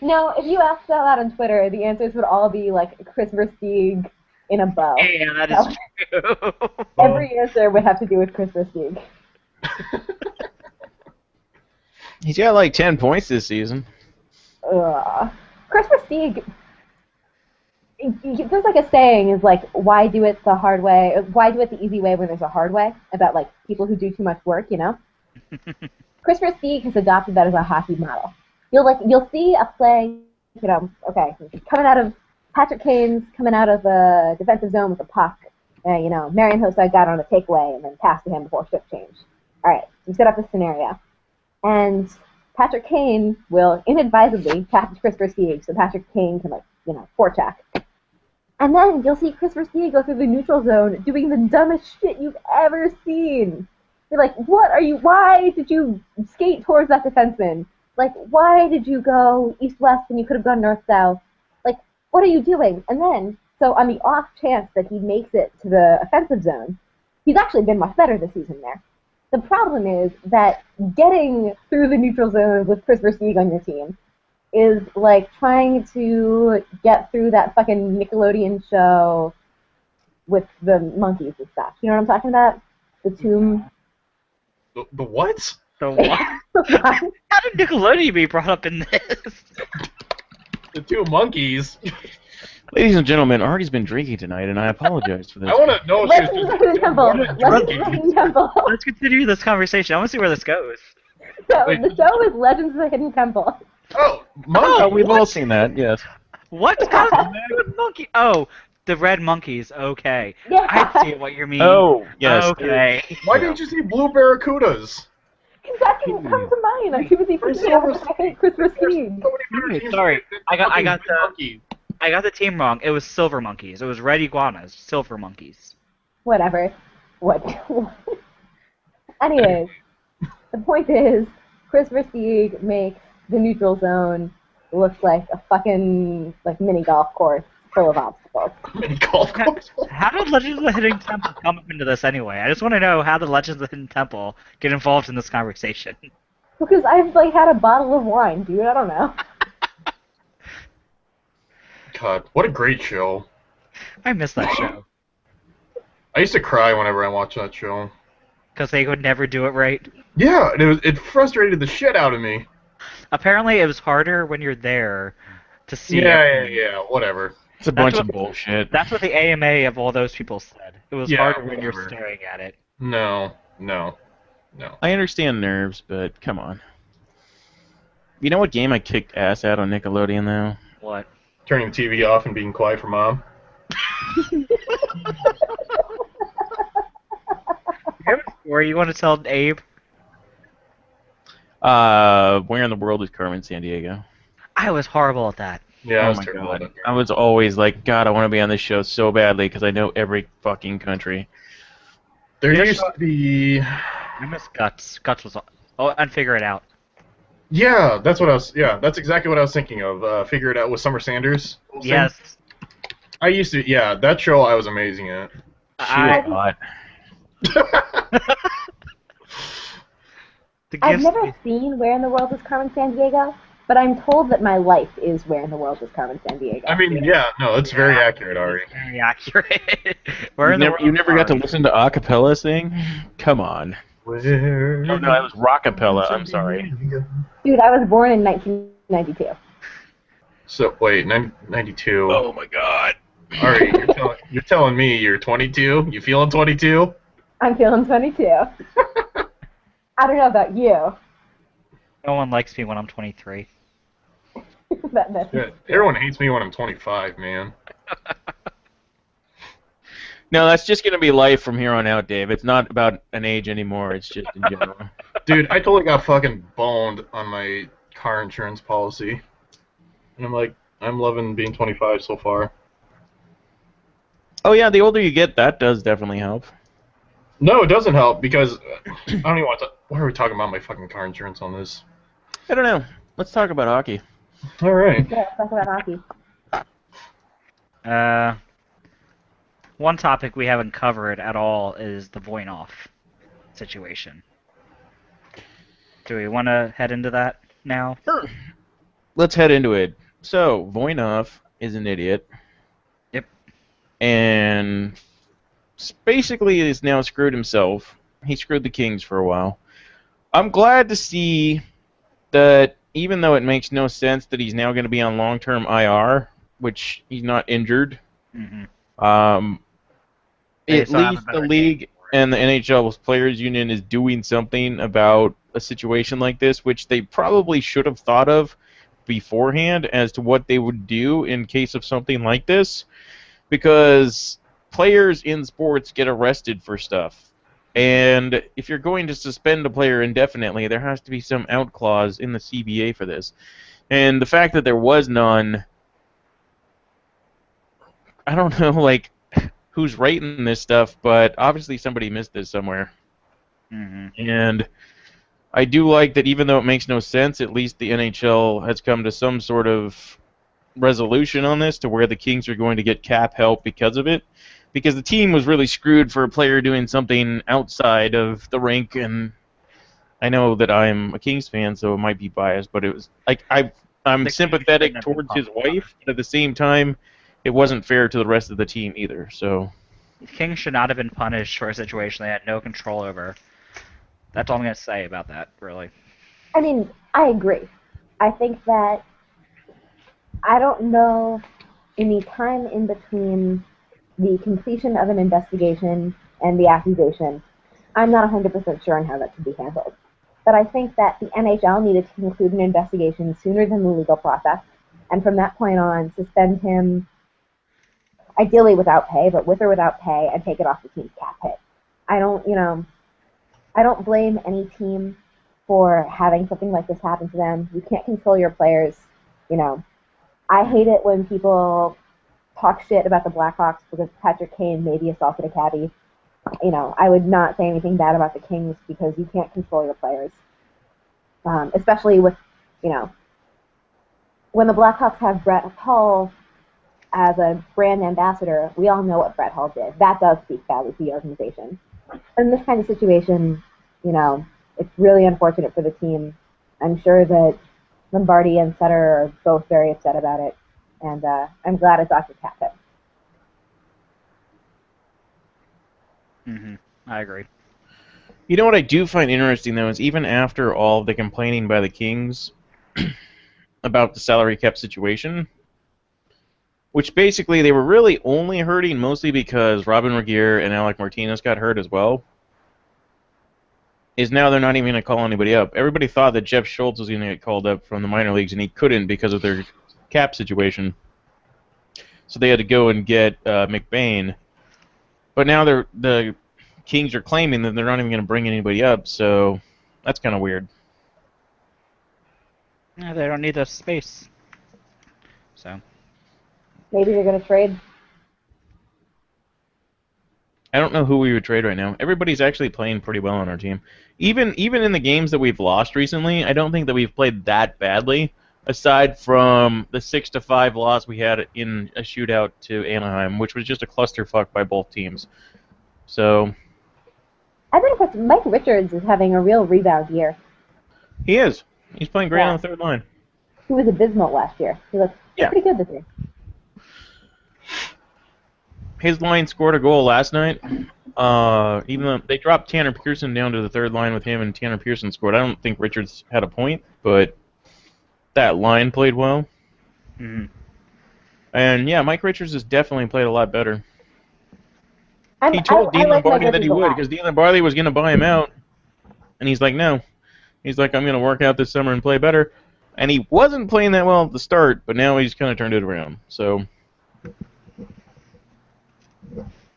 No, if you asked that out on Twitter, the answers would all be like Chris Versteeg in a bow. Yeah, that is true. Every answer would have to do with Chris Versteeg. He's got like 10 points this season. Chris Versteeg, there's like a saying is like, why do it the hard way? Why do it the easy way when there's a hard way? About like people who do too much work, you know? Chris Versteeg has adopted that as a hockey model. You'll see a play, coming out of Patrick Kane's coming out of the defensive zone with a puck. Marian Hossa got on a takeaway and then passed to him before shift change. All right, so you set up this scenario. And Patrick Kane will inadvisedly pass to Chris Versteeg so Patrick Kane can, forecheck. And then you'll see Chris Versteeg go through the neutral zone doing the dumbest shit you've ever seen. You're like, why did you skate towards that defenseman? Like, why did you go east-west when you could have gone north-south? Like, what are you doing? And then, so on the off chance that he makes it to the offensive zone, he's actually been much better this season there. The problem is that getting through the neutral zone with Chris Versteeg on your team is like trying to get through that fucking Nickelodeon show with the monkeys and stuff. You know what I'm talking about? The Tomb. The what? The what? How did Nickelodeon be brought up in this? The two monkeys. Ladies and gentlemen, Artie's been drinking tonight, and I apologize for this. I want to know if she's Legends of the Temple. Legends of the Temple. Let's continue this conversation. I want to see where this goes. So Wait. the show is Legends of the Hidden Temple. Oh, Oh, monkey. we've all seen that, yes. What? How did monkey? Oh, the red monkeys. Okay, Yeah. I see what you mean. Oh, yes. Okay. Why didn't you see blue barracudas? Because that didn't come to mind. I'm too busy thinking of I hate Chris Versteeg. Sorry, I got the monkey. I got the team wrong. It was silver monkeys. It was red iguanas. Silver monkeys. Whatever. What? Anyways, the point is, Chris Versteeg makes the neutral zone look like a fucking mini golf course full of obstacles. Mini golf course. How did Legends of the Hidden Temple come up into this anyway? I just want to know how did Legends of the Hidden Temple get involved in this conversation. Because I've had a bottle of wine, dude. I don't know. God, what a great show. I miss that show I used to cry whenever I watched that show. because they would never do it right. Yeah, it frustrated the shit out of me. Apparently, it was harder when you're there to see. Yeah, whatever. It's a bunch of bullshit. That's what the AMA of all those people said. It was Yeah, harder when you're whatever. staring at it. No. I understand nerves, but come on. You know what game I kicked ass at on Nickelodeon, though? What? Turning the TV off and being quiet for mom. Or you want to tell Abe? Where in the world is Carmen Sandiego? I was horrible at that. Yeah, I Oh was my terrible god. at that. I was always like, God, I want to be on this show so badly because I know every fucking country. There Yes, used to be... I miss Guts. Guts was. Oh, and Figure It Out. Yeah, that's exactly what I was thinking of. Figure It Out with Summer Sanders. Yes. I used to, that show I was amazing at. She I- was hot. The I've gifts- never seen Where in the World is Carmen Sandiego, but I'm told that my life is Where in the World is Carmen Sandiego. I mean, no, it's very accurate, Ari. Very accurate. Where in the world You never got to are- listen to acapella sing? Come on. Where Oh, no, that was rockapella. I'm sorry. Dude, I was born in 1992. So, wait, 92. Oh my god. Ari, you're telling me you're 22? You feeling 22? I'm feeling 22. I don't know about you. No one likes me when I'm 23. That's Yeah, everyone hates me when I'm 25, man. No, that's just going to be life from here on out, Dave. It's not about an age anymore. It's just in general. Dude, I totally got fucking boned on my car insurance policy. And I'm like, I'm loving being 25 so far. Oh yeah, the older you get, that does definitely help. No, it doesn't help because I don't even want to. Why are we talking about my fucking car insurance on this? I don't know. Let's talk about hockey. All right. Yeah, let's talk about hockey. One topic we haven't covered at all is the Voinov situation. Do we want to head into that now? Sure. Let's head into it. So, Voinov is an idiot. Yep. And basically is now screwed himself. He screwed the Kings for a while. I'm glad to see that even though it makes no sense that he's now going to be on long-term IR, which he's not injured, Mm-hmm. at least the league and the NHL Players Union is doing something about a situation like this, which they probably should have thought of beforehand as to what they would do in case of something like this, because players in sports get arrested for stuff. And if you're going to suspend a player indefinitely, there has to be some out clause in the CBA for this. And the fact that there was none, I don't know, like, who's writing this stuff, but obviously somebody missed this somewhere. Mm-hmm. And I do like that even though it makes no sense, at least the NHL has come to some sort of resolution on this to where the Kings are going to get cap help because of it. Because the team was really screwed for a player doing something outside of the rink, and I know that I'm a Kings fan, so it might be biased, but it was like I'm sympathetic towards his wife, but at the same time, it wasn't fair to the rest of the team either. So The Kings should not have been punished for a situation they had no control over. That's all I'm going to say about that, really. I mean, I agree. I think that I don't know any time in between the completion of an investigation and the accusation. I'm not 100% sure on how that should be handled. But I think that the NHL needed to conclude an investigation sooner than the legal process, and from that point on, suspend him, ideally without pay, but with or without pay, and take it off the team's cap hit. I don't blame any team for having something like this happen to them. You can't control your players. I hate it when people talk shit about the Blackhawks because Patrick Kane maybe assaulted a cabbie. I would not say anything bad about the Kings because you can't control your players. Especially with, when the Blackhawks have Brett Hull as a brand ambassador, we all know what Brett Hull did. That does speak badly to the organization. In this kind of situation, it's really unfortunate for the team. I'm sure that Lombardi and Sutter are both very upset about it, and I'm glad it's off the cap hit. Mm-hmm. I agree. you know what I do find interesting though is even after all of the complaining by the Kings about the salary cap situation, which basically they were really only hurting mostly because Robin Regehr and Alec Martinez got hurt as well, is now they're not even going to call anybody up. Everybody thought that Jeff Schultz was going to get called up from the minor leagues, and he couldn't because of their cap situation. So they had to go and get McBain. But now the Kings are claiming that they're not even going to bring anybody up, so that's kind of weird. Yeah, they don't need the space. So. Maybe they're going to trade. I don't know who we would trade right now. Everybody's actually playing pretty well on our team. Even in the games that we've lost recently, I don't think that we've played that badly, aside from the 6-5 loss we had in a shootout to Anaheim, which was just a clusterfuck by both teams. So I think Mike Richards is having a real rebound year. he is. He's playing great Yeah. on the third line. He was abysmal last year. He looked pretty good this year. His line scored a goal last night. Even though they dropped Tanner Pearson down to the third line with him, and Tanner Pearson scored. I don't think Richards had a point, but that line played well. Mm-hmm. And yeah, Mike Richards has definitely played a lot better. I He told Dean like Mike Lombardi that Richards he a would, lot. because Dean Lombardi was going to buy him out, and he's like, no. He's like, I'm going to work out this summer and play better. And he wasn't playing that well at the start, but now he's kind of turned it around. So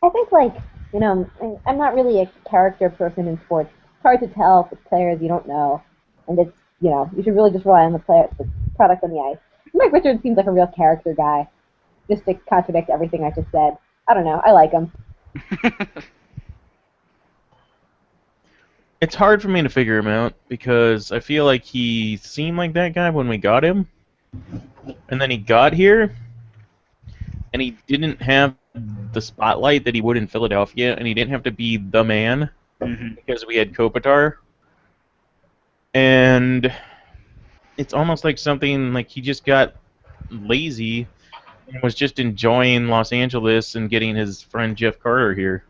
I think, I'm not really a character person in sports, hard to tell with players you don't know, and it's you should really just rely on the product on the ice. Mike Richards seems like a real character guy, just to contradict everything I just said. I don't know. I like him. It's hard for me to figure him out because I feel like he seemed like that guy when we got him, and then he got here, and he didn't have the spotlight that he would in Philadelphia, and he didn't have to be the man because we had Kopitar. And it's almost like something like he just got lazy and was just enjoying Los Angeles and getting his friend Jeff Carter here.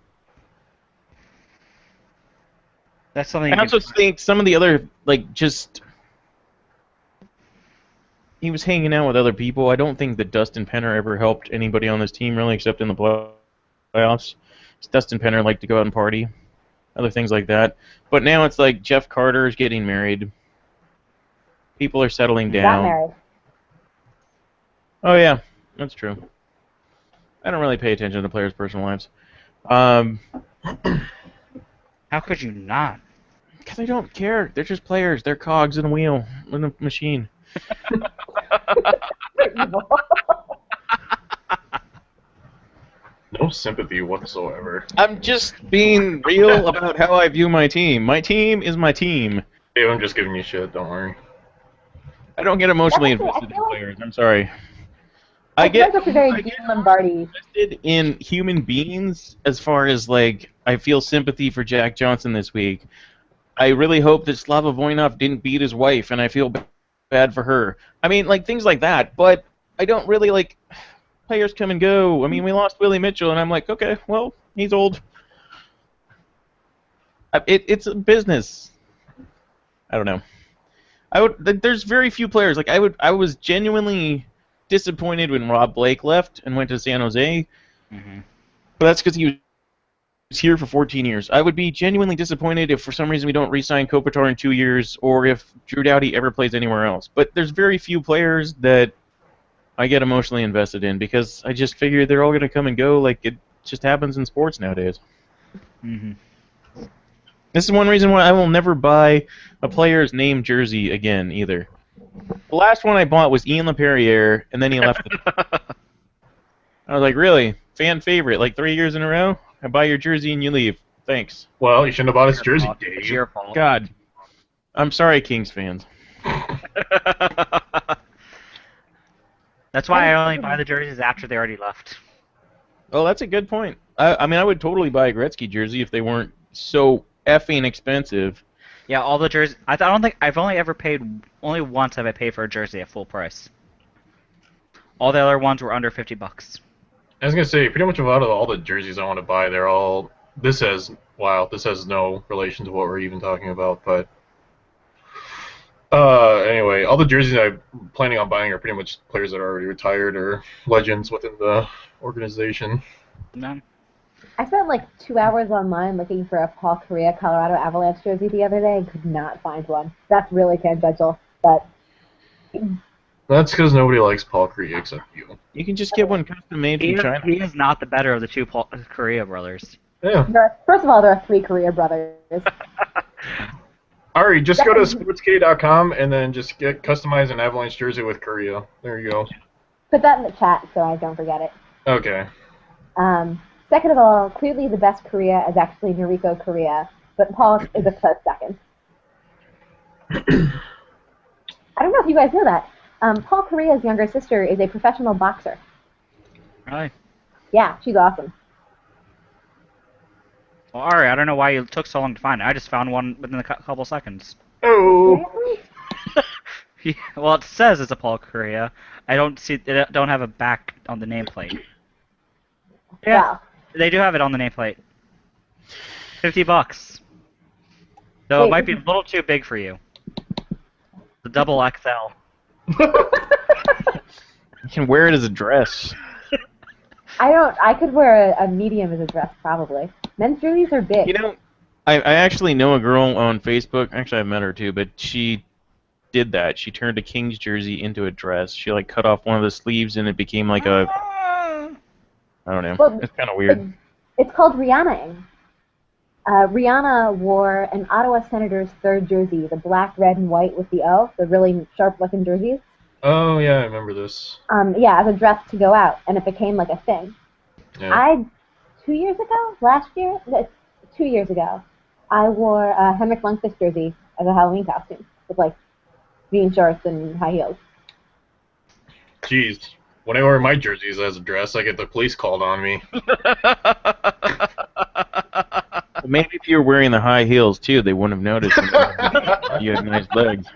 That's something. I also think some of the other, like, just... He was hanging out with other people. I don't think that Dustin Penner ever helped anybody on this team, really, except in the playoffs. Dustin Penner liked to go out and party. Other things like that. But now it's like Jeff Carter is getting married. People are settling down. Got married. Oh, yeah. That's true. I don't really pay attention to players' personal lives. How could you not? Because I don't care. They're just players. They're cogs in a wheel, in a machine. No sympathy whatsoever. I'm just being real about how I view my team. My team is my team. Dave, I'm just giving you shit, don't worry. I don't get emotionally That's okay, invested I in feel like- players. I'm sorry. I feel like that's a very Dean Lombardi. Invested in human beings as far as, like, I feel sympathy for Jack Johnson this week. I really hope that Slava Voinov didn't beat his wife, and I feel bad for her. I mean, like, things like that, but I don't really, like, players come and go. I mean, we lost Willie Mitchell, and I'm like, okay, well, he's old. It's a business. I don't know. There's very few players. Like, I was genuinely disappointed when Rob Blake left and went to San Jose, but that's because he was here for 14 years. I would be genuinely disappointed if for some reason we don't re-sign Kopitar in 2 years, or if Drew Doughty ever plays anywhere else. But there's very few players that I get emotionally invested in because I just figure they're all going to come and go like it just happens in sports nowadays. This is one reason why I will never buy a player's name jersey again either. The last one I bought was Ian LaPerriere, and then he left it. I was like, really? Fan favorite, like 3 years in a row? I buy your jersey and you leave. Thanks. Well, you shouldn't have bought his jersey, It's Dave. your fault. God. I'm sorry, Kings fans. That's why I only buy the jerseys after they already left. Oh, that's a good point. I mean, I would totally buy a Gretzky jersey if they weren't so effing expensive. Yeah, all the jerseys. I don't think I've only once have I paid for a jersey at full price. All the other ones were under $50. I was gonna say, pretty much out of all the jerseys I want to buy, they're all. This has no relation to what we're even talking about, but anyway, all the jerseys I'm planning on buying are pretty much players that are already retired or legends within the organization. No. I spent like 2 hours online looking for a Paul Correa Colorado Avalanche jersey the other day and could not find one. That's really tangential, but That's because nobody likes Paul Correa except you. You can just get one custom made He from China. is not the better of the two Korea brothers. Yeah. first of all, there are 3 Correa brothers. Ari, just go to sportsk.com and then just customize an Avalanche jersey with Correa. There you go. Put that in the chat so I don't forget it. Okay. Second of all, clearly the best Correa is actually Noriko Correa, but Paul is a close second. I don't know if you guys know that. Paul Correa's younger sister is a professional boxer. Really? Yeah, she's awesome. Well, Ari, I don't know why you took so long to find it. I just found one within a couple seconds. Oh. Seriously? Well, it says it's a Paul Korea. I don't see. They don't have a back on the nameplate. Yeah, Wow. they do have it on the nameplate. $50. So it Wait. might be a little too big for you. The double XL. You can wear it as a dress. I could wear a medium as a dress, probably. Men's jerseys are big. You know, I actually know a girl on Facebook. Actually, I've met her too, but she did that. She turned a Kings jersey into a dress. She like cut off one of the sleeves and it became like a. I don't know. Well, It's kind of weird. It's called Rihanna-ing. Rihanna wore an Ottawa Senators third jersey, the black, red, and white with the O, the really sharp-looking jerseys. Oh yeah, I remember this. Yeah, as a dress to go out, and it became like a thing. Yeah. 2 years ago, last year, 2 years ago, I wore a Henrik Lundqvist jersey as a Halloween costume with like jean shorts and high heels. Jeez. When I wear my jerseys as a dress, I get the police called on me. Maybe if you were wearing the high heels too, they wouldn't have noticed. You had nice legs.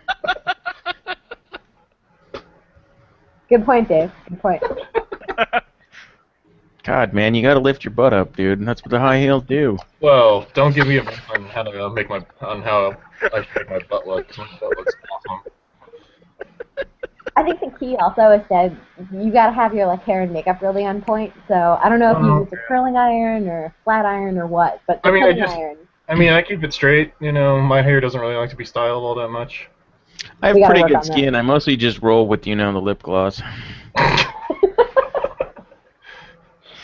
Good point, Dave. Good point. God, man, you gotta lift your butt up, dude, and that's what the high heels do. Well, don't give me a break on how to make my how I should make my butt look. 'Cause my butt looks awesome. I think the key also is that you gotta have your like hair and makeup really on point. So I don't know if you use a curling iron or flat iron or what, but the curling iron. I keep it straight. You know, my hair doesn't really like to be styled all that much. I have We gotta pretty work good on that. skin. I mostly just roll with, the lip gloss.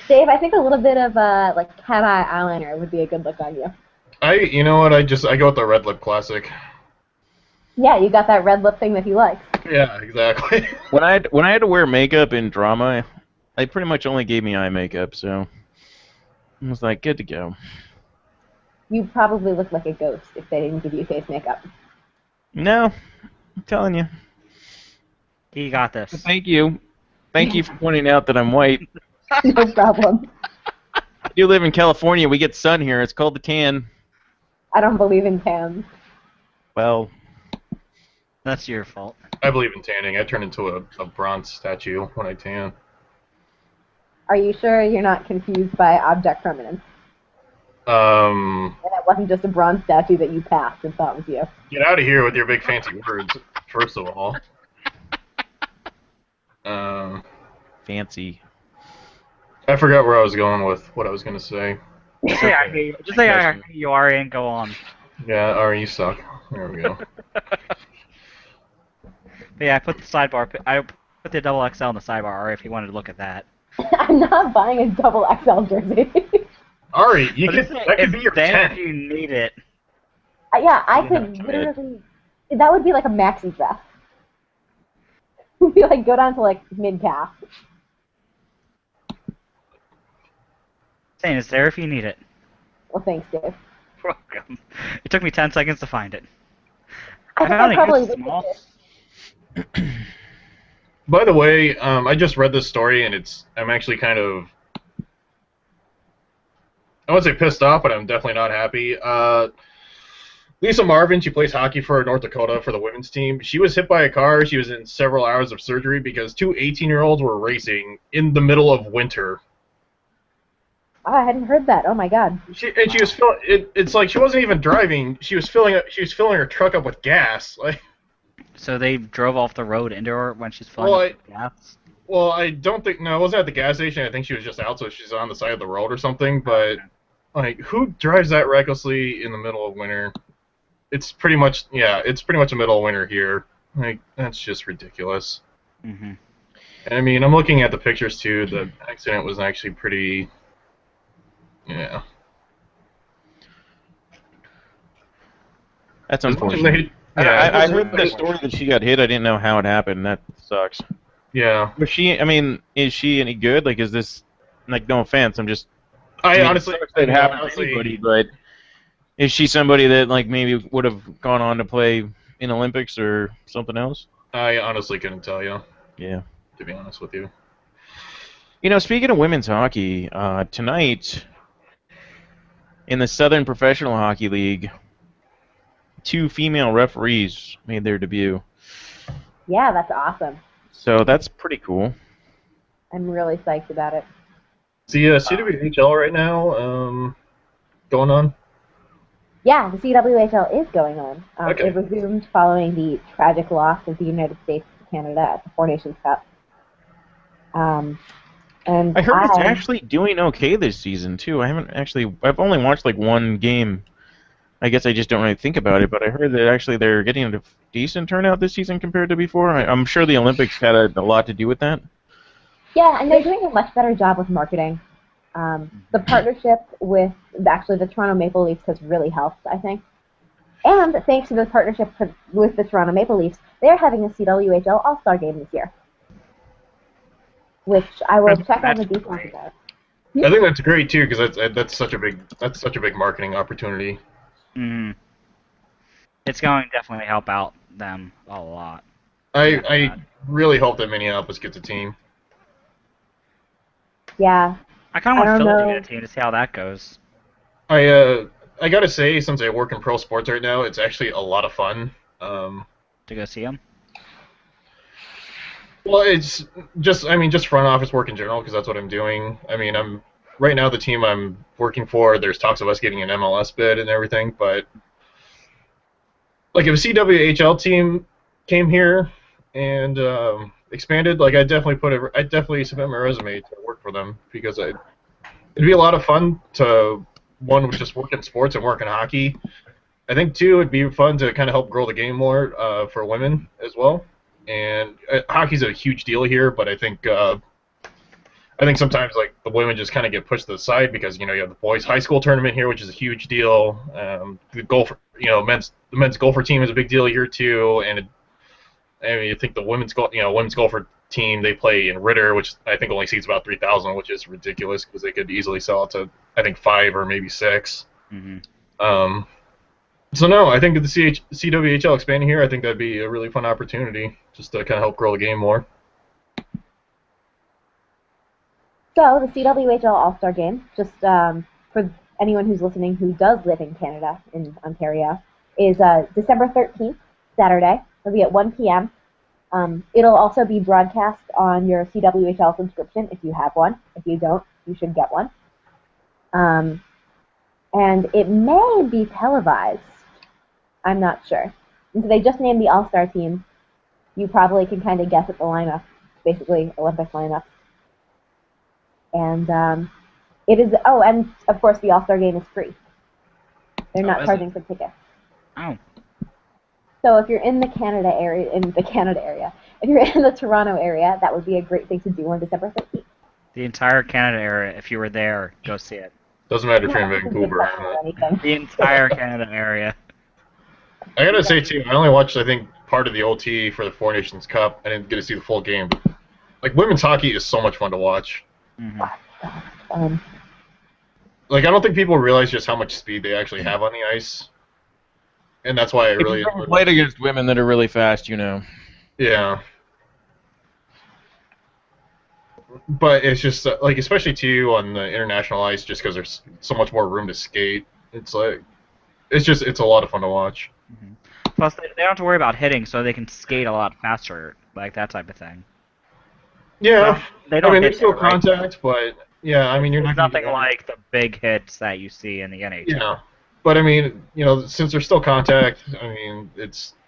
Dave, I think a little bit of like cat eye eyeliner would be a good look on you. You know what? I go with the red lip classic. Yeah, you got that red lip thing that he likes. Yeah, exactly. When I had to wear makeup in drama, they pretty much only gave me eye makeup, so I was like, good to go. You probably look like a ghost if they didn't give you face makeup. No, I'm telling you. He got this. Thank you. Thank you for pointing out that I'm white. No problem. I do live in California. We get sun here. It's called the tan. I don't believe in tans. Well, That's your fault. I believe in tanning. I turn into a bronze statue when I tan. Are you sure you're not confused by object permanence? And that wasn't just a bronze statue that you passed and thought was you. Get out of here with your big fancy words, first of all. fancy. I forgot where I was going with what I was going to say. Just say I hate you are and go on. Yeah, Ari, you suck. There we go. But yeah, I put the sidebar. I put the double XL in the sidebar, or if you wanted to look at that. I'm not buying a double XL jersey. Ari, that could It's be your there 10. if you need it. Yeah, I Yeah, could that's literally. That would be like a maxi dress. It'd be like go down to like mid calf. Saying it's there if you need it. Well, thanks, Dave. Welcome. It took me 10 seconds to find it. I think found I it. probably It's looked small. at this. By the way, I just read this story, and I'm actually kind of, I wouldn't say pissed off, but I'm definitely not happy. Lisa Marvin, she plays hockey for North Dakota for the women's team. She was hit by a car. She was in several hours of surgery because two 18-year-olds were racing in the middle of winter. Oh, I hadn't heard that. Oh my god. She was it's like she wasn't even driving. She was filling her truck up with gas. Like, So they drove off the road into her when she's filling up with gas? well, I don't think it wasn't at the gas station. I think she was just out, so she's on the side of the road or something. But like, who drives that recklessly in the middle of winter? It's pretty much the middle of winter here. Like, that's just ridiculous. Mm-hmm. And I mean, I'm looking at the pictures too. The accident was actually pretty. Yeah. That's unfortunate. Yeah, I heard the story that she got hit. I didn't know how it happened. That sucks. Yeah. Was she? I mean, is she any good? Like, is this? Like, no offense. I'm just. I mean, honestly, it sucks that it happened to anybody, but is she somebody that like maybe would have gone on to play in Olympics or something else? I honestly couldn't tell you. Yeah. To be honest with you. You know, speaking of women's hockey, tonight in the Southern Professional Hockey League, 2 female referees made their debut. Yeah, that's awesome. So that's pretty cool. I'm really psyched about it. See, CWHL right now, going on. Yeah, the CWHL is going on. Okay. It resumed following the tragic loss of the United States to Canada at the Four Nations Cup. And I heard it's actually doing okay this season too. I've only watched like one game. I guess I just don't really think about it, but I heard that actually they're getting a decent turnout this season compared to before. I'm sure the Olympics had a lot to do with that. Yeah, and they're doing a much better job with marketing. The partnership with actually the Toronto Maple Leafs has really helped, I think. And thanks to the partnership with the Toronto Maple Leafs, they're having a CWHL All-Star game this year, which I will check on the details about. I think that's great too, because that's such a big marketing opportunity. Mm-hmm. It's going to definitely help out them a lot. I really hope that Minneapolis gets a team. Yeah. I kind of want Philly to get a team to see how that goes. I gotta say, since I work in pro sports right now, it's actually a lot of fun. To go see them? Well, it's just front office work in general, because that's what I'm doing. I mean, right now the team I'm working for, there's talks of us getting an MLS bid and everything, but like if a CWHL team came here and expanded, like I'd definitely submit my resume to work for them, because it'd be a lot of fun to just work in sports and work in hockey. I think too it'd be fun to kind of help grow the game more for women as well. And hockey's a huge deal here, but I think sometimes like the women just kind of get pushed to the side, because you have the boys high school tournament here, which is a huge deal. The men's golfer team is a big deal here too, and I think the women's golfer team, they play in Ritter, which I think only seats about 3,000, which is ridiculous, because they could easily sell it to I think 5 or maybe 6. Mm-hmm. So no, I think that the CWHL expanding here, I think that'd be a really fun opportunity, just to kind of help grow the game more. So the CWHL All-Star Game, just for anyone who's listening who does live in Canada, in Ontario, is December 13th, Saturday. It'll be at 1 p.m. It'll also be broadcast on your CWHL subscription if you have one. If you don't, you should get one. And it may be televised. I'm not sure. And so they just named the All-Star team. You probably can kind of guess at the lineup, basically Olympic lineup. And it is. Oh, and of course the All-Star game is free. They're not charging for tickets. Oh. So if you're in the Canada area, if you're in the Toronto area, that would be a great thing to do on December 13th. The entire Canada area, if you were there, go see it. Doesn't matter if you're in Vancouver. The entire Canada area. I gotta say too, I only watched I think part of the OT for the Four Nations Cup. I didn't get to see the full game. Like women's hockey is so much fun to watch. Mm-hmm. Like I don't think people realize just how much speed they actually have on the ice, and that's why I really played against women that are really fast, Yeah. But it's just like, especially too on the international ice, just because there's so much more room to skate. It's like, it's a lot of fun to watch. Mm-hmm. Plus, they don't have to worry about hitting, so they can skate a lot faster, like that type of thing. Yeah, well, they don't. There's still contact, but yeah, I mean, you're not nothing like the big hits that you see in the NHL. Yeah, but I mean, since there's still contact, I mean,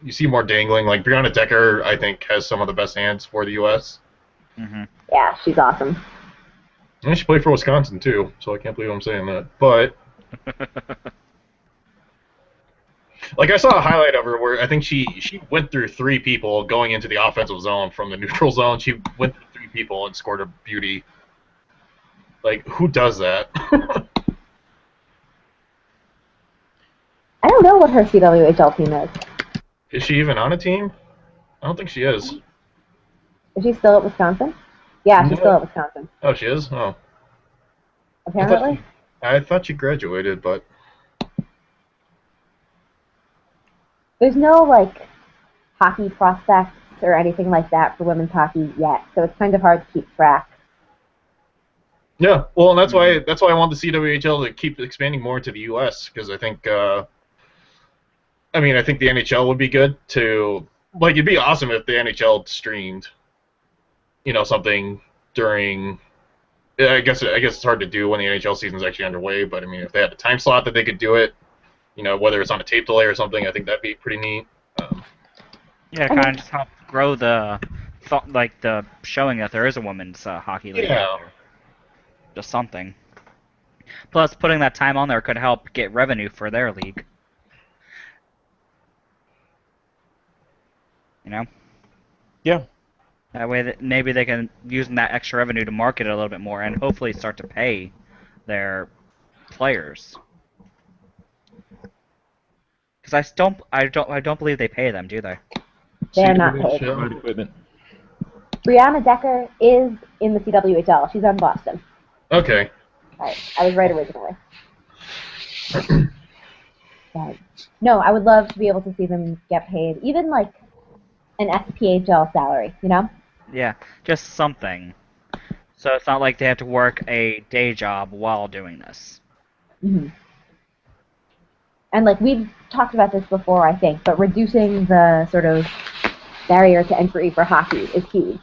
you see more dangling. Like Brianna Decker, I think, has some of the best hands for the U.S. Mm-hmm. Yeah, she's awesome. And she played for Wisconsin too, so I can't believe I'm saying that. But like I saw a highlight of her where I think she went through 3 people going into the offensive zone from the neutral zone. She went through 3 people and scored a beauty. Like, who does that? I don't know what her CWHL team is. Is she even on a team? I don't think she is. Is she still at Wisconsin? Yeah, she's still at Wisconsin. Oh, she is? Oh. Apparently? I thought she graduated, but... There's no, like, hockey prospects or anything like that for women's hockey yet, so it's kind of hard to keep track. Yeah, well, and that's why I want the CWHL to keep expanding more into the U.S., because I think, I think the NHL would be good to... Like, it'd be awesome if the NHL streamed, something during... I guess it's hard to do when the NHL season's actually underway, but, I mean, if they had a time slot that they could do it, whether it's on a tape delay or something, I think that'd be pretty neat. Yeah, kind of just help grow the showing that there is a women's hockey league out there. Just something. Plus, putting that time on there could help get revenue for their league. Yeah. That way, maybe they can use that extra revenue to market it a little bit more and hopefully start to pay their players. Because I don't believe they pay them, do they? They are not paid. CWHL. Road equipment. Brianna Decker is in the CWHL. She's on Boston. Okay. Right. I was right originally. But, no, I would love to be able to see them get paid, even like an SPHL salary, you know? Yeah, just something. So it's not like they have to work a day job while doing this. Mm-hmm. And like we've talked about this before, I think, but reducing the sort of barrier to entry for hockey is huge,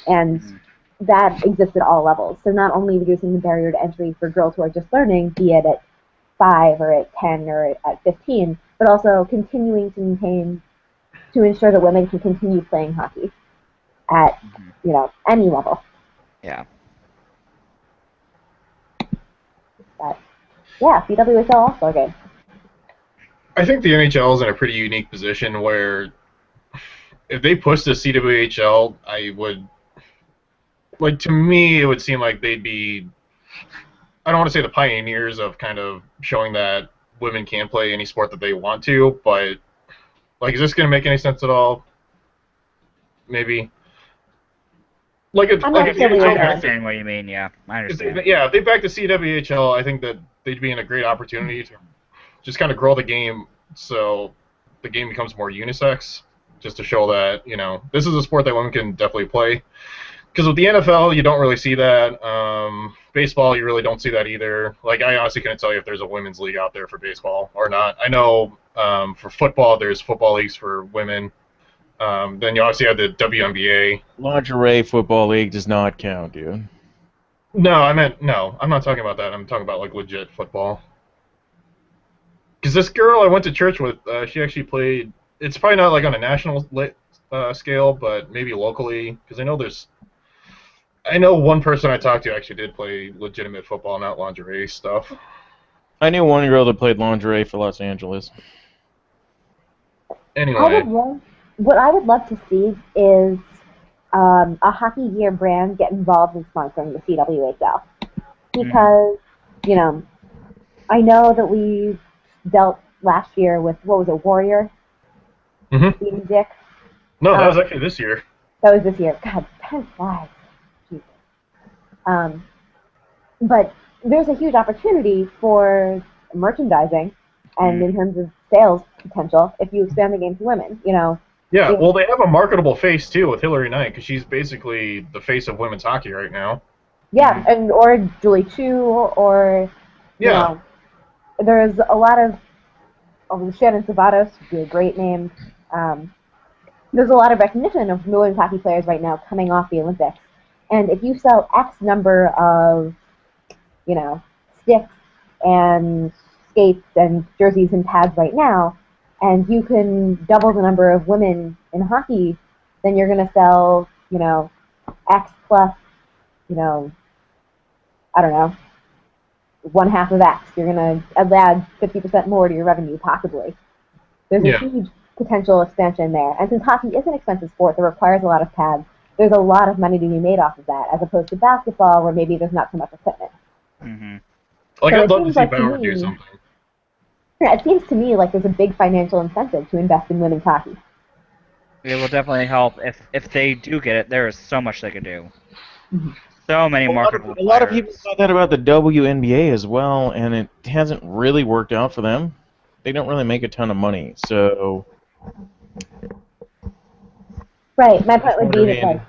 and that exists at all levels. So not only reducing the barrier to entry for girls who are just learning, be it at 5 or at 10 or at 15, but also continuing to ensure that women can continue playing hockey at any level. Yeah. But yeah, CWHL All-Star Game. I think the NHL is in a pretty unique position where if they push the CWHL, I would, like, to me, it would seem like they'd be, I don't want to say the pioneers of kind of showing that women can play any sport that they want to, but, like, is this going to make any sense at all? Maybe. Like, if, I'm like not if the sure we I NHL are. understand what you mean, yeah. I understand. if they back the CWHL, I think that they'd be in a great opportunity to just kind of grow the game so the game becomes more unisex, just to show that, this is a sport that women can definitely play. Because with the NFL, you don't really see that. Baseball, you really don't see that either. Like, I honestly couldn't tell you if there's a women's league out there for baseball or not. I know for football, there's football leagues for women. Then you obviously have the WNBA. Lingerie football league does not count, dude. No, I'm not talking about that. I'm talking about, like, legit football. Because this girl I went to church with, she actually played. It's probably not like on a national scale, but maybe locally. Because I know one person I talked to actually did play legitimate football, not lingerie stuff. I knew one girl that played lingerie for Los Angeles. Anyway, What I would love to see is a hockey gear brand get involved in sponsoring the CWHL. Because, I know that we dealt last year with, what was it, Warrior? Being Dick. No, that was actually this year. That was this year. God, time flies. Jesus. But there's a huge opportunity for merchandising and in terms of sales potential if you expand the game to women, Yeah, well, they have a marketable face, too, with Hillary Knight, because she's basically the face of women's hockey right now. Yeah, or Julie Chu, or, there's a lot of Shannon Savatos would be a great name. There's a lot of recognition of women's hockey players right now coming off the Olympics. And if you sell X number of, sticks and skates and jerseys and pads right now, and you can double the number of women in hockey, then you're going to sell, X plus, I don't know, 1/2 of X. You're going to add 50% more to your revenue, possibly. There's a huge potential expansion there. And since hockey is an expensive sport that requires a lot of pads, there's a lot of money to be made off of that, as opposed to basketball, where maybe there's not so much equipment. Like, So I'd love to see like Bauer do something. Yeah, it seems to me like there's a big financial incentive to invest in women's hockey. It will definitely help if they do get it. There is so much they could do. So many marketable A lot of players. people thought that about the WNBA as well, and it hasn't really worked out for them. They don't really make a ton of money, so... Right, my point would be that, like,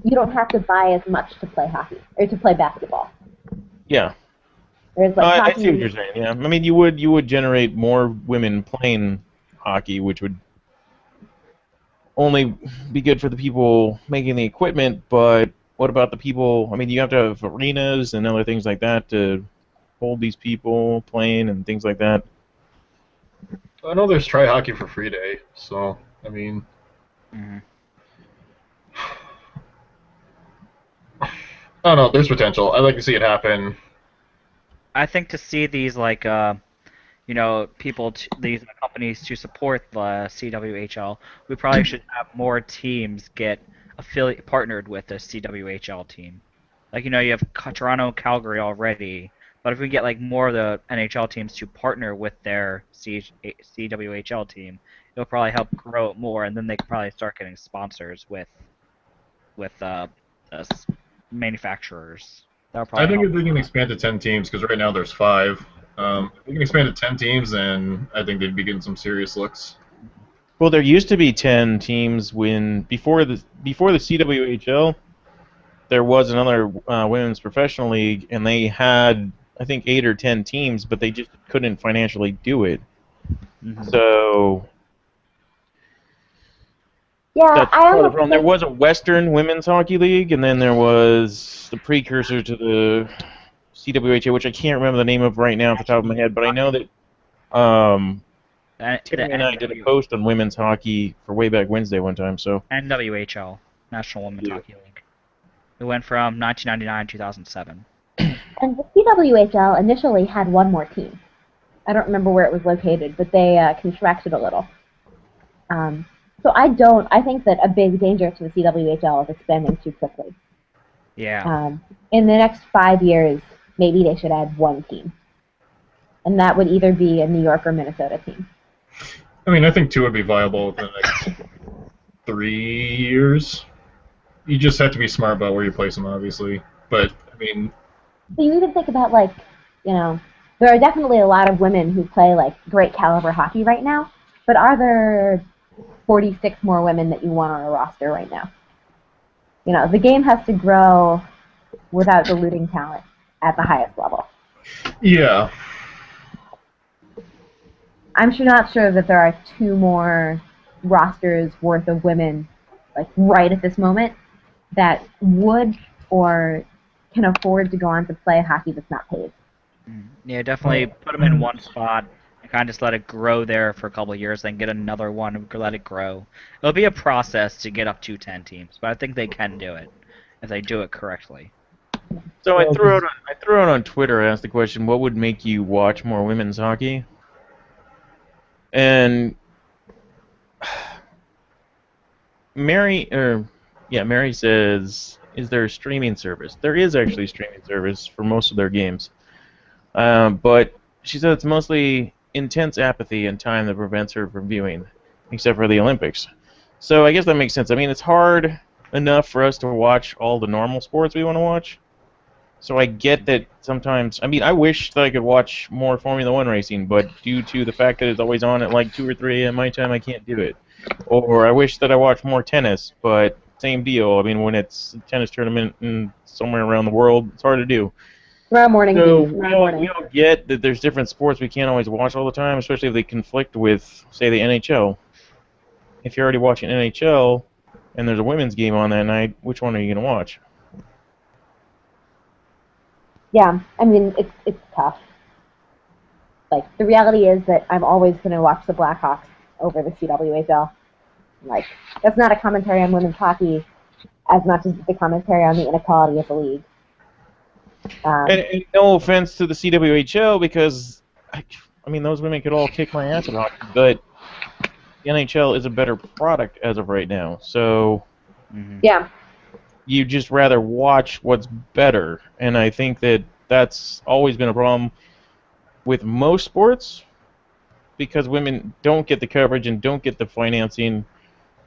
you don't have to buy as much to play hockey, or to play basketball. Yeah. There's, like, I hockey... see what you're saying, yeah. I mean, you would generate more women playing hockey, which would only be good for the people making the equipment, but what about the people... I mean, you have to have arenas and other things like that to hold these people playing and things like that. I know there's Try Hockey for Free Day, so, I mean... I don't know, there's potential. I'd like to see it happen. I think to see these these companies to support the CWHL, we probably should have more teams get partnered with the CWHL team. Like, you have Toronto, Calgary already, But if we get like more of the NHL teams to partner with their CWHL team, it'll probably help grow it more, and then they can probably start getting sponsors with us manufacturers. That'll I probably think help. if they can expand to 10 teams, because right now there's 5. If they can expand to 10 teams, then I think they'd be getting some serious looks. Well, there used to be 10 teams before the CWHL. There was another women's professional league, and they had, I think, 8 or 10 teams, but they just couldn't financially do it. Mhm. So Yeah, that's I part of the almost problem. There think, was a Western Women's Hockey League, and then there was the precursor to the CWHL, which I can't remember the name of right now off the top of my head, but I know that The Timmy and I did a NW post on women's hockey for Way Back Wednesday one time. So NWHL, National Women's Yeah. Hockey League. It went from 1999 to 2007. and the CWHL initially had one more team. I don't remember where it was located, but they contracted a little. So I think that a big danger to the CWHL is expanding too quickly. Yeah. In the next 5 years, maybe they should add one team. And that would either be a New York or Minnesota team. I mean, I think 2 would be viable within the next 3 years. You just have to be smart about where you place them, obviously. But, I mean, So you even think about, like, you know, there are definitely a lot of women who play, like, great caliber hockey right now, but are there 46 more women that you want on a roster right now? You know, the game has to grow without diluting talent at the highest level. yeah. I'm not sure that there are 2 more rosters worth of women, like, right at this moment that would or can afford to go on to play hockey that's not paid. Yeah, definitely put them in one spot and kind of just let it grow there for a couple of years, then get another one and let it grow. It'll be a process to get up to 10 teams, but I think they can do it if they do it correctly. So I threw out on Twitter. I asked the question, "What would make you watch more women's hockey?" And Mary says, "Is there a streaming service?" There is actually a streaming service for most of their games, but she said it's mostly intense apathy and time that prevents her from viewing, except for the Olympics. So I guess that makes sense. I mean, it's hard enough for us to watch all the normal sports we want to watch. So I get that sometimes. I mean, I wish that I could watch more Formula One racing, but due to the fact that it's always on at like 2 or 3 a.m. my time, I can't do it. Or I wish that I watched more tennis, but same deal. I mean, when it's a tennis tournament in somewhere around the world, it's hard to do. Tomorrow morning, So Steve. we Tomorrow all, morning. we all get that there's different sports we can't always watch all the time, especially if they conflict with, say, the NHL. If you're already watching NHL and there's a women's game on that night, which one are you going to watch? Yeah, I mean, it's tough. Like, the reality is that I'm always going to watch the Blackhawks over the CWHL. Like, that's not a commentary on women's hockey as much as it's a commentary on the inequality of the league. And no offense to the CWHL, because, I mean, those women could all kick my ass at hockey, but the NHL is a better product as of right now. So Yeah, you just rather watch what's better. And I think that that's always been a problem with most sports, because women don't get the coverage and don't get the financing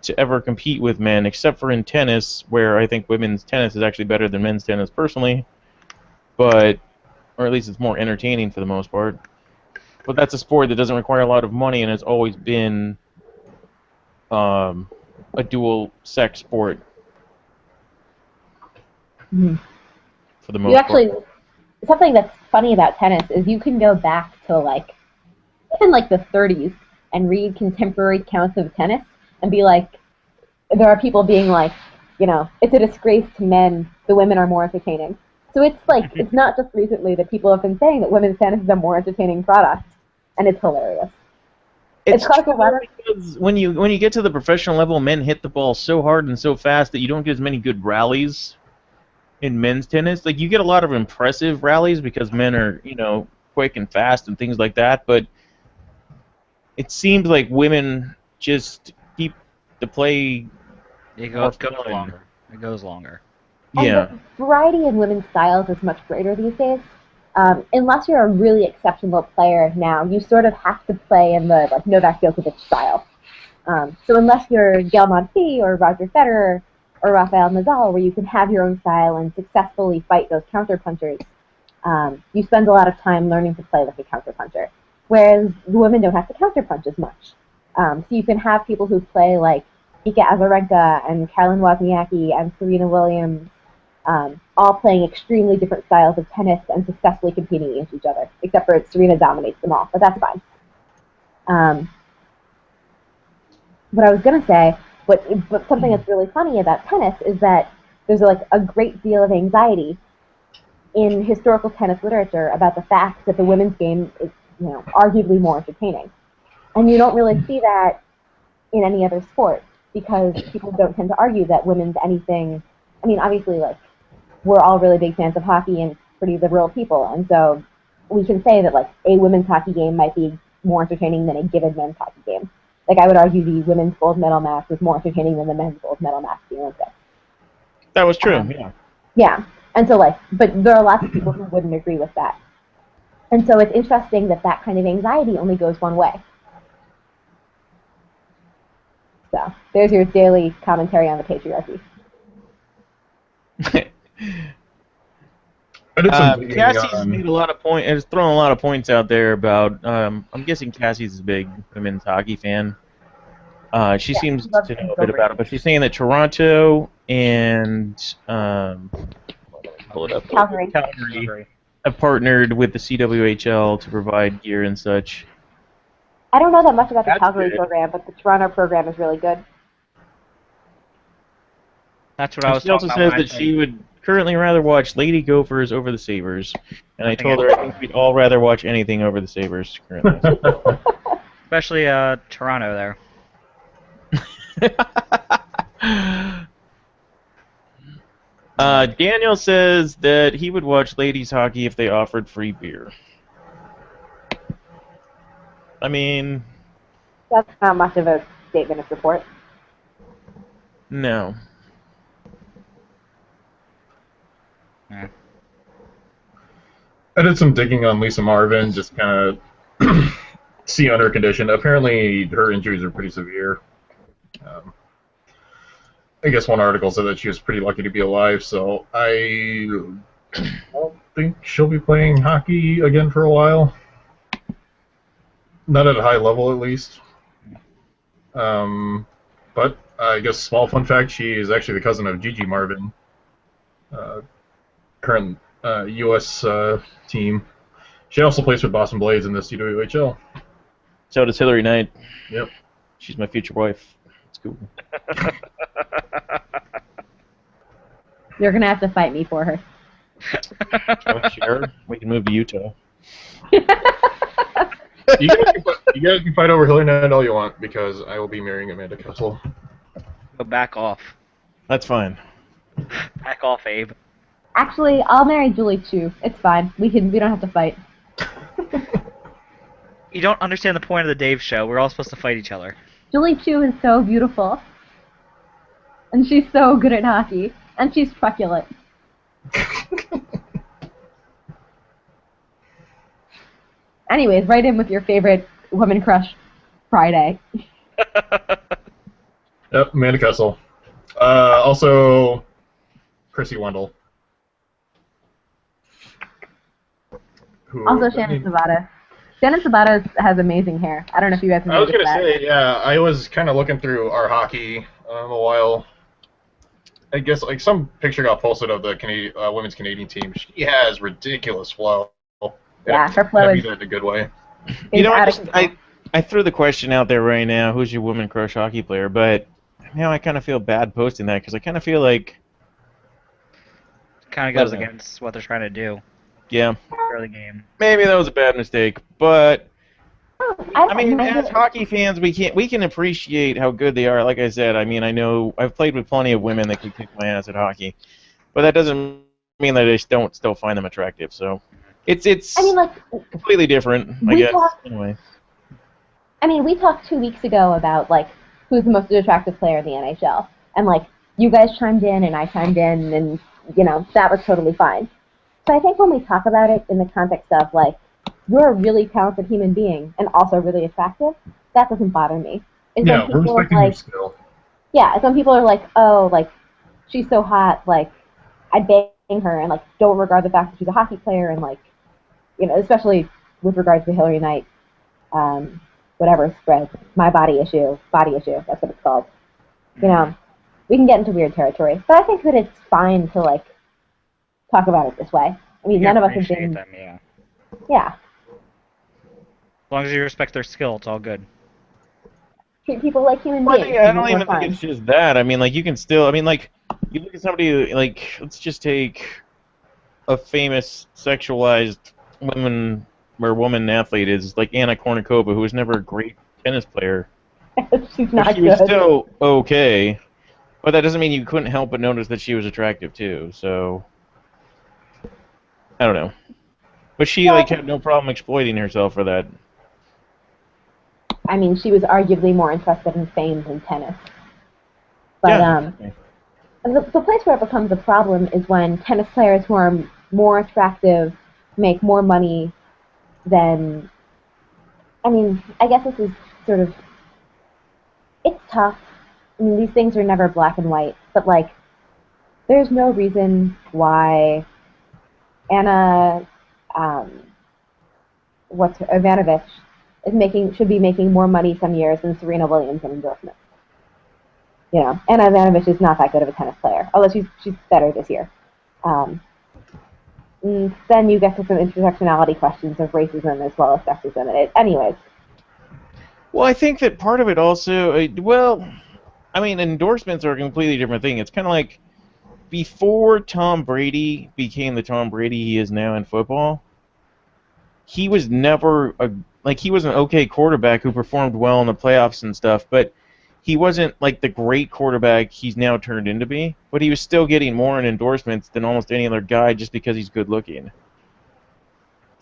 to ever compete with men, except for in tennis, where I think women's tennis is actually better than men's tennis personally, but or at least it's more entertaining for the most part. But that's a sport that doesn't require a lot of money and has always been a dual-sex sport for the most you actually, part. something that's funny about tennis is you can go back to, like, even like the 30s and read contemporary accounts of tennis and be like, there are people being like, you know, it's a disgrace to men, the women are more entertaining. So it's like, it's not just recently that people have been saying that women's tennis is a more entertaining product, and it's hilarious. It's caused a lot of... because when you get to the professional level, men hit the ball so hard and so fast that you don't get as many good rallies in men's tennis. Like, you get a lot of impressive rallies because men are, you know, quick and fast and things like that, but it seems like women just keep the play It more goes fun. longer. It goes longer. Yeah. And the variety in women's styles is much greater these days. unless you're a really exceptional player now, you sort of have to play in the like Novak Djokovic style. So unless you're Gael Monfils or Roger Federer or Rafael Nadal, where you can have your own style and successfully fight those counterpunchers, you spend a lot of time learning to play like a counterpuncher. Whereas the women don't have to counterpunch as much. So you can have people who play like Vika Azarenka and Caroline Wozniacki and Serena Williams, all playing extremely different styles of tennis and successfully competing against each other, except for Serena dominates them all, but that's fine. What I was going to say, but something that's really funny about tennis is that there's like a great deal of anxiety in historical tennis literature about the fact that the women's game is, arguably more entertaining. And you don't really see that in any other sport because people don't tend to argue that women's anything. I mean, obviously, like, we're all really big fans of hockey and pretty liberal people, and so we can say that, like, a women's hockey game might be more entertaining than a given men's hockey game. Like, I would argue the women's gold medal match was more entertaining than the men's gold medal match at the Olympics. That was true, yeah. Yeah, and so, like, but there are lots of people who wouldn't agree with that. And so it's interesting that that kind of anxiety only goes one way. So, there's your daily commentary on the patriarchy. Cassie's made a lot of points. Has thrown a lot of points out there about. I'm guessing Cassie's a big women's hockey fan. She seems to know a bit about it, but she's saying that Toronto and pull it up. Calgary have partnered with the CWHL to provide gear and such. I don't know that much about the Calgary good. program, but the Toronto program is really good. That's what I was She also talking about. says that she would currently rather watch Lady Gophers over the Sabres, and I told her I think we'd all rather watch anything over the Sabres currently. Especially Toronto there. Daniel says that he would watch ladies hockey if they offered free beer. I mean, That's not much of a statement of support. no. Yeah. I did some digging on Lisa Marvin, just kind of see on her condition. Apparently, her injuries are pretty severe. I guess one article said that she was pretty lucky to be alive, so I don't think she'll be playing hockey again for a while. Not at a high level, at least. But I guess small fun fact: she is actually the cousin of Gigi Marvin, current U.S. Team. She also plays for Boston Blades in the CWHL. So does Hillary Knight. Yep. She's my future wife. It's cool. You're going to have to fight me for her. Sure. We can move to Utah. You guys can fight over Hillary Knight all you want, because I will be marrying Amanda Kessel. Go back off. That's fine. Back off, Abe. Actually, I'll marry Julie Chu. It's fine. We don't have to fight. You don't understand the point of the Dave show. We're all supposed to fight each other. Julie Chu is so beautiful. And she's so good at hockey. And she's truculent. Anyways, write in with your favorite woman crush Friday. Yep, Amanda Kessel. Also, Chrissy Wendell. Also, Shannon Sabata. Shannon Sabata has amazing hair. I don't know if you guys have I was noticed going to that. say, yeah, I was kind of looking through our hockey a while. I guess like some picture got posted of the women's Canadian team. She has ridiculous flow. Yeah, her flow is in a good way. You know, out of control. I threw the question out there right now, who's your woman crush hockey player? But now I kind of feel bad posting that, because I kind of feel like... Kind of goes against what they're trying to do. Yeah, Early game. maybe that was a bad mistake, but... I don't mean, mind as it. hockey fans, we can appreciate how good they are. Like I said, I mean, I know I've played with plenty of women that can kick my ass at hockey, but that doesn't mean that I don't still find them attractive. So it's I mean, like, completely different, I we guess. talked- Anyway, I mean, we talked 2 weeks ago about, like, who's the most attractive player in the NHL. And, like, you guys chimed in and I chimed in and, that was totally fine. So I think when we talk about it in the context of, like, you're a really talented human being and also really attractive, that doesn't bother me. It's when Yeah, we're people respecting your like, skill. yeah, it's when people are like, oh, like, she's so hot, like, I'd bang her, and, like, don't regard the fact that she's a hockey player, and, like, especially with regards to Hillary Knight, whatever spread, body issue, that's what it's called. We can get into weird territory, but I think that it's fine to, like, talk about it this way. I mean, none of us have appreciate been, them, yeah. yeah, As long as you respect their skill, it's all good. treat people like human Well, beings. I and don't we're even think fine. it's just that. I mean, like, you can still. I mean, like, you look at somebody like, let's just take a famous sexualized woman athlete is like Anna Kournikova, who was never a great tennis player, She's but not she was good. still okay. But that doesn't mean you couldn't help but notice that she was attractive too. So I don't know. But she like had no problem exploiting herself for that. I mean, she was arguably more interested in fame than tennis. But Yeah. the place where it becomes a problem is when tennis players who are more attractive make more money than. I mean, I guess this is sort of. It's tough. I mean, these things are never black and white, but, like, there's no reason why Anna, Ivanovic should be making more money some years than Serena Williams in endorsements. Anna Ivanovic is not that good of a tennis player, although she's better this year. Then you get to some intersectionality questions of racism as well as sexism. Anyways. Well, I think that part of it also, I mean, endorsements are a completely different thing. It's kind of like before Tom Brady became the Tom Brady he is now in football, he was never he was an okay quarterback who performed well in the playoffs and stuff, but he wasn't like the great quarterback he's now turned into be. But he was still getting more in endorsements than almost any other guy just because he's good looking.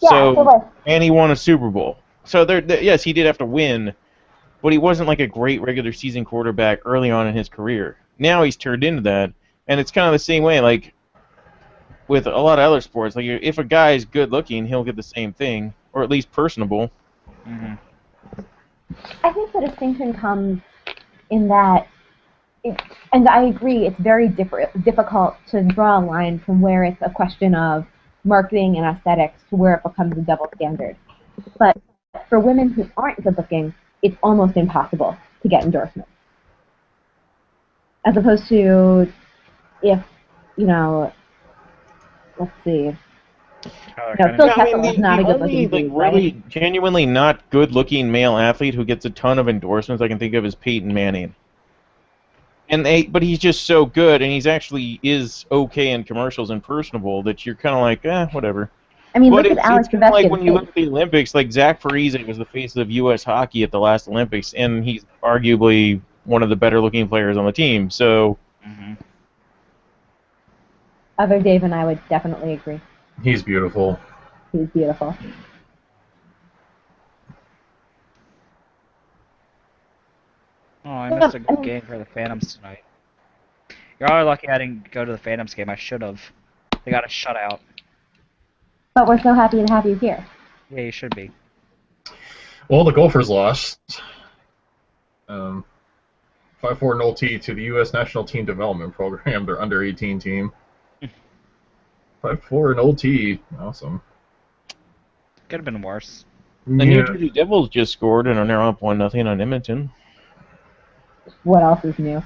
Yeah, and he won a Super Bowl. So yes, he did have to win, but he wasn't like a great regular season quarterback early on in his career. Now he's turned into that, and it's kind of the same way. Like with a lot of other sports, like if a guy is good looking, he'll get the same thing, or at least personable. Mm-hmm. I think the distinction comes in that, and I agree, it's very difficult to draw a line from where it's a question of marketing and aesthetics to where it becomes a double standard. But for women who aren't good looking, it's almost impossible to get endorsements. As opposed to if, let's see. Phil Kessel is not a good-looking dude, really genuinely not good-looking male athlete who gets a ton of endorsements I can think of is Peyton Manning. But he's just so good, and he's actually is okay in commercials and personable that you're kind of like, whatever. I mean, look at Alex Ovechkin. Like when you look at the Olympics, like Zach Parise was the face of U.S. hockey at the last Olympics, and he's arguably one of the better-looking players on the team. So. Mm-hmm. Other Dave and I would definitely agree. He's beautiful. He's beautiful. Oh, I missed a good game for the Phantoms tonight. You're all lucky I didn't go to the Phantoms game. I should have. They got a shutout. But we're so happy to have you here. Yeah, you should be. Well, the Gophers lost. 5-4 0 T to the U.S. National Team Development Program, their under-18 team. 5-4 0 T. Awesome. Could have been worse. The New Jersey Devils just scored and are now up 1-0 on Edmonton. What else is new?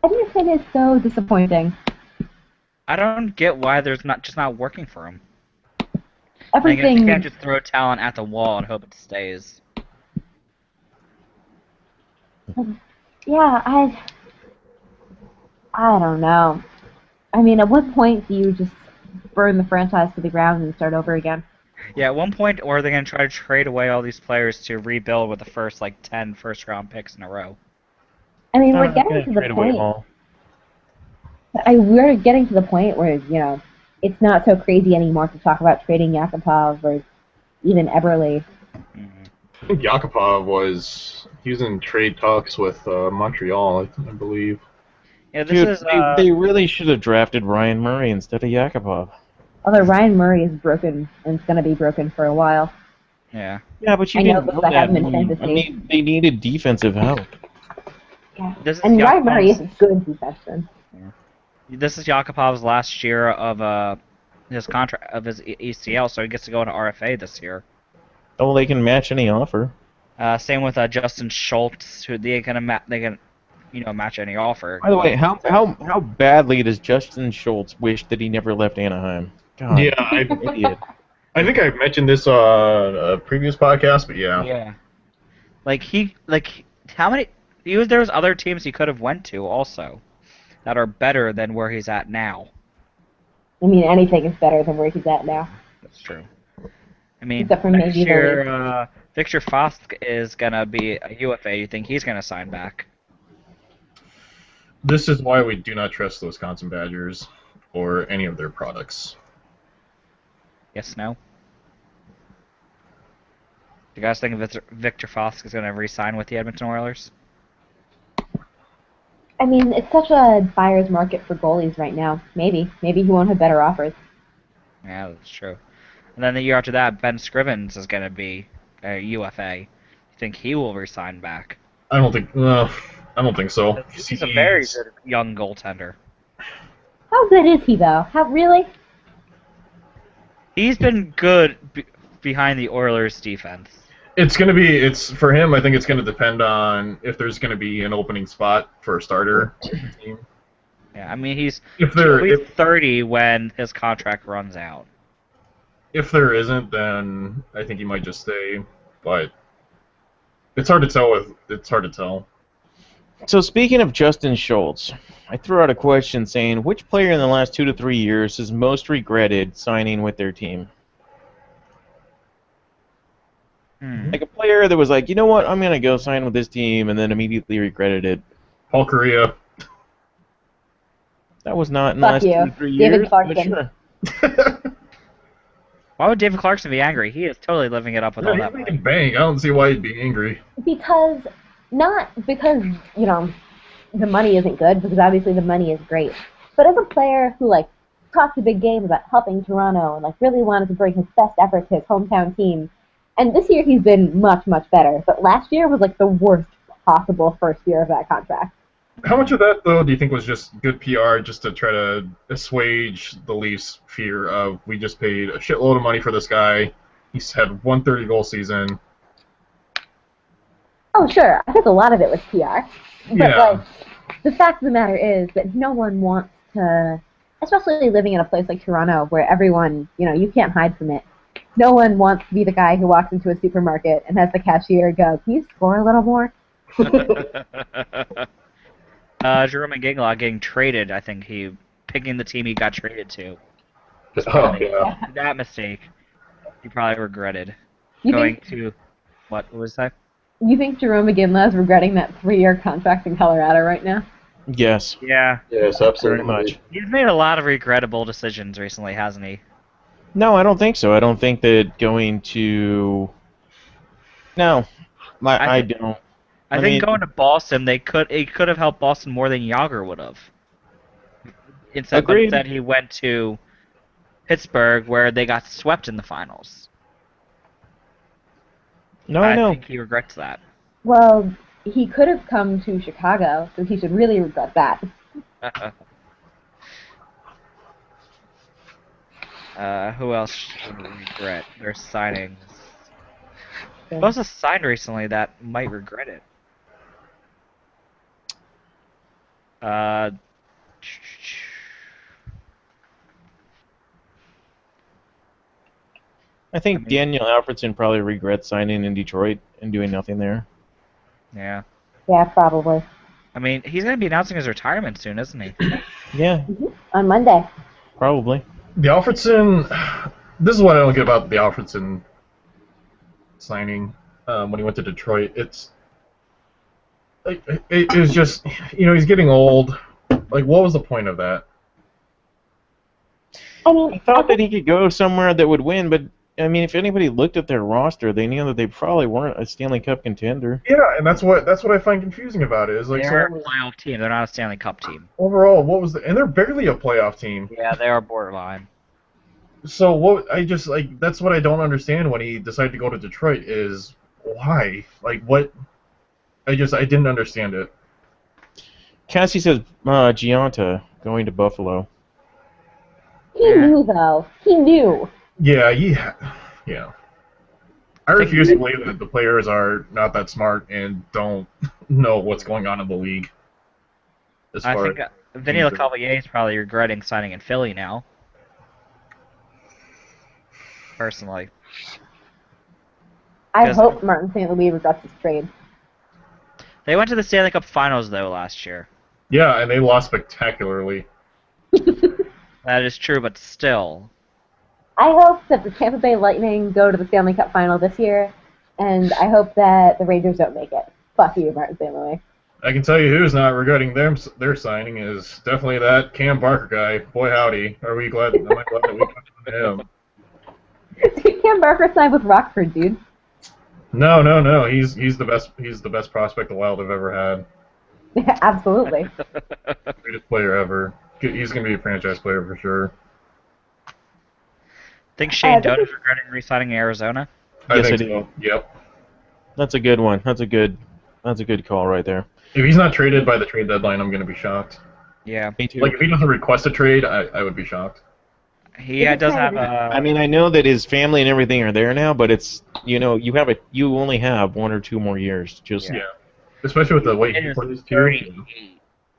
Edmonton is so disappointing. I don't get why there's not working for him. Everything. You can't just throw talent at the wall and hope it stays. Yeah, I don't know. I mean, at what point do you just burn the franchise to the ground and start over again? Yeah, at one point, or are they going to try to trade away all these players to rebuild with the first, 10 first-round picks in a row? I mean, we're getting to the point. We're getting to the point where, it's not so crazy anymore to talk about trading Yakupov or even Eberle. Mm-hmm. I think Yakupov was in trade talks with Montreal, I believe. Yeah, this Dude, is they really should have drafted Ryan Murray instead of Yakupov. Although Ryan Murray is broken and it's going to be broken for a while. yeah. Yeah, but you I know, didn't because know I that. haven't been fantasy. They needed defensive help. Yeah. This is And Ryan Murray Yakupov's- is a good defenseman. This is Yakupov's last year of his contract of his ECL, so he gets to go into RFA this year. Oh, they can match any offer. Same with Justin Schultz, who they can match any offer. By the way, how badly does Justin Schultz wish that he never left Anaheim? God, Yeah, idiot. I think I mentioned this on a previous podcast, but yeah. Yeah. How many? There's other teams he could have went to also, that are better than where he's at now. I mean, anything is better than where he's at now. That's true. I mean, Except for next maybe the year, Victor Fosk is gonna be a UFA. You think he's gonna sign back? This is why we do not trust the Wisconsin Badgers or any of their products. Yes, no. Do you guys think Victor Fosk is gonna re-sign with the Edmonton Oilers? I mean, it's such a buyer's market for goalies right now. Maybe he won't have better offers. Yeah, that's true. And then the year after that, Ben Scrivens is gonna be a UFA. You think he will re-sign back? I don't think so. He's a very good young goaltender. How good is he, though? How really? He's been good behind the Oilers' defense. It's for him. I think it's gonna depend on if there's gonna be an opening spot for a starter team. Yeah, I mean he's If he'll be there 30 when his contract runs out. if there isn't, then I think he might just stay. But it's hard to tell. So speaking of Justin Schultz, I threw out a question saying, which player in the last 2 to 3 years has most regretted signing with their team? Like a player that was like, you know what, I'm going to go sign with this team, and then immediately regretted it. Paul Correa. That was not in the Fuck last you. 2 to 3 David years. Clarkson. But sure. Why would David Clarkson be angry? He is totally living it up with all Yeah, that he's money. making bank. I don't see why he'd be angry. Not because, you know, the money isn't good, because obviously the money is great. But as a player who, like, talked a big game about helping Toronto and, like, really wanted to bring his best effort to his hometown team, and this year he's been much, much better. But last year was, like, the worst possible first year of that contract. How much of that, though, do you think was just good PR just to try to assuage the Leafs' fear of, we just paid a shitload of money for this guy, he's had 130-goal season. Oh, sure. I think a lot of it was PR. But, Yeah. like, the fact of the matter is that no one wants to, especially living in a place like Toronto where everyone, you know, you can't hide from it. No one wants to be the guy who walks into a supermarket and has the cashier go, can you score a little more? Jerome Ginglot getting traded, I think picking the team he got traded to. Oh, yeah. That mistake, he probably regretted. You Going think, to, what was that? you think Jerome McGinley is regretting that 3-year contract in Colorado right now? Yes, Yeah, Yes, very much. he's made a lot of regrettable decisions recently, hasn't he? No, I don't think so. I don't think that going to... No, I don't. I I think mean- going to Boston, it could have helped Boston more than Yager would have. Agreed. Instead, he went to Pittsburgh, where they got swept in the finals. No, I no. think he regrets that. Well, he could have come to Chicago, so he should really regret that. Who else should regret their signings? Who else has signed recently that might regret it? I think I mean- Daniel Alfredson probably regrets signing in Detroit and doing nothing there. Yeah. Yeah, probably. I mean, he's going to be announcing his retirement soon, isn't he? Yeah, On Monday. probably. The Alfredson, this is what I don't get about the Alfredson signing when he went to Detroit. It was just, you know, he's getting old. Like, what was the point of that? I mean, I thought that he could go somewhere that would win, but I mean, if anybody looked at their roster, they knew that they probably weren't a Stanley Cup contender. Yeah, and that's what I find confusing about it. Is like They're a someone playoff team. They're not a Stanley Cup team. overall, what was and they're barely a playoff team. Yeah, they are borderline. So what I just like that's what I don't understand when he decided to go to Detroit is why? Like what? I didn't understand it. Cassie says Gianta going to Buffalo. He knew, though. He knew. Yeah. I refuse to believe that the players are not that smart and don't know what's going on in the league. As I far think Vinny Lecavalier is probably regretting signing in Philly now. Personally. I Yes. hope Martin St. Louis regrets his trade. They went to the Stanley Cup Finals, though, last year. yeah, and they lost spectacularly. That is true, but still. I hope that the Tampa Bay Lightning go to the Stanley Cup final this year, and I hope that the Rangers don't make it. Fuck you, Martin St. Louis. I can tell you who's not regretting their signing is definitely that Cam Barker guy. Boy howdy, am I glad that we got him. Cam Barker signed with Rockford, dude. No. He's the best. He's the best prospect the Wild have ever had. Absolutely. Greatest player ever. He's gonna be a franchise player for sure. Think Shane Doan is regretting re-signing in Arizona? I Yes, think I do. so. Yep. That's a good one. That's a good call right there. If he's not traded by the trade deadline, I'm gonna be shocked. Yeah. Me too. Like if he doesn't request a trade, I would be shocked. He does have a... I mean, I know that his family and everything are there now, but it's you only have 1 or 2 more years. Just Yeah. Especially with the weight He is for these 38, two.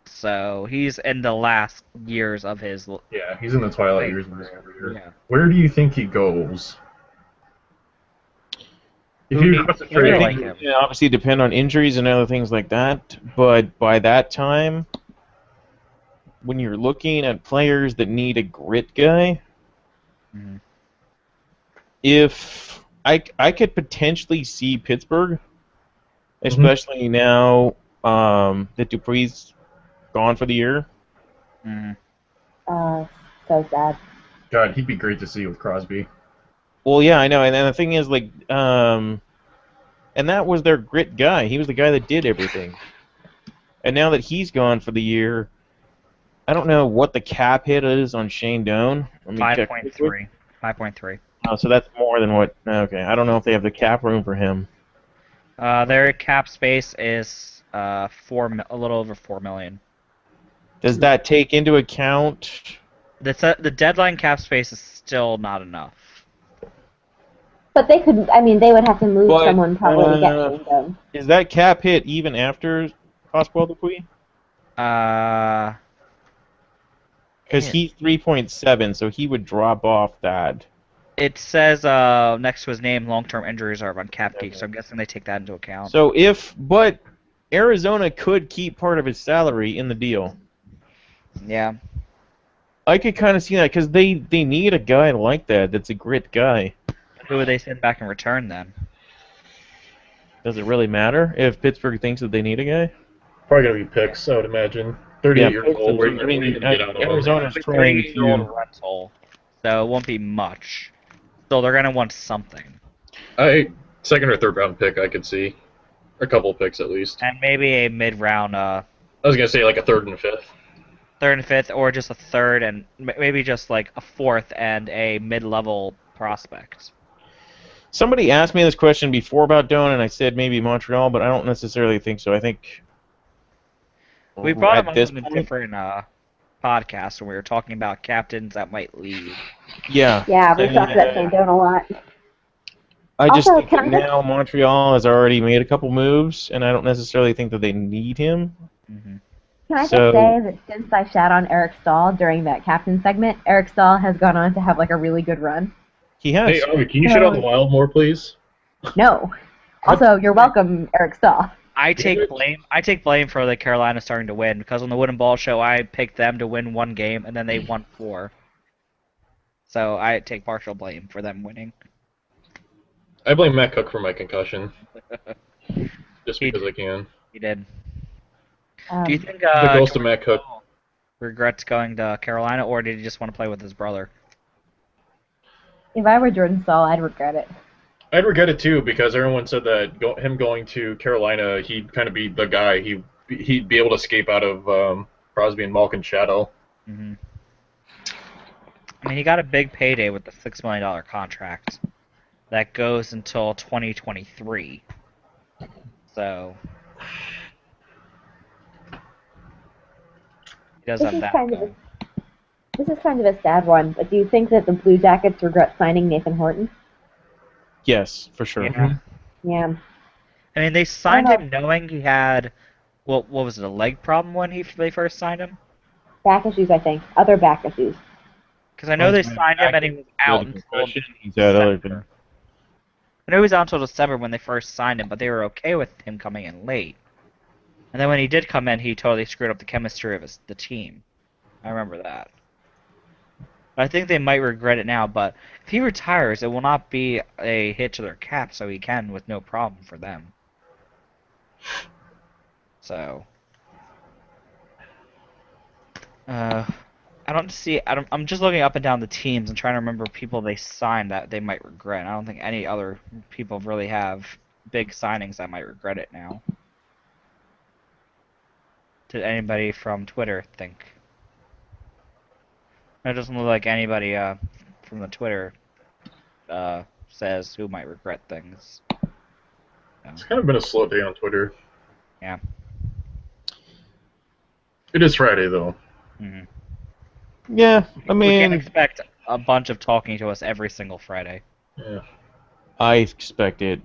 so he's in the last years of his... Yeah, he's in the twilight years of his career. Yeah. Where do you think he goes? If Who he needs requests a to play trade, like him? Yeah, obviously depend on injuries and other things like that. But by that time, when you're looking at players that need a grit guy, Mhm. if I could potentially see Pittsburgh, especially now that Dupree's gone for the year. Mhm. So sad. God, he'd be great to see with Crosby. Well, yeah, I know, and then the thing is, like, and that was their grit guy. He was the guy that did everything. And now that he's gone for the year, I don't know what the cap hit is on Shane Doan. Let me check. 5.3. 5.3. Oh, so that's more than what. Okay, I don't know if they have the cap room for him. Their cap space is a little over $4 million. Does that take into account? The deadline cap space is still not enough. But they could, they would have to move But, someone probably to get Shane Doan. Is that cap hit even after Pasquale Dupuis? Uh, Because he's 3.7, so he would drop off that. It says next to his name, long-term injury reserve on CapGeek, so I'm guessing they take that into account. So but Arizona could keep part of his salary in the deal. Yeah. I could kind of see that because they need a guy like that. That's a grit guy. Who would they send back in return then? Does it really matter if Pittsburgh thinks that they need a guy? Probably gonna be picks, I would imagine. 38 Yeah, years old. Where I mean, you gonna get out of him? Arizona's It's a trying 30-year-old to. rental, so it won't be much. So they're gonna want something, Second or third round pick, I could see. A couple picks at least. and maybe a mid-round, I was gonna say like a third and a fifth. third and fifth, or just a third and maybe just like a fourth and a mid-level prospect. Somebody asked me this question before about Doan, and I said maybe Montreal, but I don't necessarily think so. I think We brought him at up this in a point, different podcast when we were talking about captains that might leave. Yeah. Yeah, we I mean, talked about Shane Doan a lot. I just Also, think can that I just- now Montreal has already made a couple moves, and I don't necessarily think that they need him. Mm-hmm. Can I just So- say that since I shat on Eric Stahl during that captain segment, Eric Stahl has gone on to have like a really good run. He has. Hey, Army, can you shit on the Wild more, please? No. Also, you're welcome, Eric Stahl. I take blame for the Carolina starting to win because on the Wooden Ball show I picked them to win 1 game and then they won 4. So I take partial blame for them winning. I blame Matt Cook for my concussion. Just He- because I can. He did. Um, Do you think The ghost of Matt Cook. regrets going to Carolina, or did he just want to play with his brother? If I were Jordan Staal, I'd regret it. I'd regret it too because everyone said that him going to Carolina, he'd kind of be the guy. He'd be able to escape out of Crosby and Malkin's shadow. Hmm. I mean, he got a big payday with the $6 million contract that goes until 2023. So he does This have is that kind of going. This is kind of a sad one, but do you think that the Blue Jackets regret signing Nathan Horton? Yes, for sure. Yeah. Yeah. I mean, they signed know. him knowing he had, what was it, a leg problem when they first signed him? Back issues, I think. Other back issues. Because I know they signed him and he was out until He's had other December. I know he was out until December when they first signed him, but they were okay with him coming in late. And then when he did come in, he totally screwed up the chemistry of the team. I remember that. I think they might regret it now, but if he retires, it will not be a hit to their cap, so he can with no problem for them. So, I'm just looking up and down the teams and trying to remember people they signed that they might regret. I don't think any other people really have big signings that might regret it now. Did anybody from Twitter think? It doesn't look like anybody from the Twitter says who might regret things. It's kind of been a slow day on Twitter. Yeah. It is Friday though. Mm-hmm. Yeah, I We can't mean, expect a bunch of talking to us every single Friday. Yeah. I expect it.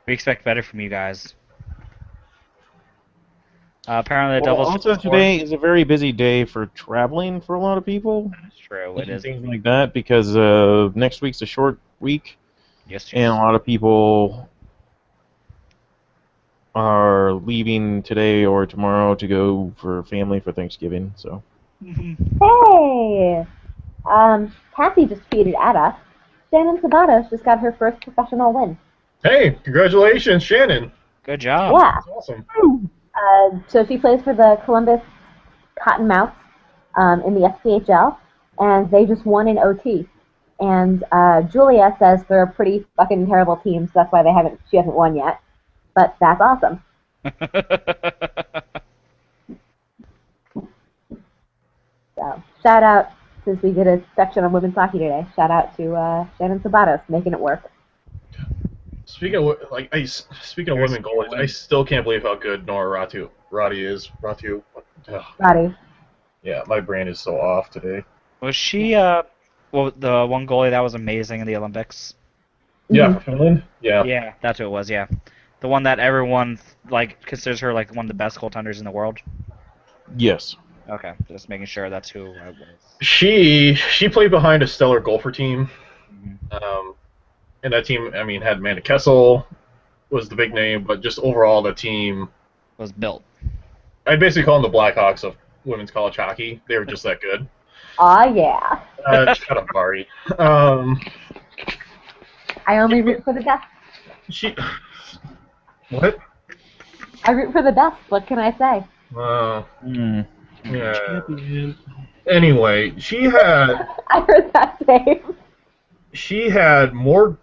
We expect better from you guys. Apparently, the Well, Devils. also today is a very busy day for traveling for a lot of people. That's true. It is. Things like that because next week's a short week, Yes. and a lot of people are leaving today or tomorrow to go for family for Thanksgiving. So. Hey! Cassie just tweeted at us. Shannon Sabatos just got her first professional win. Hey, congratulations, Shannon. Good job. Yeah. That's awesome. So she plays for the Columbus Cottonmouths in the SPHL, and they just won in OT. And Julia says they're a pretty fucking terrible team, so that's why she hasn't won yet. But that's awesome. So shout out, since we did a section on women's hockey today. Shout out to Shannon Sabatos making it work. Speaking of women goalies, I still can't believe how good Nora Roddy is. Ratu. Roddy. Yeah, my brain is so off today. Was she the one goalie that was amazing in the Olympics? Yeah, for Finland. Yeah. Yeah, that's who it was. Yeah, the one that everyone considers her like one of the best goaltenders in the world. Yes. Okay, just making sure that's who I was. She played behind a stellar golfer team. Mm-hmm. And that team, I mean, had Amanda Kessel was the big name, but just overall the team Was built. I basically call them the Blackhawks of women's college hockey. They were just that good. Aw, yeah. Shut up, Bari. I only root for the best. What? I root for the best. What can I say? Yeah. Anyway, she had I heard that, Dave. she had more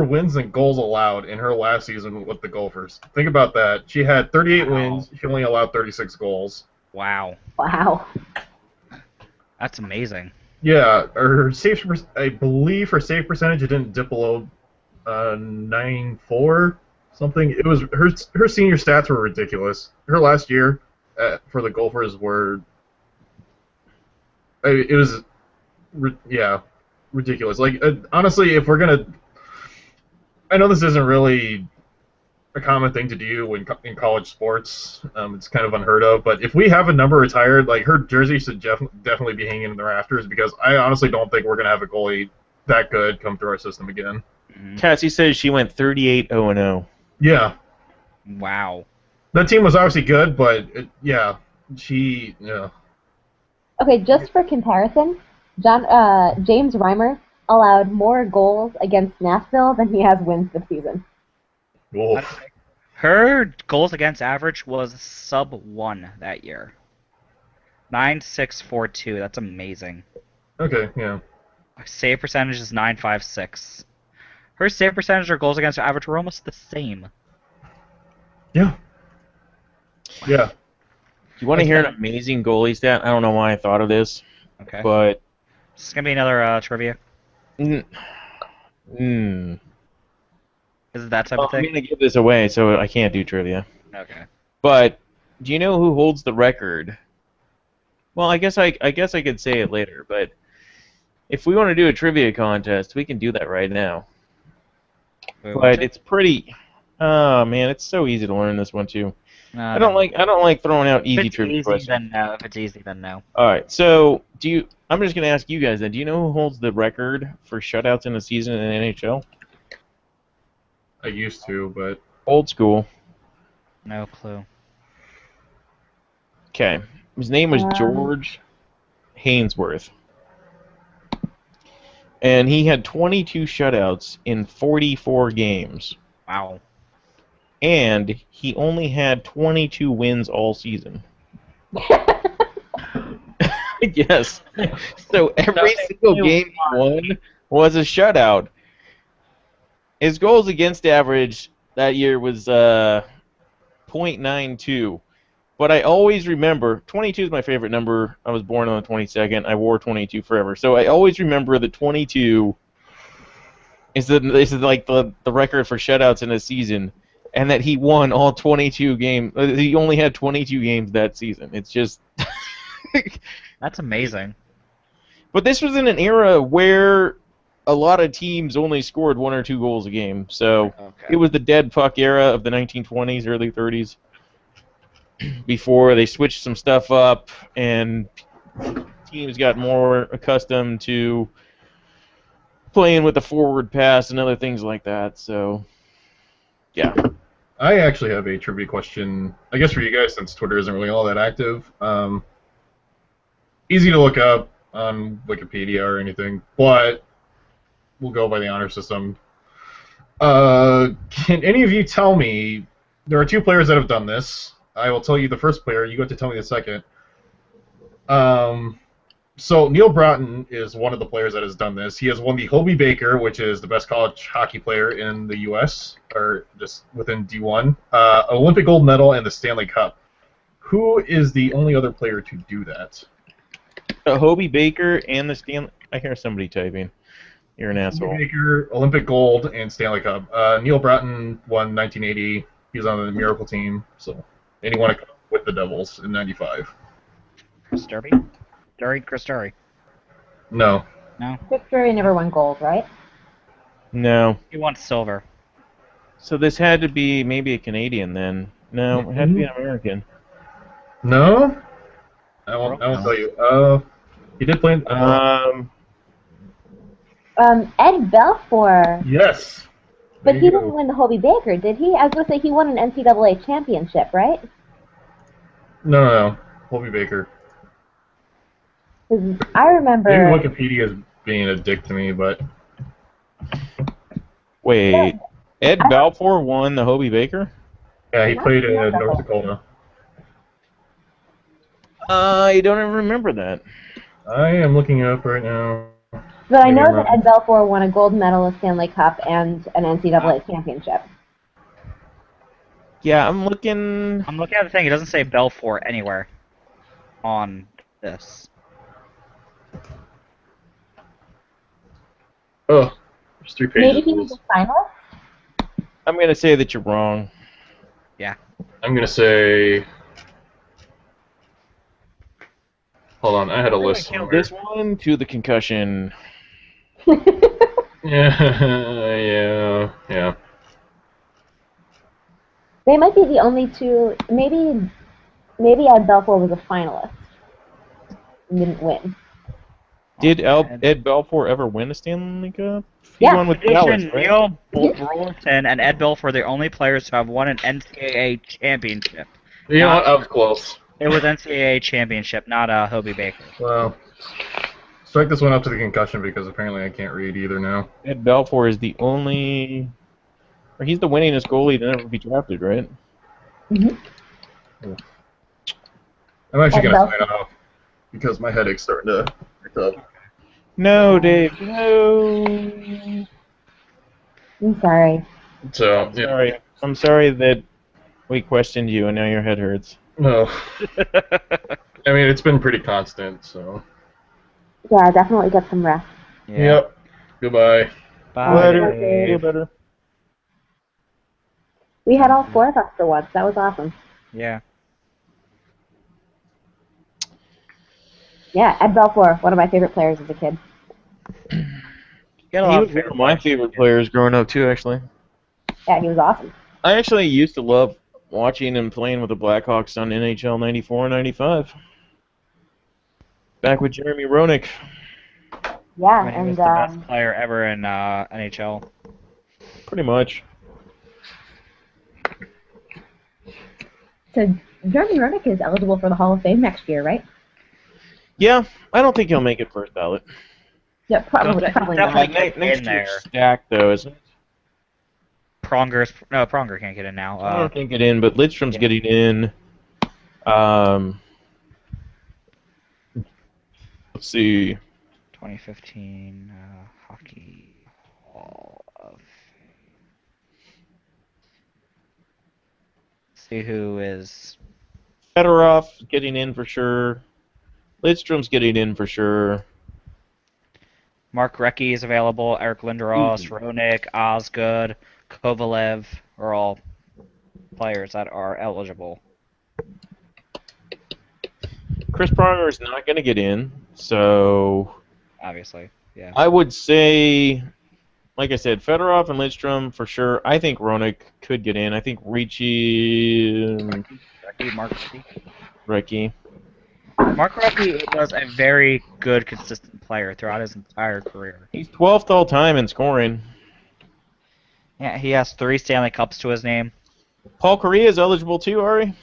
wins than goals allowed in her last season with the Gophers. Think about that. She had 38 wins. She only allowed 36 goals. Wow, Wow. that's amazing. Yeah, I believe her save percentage it didn't dip below 9.4 something. It was her senior stats were ridiculous. Her last year for the Gophers were ridiculous. Like honestly, if we're gonna, I know this isn't really a common thing to do in college sports. It's kind of unheard of. But if we have a number retired, like her jersey should definitely be hanging in the rafters because I honestly don't think we're gonna have a goalie that good come through our system again. Mm-hmm. Cassie says she went 38-0-0. Yeah. Wow. That team was obviously good, but she. Okay, just for comparison, James Reimer allowed more goals against Nashville than he has wins this season. Oof. Her goals against average was sub 1 that year. 9.642. That's amazing. Okay, yeah. Save percentage is 956. Her save percentage or goals against average were almost the same. Yeah. Yeah. You want to hear an amazing goalie stat? I don't know why I thought of this, Okay. but This is gonna be another trivia. mm, Is it that type well, of I'm thing? gonna give this away, so I can't do trivia. Okay. But do you know who holds the record? Well, I guess I could say it later, but if we want to do a trivia contest, we can do that right now. But it's pretty. Oh man, it's so easy to learn this one too. I don't like throwing out easy trivia questions. Then no. If it's easy, then no. All right, so I'm just gonna ask you guys then. Do you know who holds the record for shutouts in a season in the NHL? I used to, but Old school. No clue. Okay, his name was George Hainsworth, and he had 22 shutouts in 44 games. Wow. And he only had 22 wins all season. Yes. So every single game he won was a shutout. His goals against average that year was .92. But I always remember, 22 is my favorite number. I was born on the 22nd. I wore 22 forever. So I always remember that 22 is like the record for shutouts in a season. And that he won all 22 games. He only had 22 games that season. It's just... That's amazing. But this was in an era where a lot of teams only scored 1 or 2 goals a game. So It was the dead puck era of the 1920s, early 30s. Before they switched some stuff up and teams got more accustomed to playing with the forward pass and other things like that. So, yeah. I actually have a trivia question, I guess for you guys, since Twitter isn't really all that active. Easy to look up on Wikipedia or anything, but we'll go by the honor system. Can any of you tell me, there are 2 players that have done this. I will tell you the first player, you have to tell me the second. So Neil Broughton is one of the players that has done this. He has won the Hobey Baker, which is the best college hockey player in the U.S., or just within D1, Olympic gold medal, and the Stanley Cup. Who is the only other player to do that? Hobey Baker and the Stanley... I hear somebody typing. You're an asshole. Hobey Baker, Olympic gold, and Stanley Cup. Neil Broughton won 1980. He was on the Miracle team, and he won a cup with the Devils in 95. Chris Derby? Chris Derby. No. No? Victory never won gold, right? No. He won silver. So this had to be maybe a Canadian then. No, it had to be an American. No? I won't tell you. He did play in... Ed Belfour. Yes. But he didn't win the Hobey Baker, did he? I was going to say he won an NCAA championship, right? No. Hobey Baker. 'Cause I remember... Maybe Wikipedia is being a dick to me, but... Wait, Ed Balfour won the Hobey Baker? Yeah, he played in North Dakota. I don't even remember that. I am looking it up right now. But I know that Ed Belfour won a gold medal, a Stanley Cup, and an NCAA championship. Yeah, I'm looking... I'm looking at the thing. It doesn't say Belfour anywhere on this. Oh, there's 3 pages. Maybe he was a finalist? I'm going to say that you're wrong. Yeah. I'm going to say... Hold on, I had a list somewhere. This one to the concussion. Yeah. They might be the only 2... Maybe Ed Belfour was a finalist and didn't win. Did Ed Belfour ever win a Stanley Cup? He Yeah. won with Dallas, right? Neil Burleson and Ed Belfour are the only players to have won an NCAA championship. You know what? I was close. It was NCAA championship, not Hobey Baker. Well, strike this one up to the concussion because apparently I can't read either now. Ed Belfour is the only... Or he's the winningest goalie to ever be drafted, right? Mm-hmm. I'm actually going to sign off because my headache's starting to pick up. No, Dave. No. I'm sorry. So, I'm sorry. I'm sorry that we questioned you and now your head hurts. no. I mean, it's been pretty constant, so. Yeah, definitely get some rest. Yeah. Yep. Goodbye. Bye, Later. Dave. Feel better. We had all 4 of us for once. That was awesome. Yeah. Yeah, Ed Belfour, one of my favorite players as a kid. Get a He lot was of one of my favorite players growing up too, actually. Yeah, he was awesome. I actually used to love watching and playing with the Blackhawks on NHL 94 and 95. Back with Jeremy Roenick. Yeah, When he and was the best player ever in NHL. Pretty much. so Jeremy Roenick is eligible for the Hall of Fame next year, right? Yeah, I don't think he'll make it first ballot. Yeah, probably Definitely not. like Next in year's there. stacked, though, isn't it? Pronger can't get in now. Pronger can't get in, but Lidstrom's getting in. Let's see. 2015 Hockey Hall of. See who is. Fedorov getting in for sure. Lidstrom's getting in for sure. Mark Recchi is available. Eric Lindros, Roenick, Osgood, Kovalev are all players that are eligible. Chris Pronger is not going to get in, so Obviously, yeah. I would say, like I said, Fedorov and Lidstrom for sure. I think Roenick could get in. I think Ricci, Mark Recchi. Recchi. Mark Recchi was a very good, consistent player throughout his entire career. He's 12th all time in scoring. Yeah, he has 3 Stanley Cups to his name. Paul Kariya is eligible too, Ari?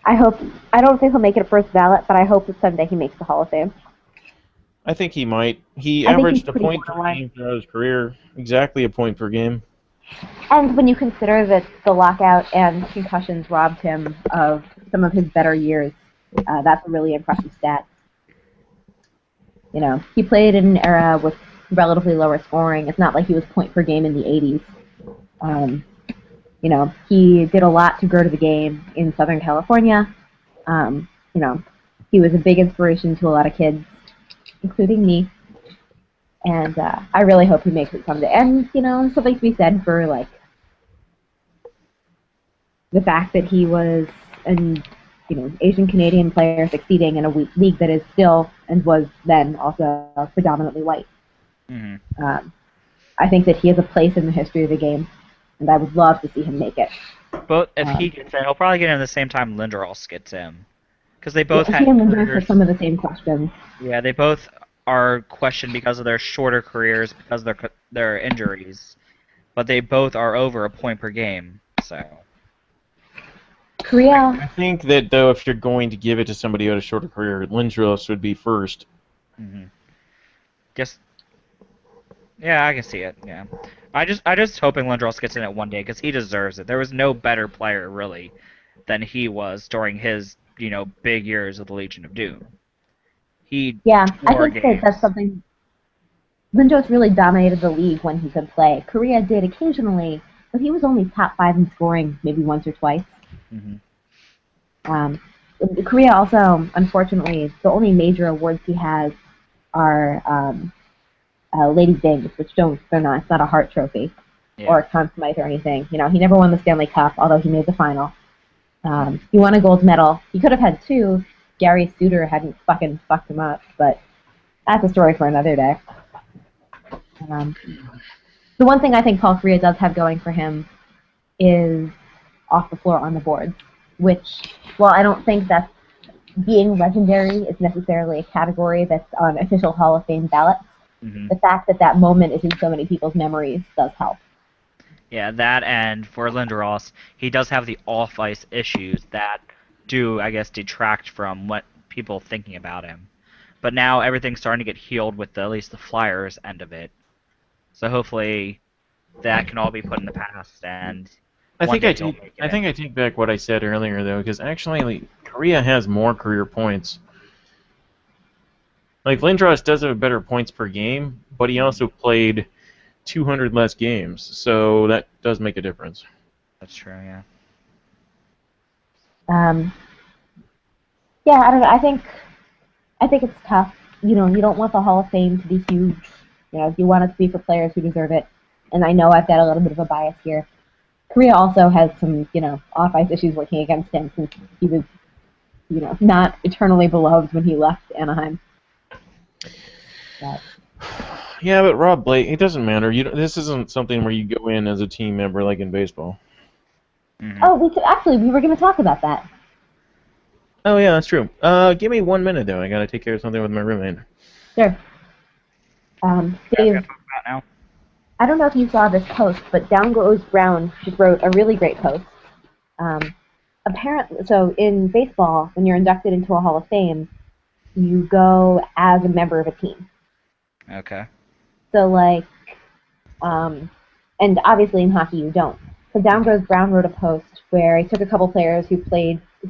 I don't think he'll make it a first ballot, but I hope that someday he makes the Hall of Fame. I think he might. He I think averaged he's a pretty point per borderline. game throughout his career. Exactly a point per game. And when you consider that the lockout and concussions robbed him of some of his better years, that's a really impressive stat. You know, he played in an era with relatively lower scoring. It's not like he was point per game in the 80s. You know, he did a lot to grow to the game in Southern California. You know, he was a big inspiration to a lot of kids, including me. And I really hope he makes it someday. And, you know, something to be said for, like, the fact that he was an, you know, Asian Canadian player succeeding in a league that is still and was then also predominantly white. Mm-hmm. I think that he has a place in the history of the game, and I would love to see him make it. But if he gets in, he'll probably get in at the same time Lindros gets in. Because they both had he and Lindros careers. have some of the same questions. Yeah, they both are questioned because of their shorter careers, because of their injuries. But they both are over a point per game, so. Korea. I think that, though, if you're going to give it to somebody who had a shorter career, Lindros would be first. Mm-hmm. Guess. Yeah, I can see it. Yeah, I just hoping Lindros gets in it one day because he deserves it. There was no better player really than he was during his big years of the Legion of Doom. I think that's something. Lindros really dominated the league when he could play. Korea did occasionally, but he was only top 5 in scoring maybe once or twice. Mm-hmm. Korea also, unfortunately, the only major awards he has are Lady Bings, which they're not. It's not a Hart Trophy or a Conn Smythe or anything. You know, he never won the Stanley Cup, although he made the final. He won a gold medal. He could have had 2. Gary Suter hadn't fucking fucked him up, but that's a story for another day. The one thing I think Paul Kariya does have going for him is off the floor on the boards, which, while I don't think that being legendary is necessarily a category that's on official Hall of Fame ballots, the fact that that moment is in so many people's memories does help. Yeah, that, and for Lindros, he does have the off-ice issues that do, I guess, detract from what people thinking about him. But now everything's starting to get healed with at least the Flyers end of it. So hopefully that can all be put in the past, and I think I take back what I said earlier, though, because actually Korea has more career points. Like, Lindros does have better points per game, but he also played 200 less games, so that does make a difference. That's true, yeah. Yeah, I don't know. I think it's tough. You know, you don't want the Hall of Fame to be huge. You know, you want it to be for players who deserve it. And I know I've got a little bit of a bias here. Korea also has some, you know, off-ice issues working against him since he was, you know, not eternally beloved when he left Anaheim. But, Yeah, but Rob Blake, it doesn't matter. This isn't something where you go in as a team member like in baseball. Mhm. oh, we were going to talk about that. Oh, yeah, that's true. Give me 1 minute, though. I gotta take care of something with my roommate. Sure. What Dave, are we gonna talk about now? I don't know if you saw this post, but Down Goes Brown just wrote a really great post. Apparently, so in baseball, when you're inducted into a Hall of Fame, you go as a member of a team. Okay. So like, and obviously in hockey you don't. So Down Goes Brown wrote a post where he took a couple players who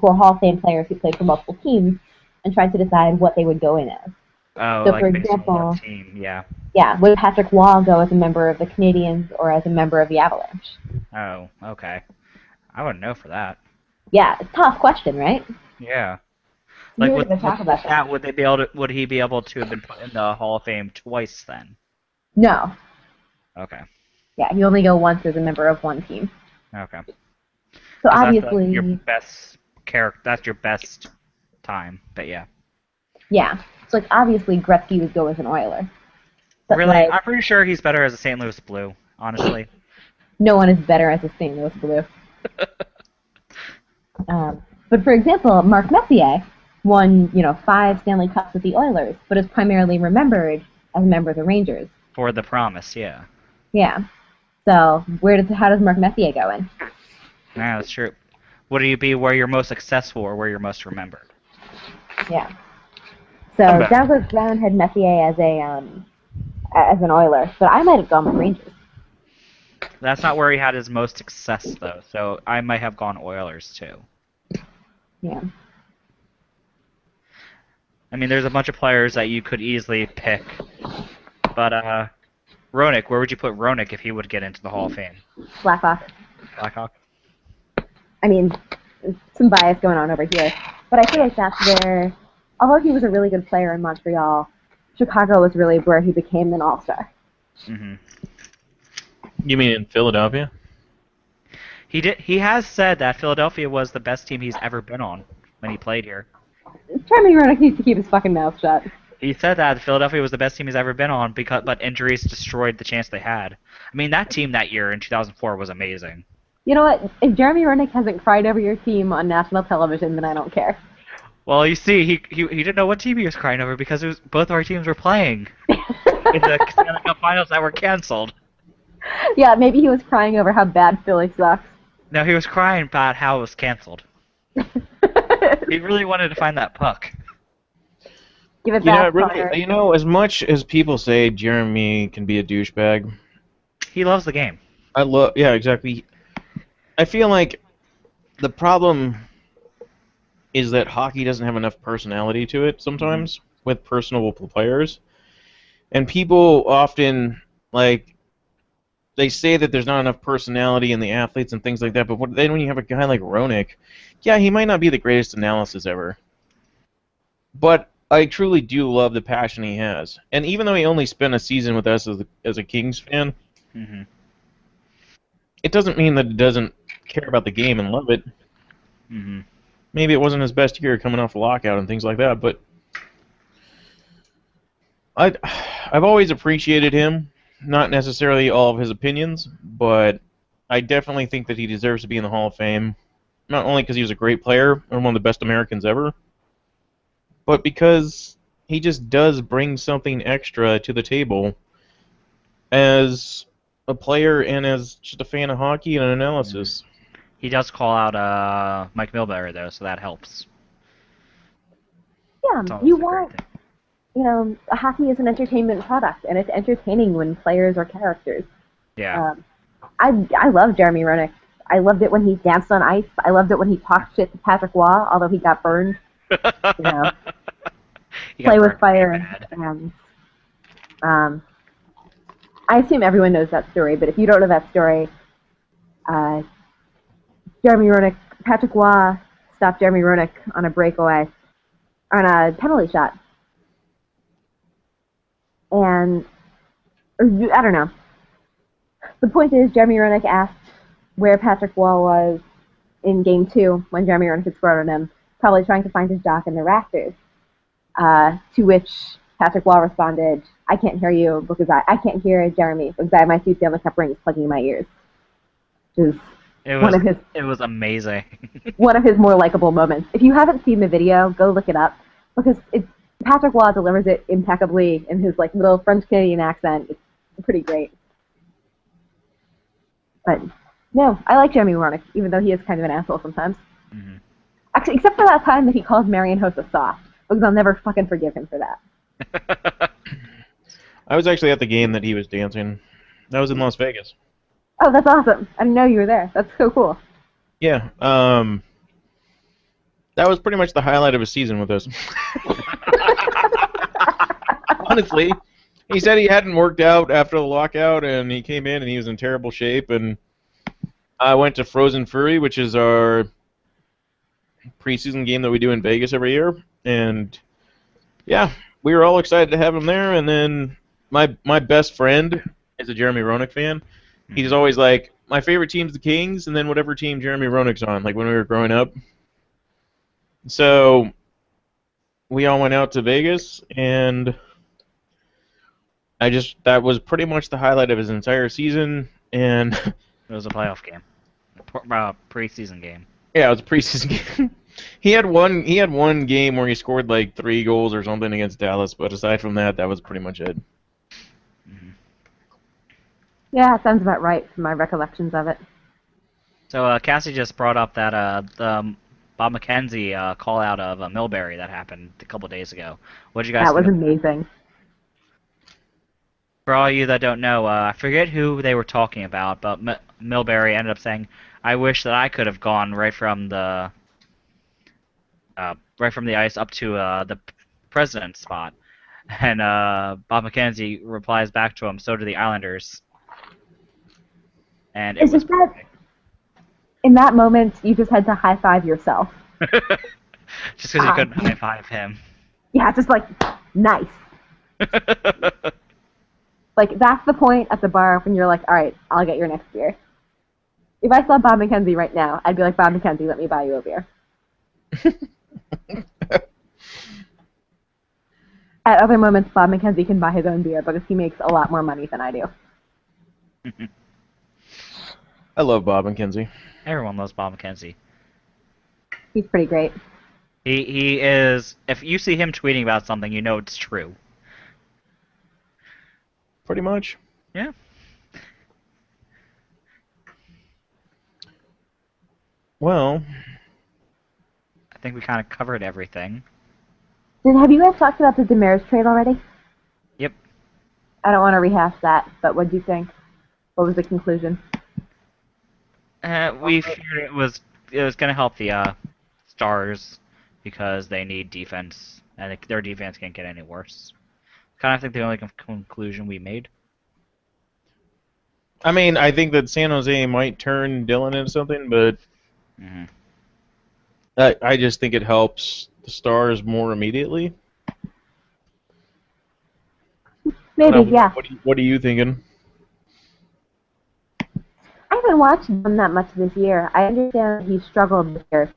were Hall of Fame players who played for multiple teams, and tried to decide what they would go in as. Oh, So like for based on example, what team, yeah. yeah, would Patrick Waugh go as a member of the Canadiens or as a member of the Avalanche? Oh, okay. I wouldn't know for that. Yeah, it's a tough question, right? Yeah. We Like, were with going to talk about that. would he be able to have been put in the Hall of Fame twice then? No. Okay. Yeah, you only go once as a member of one team. Okay. So 'Cause obviously, that's your best character. That's your best time. But yeah. yeah. So like obviously Gretzky would go as an Oiler. But Really, like, I'm pretty sure he's better as a St. Louis Blue. Honestly. no one is better as a St. Louis Blue. But for example, Mark Messier won, 5 Stanley Cups with the Oilers, but is primarily remembered as a member of the Rangers. For the promise, yeah. Yeah. So how does Mark Messier go in? Yeah, that's true. Would he be where you're most successful or where you're most remembered? Yeah. So I'm back. Douglas Brown had Messier as an Oiler, but I might have gone with Rangers. That's not where he had his most success, though. So I might have gone Oilers too. Yeah. I mean, there's a bunch of players that you could easily pick, but Roenick, where would you put Roenick if he would get into the Hall of Fame? Blackhawk. Blackhawk. I mean, some bias going on over here, but I feel like that's where, although he was a really good player in Montreal, Chicago was really where he became an all-star. Mm-hmm. You mean in Philadelphia? He has said that Philadelphia was the best team he's ever been on when he played here. Jeremy Roenick needs to keep his fucking mouth shut. He said that Philadelphia was the best team he's ever been on but injuries destroyed the chance they had. I mean, that team that year in 2004 was amazing. You know what? If Jeremy Roenick hasn't cried over your team on national television, then I don't care. Well, you see, he didn't know what team he was crying over because both our teams were playing in the Stanley Cup Finals that were canceled. Yeah, maybe he was crying over how bad Philly sucks. No, he was crying about how it was canceled. He really wanted to find that puck. Give it back, Connor. As much as people say Jeremy can be a douchebag, He loves the game. yeah, exactly. I feel like the problem is that hockey doesn't have enough personality to it sometimes with personable players. And people often, they say that there's not enough personality in the athletes and things like that, but then when you have a guy like Roenick, yeah, he might not be the greatest analysis ever. But I truly do love the passion he has. And even though he only spent a season with us as a Kings fan, it doesn't mean that he doesn't care about the game and love it. Maybe it wasn't his best year coming off a lockout and things like that, but I've always appreciated him. Not necessarily all of his opinions, but I definitely think that he deserves to be in the Hall of Fame. Not only because he was a great player and one of the best Americans ever, but because he just does bring something extra to the table as a player and as just a fan of hockey and an analysis. He does call out Mike Milbury, though, so that helps. Yeah, you want, hockey is an entertainment product, and it's entertaining when players are characters. Yeah. I love Jeremy Roenick. I loved it when he danced on ice. I loved it when he talked shit to Patrick Waugh, although he got burned. He got Play with burned Fire, pretty bad. and I assume everyone knows that story, but if you don't know that story, Jeremy Roenick, Patrick Waugh stopped Jeremy Roenick on a breakaway, on a penalty shot. And, I don't know. The point is, Jeremy Roenick asked where Patrick Waugh was in Game 2 when Jeremy Roenick had scored on him, probably trying to find his jock in the rafters. To which Patrick Waugh responded, I can't hear you because I can't hear Jeremy because I have my two Stanley Cup rings plugging in my ears. Which is It was amazing. one of his more likable moments. If you haven't seen the video, go look it up because Patrick Waugh delivers it impeccably in his like little French Canadian accent. It's pretty great. But no, I like Jeremy Roenick, even though he is kind of an asshole sometimes. Mm-hmm. Actually, except for that time that he called Marian Hossa soft, because I'll never fucking forgive him for that. I was actually at the game that he was dancing. That was in Las Vegas. Oh, that's awesome. I didn't know you were there. That's so cool. Yeah. That was pretty much the highlight of his season with us. Honestly, he said he hadn't worked out after the lockout, and he came in and he was in terrible shape. And I went to Frozen Fury, which is our preseason game that we do in Vegas every year, and yeah, we were all excited to have him there. And then my best friend is a Jeremy Roenick fan. He's always like, my favorite team's the Kings, and then whatever team Jeremy Roenick's on, like when we were growing up. So we all went out to Vegas, and that was pretty much the highlight of his entire season. And It was a playoff game, preseason game. yeah, it was a preseason game. He had one game where he scored like 3 goals or something against Dallas, but aside from that, that was pretty much it. Mm-hmm. Yeah, it sounds about right from my recollections of it. So Cassie just brought up that the Bob McKenzie call out of Milbury that happened a couple days ago. What did you guys That was think? amazing. For all you that don't know, I forget who they were talking about, but Milbury ended up saying, "I wish that I could have gone right from the ice up to the president's spot." And Bob McKenzie replies back to him, "So do the Islanders." And it It's was just that in that moment, you just had to high five yourself. just because you couldn't high five him. Yeah, just like, nice. Like, that's the point at the bar when you're like, all right, I'll get your next beer. If I saw Bob McKenzie right now, I'd be like, Bob McKenzie, let me buy you a beer. At other moments, Bob McKenzie can buy his own beer because he makes a lot more money than I do. I love Bob McKenzie. Everyone loves Bob McKenzie. He's pretty great. He is. If you see him tweeting about something, you know it's true. Pretty much. Yeah. Well, I think we kind of covered everything. Have you guys talked about the Demers trade already? Yep. I don't want to rehash that, but what do you think? What was the conclusion? We figured it was going to help the Stars because they need defense, and their defense can't get any worse. Kind of think the only conclusion we made. I mean, I think that San Jose might turn Dylan into something, but I just think it helps the Stars more immediately. Maybe, yeah. What are you thinking? I haven't watched him that much this year. I understand he struggled this year,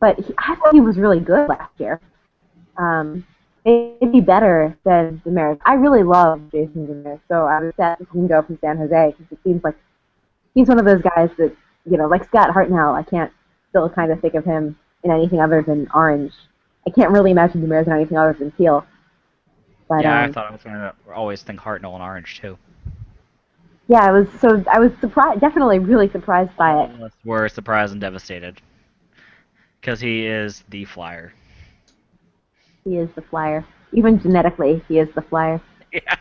but I thought he was really good last year. Maybe better than Demers. I really love Jason Demers, so I was sad to see him go from San Jose because it seems like he's one of those guys that, you know, like Scott Hartnell, I can't still kind of think of him in anything other than orange. I can't really imagine Demers in anything other than teal. But, yeah, I thought I was going to always think Hartnell and orange too. Yeah, I was surprised, definitely really surprised by it. We're surprised and devastated because he is the Flyer. He is the Flyer. Even genetically, he is the Flyer. Yeah,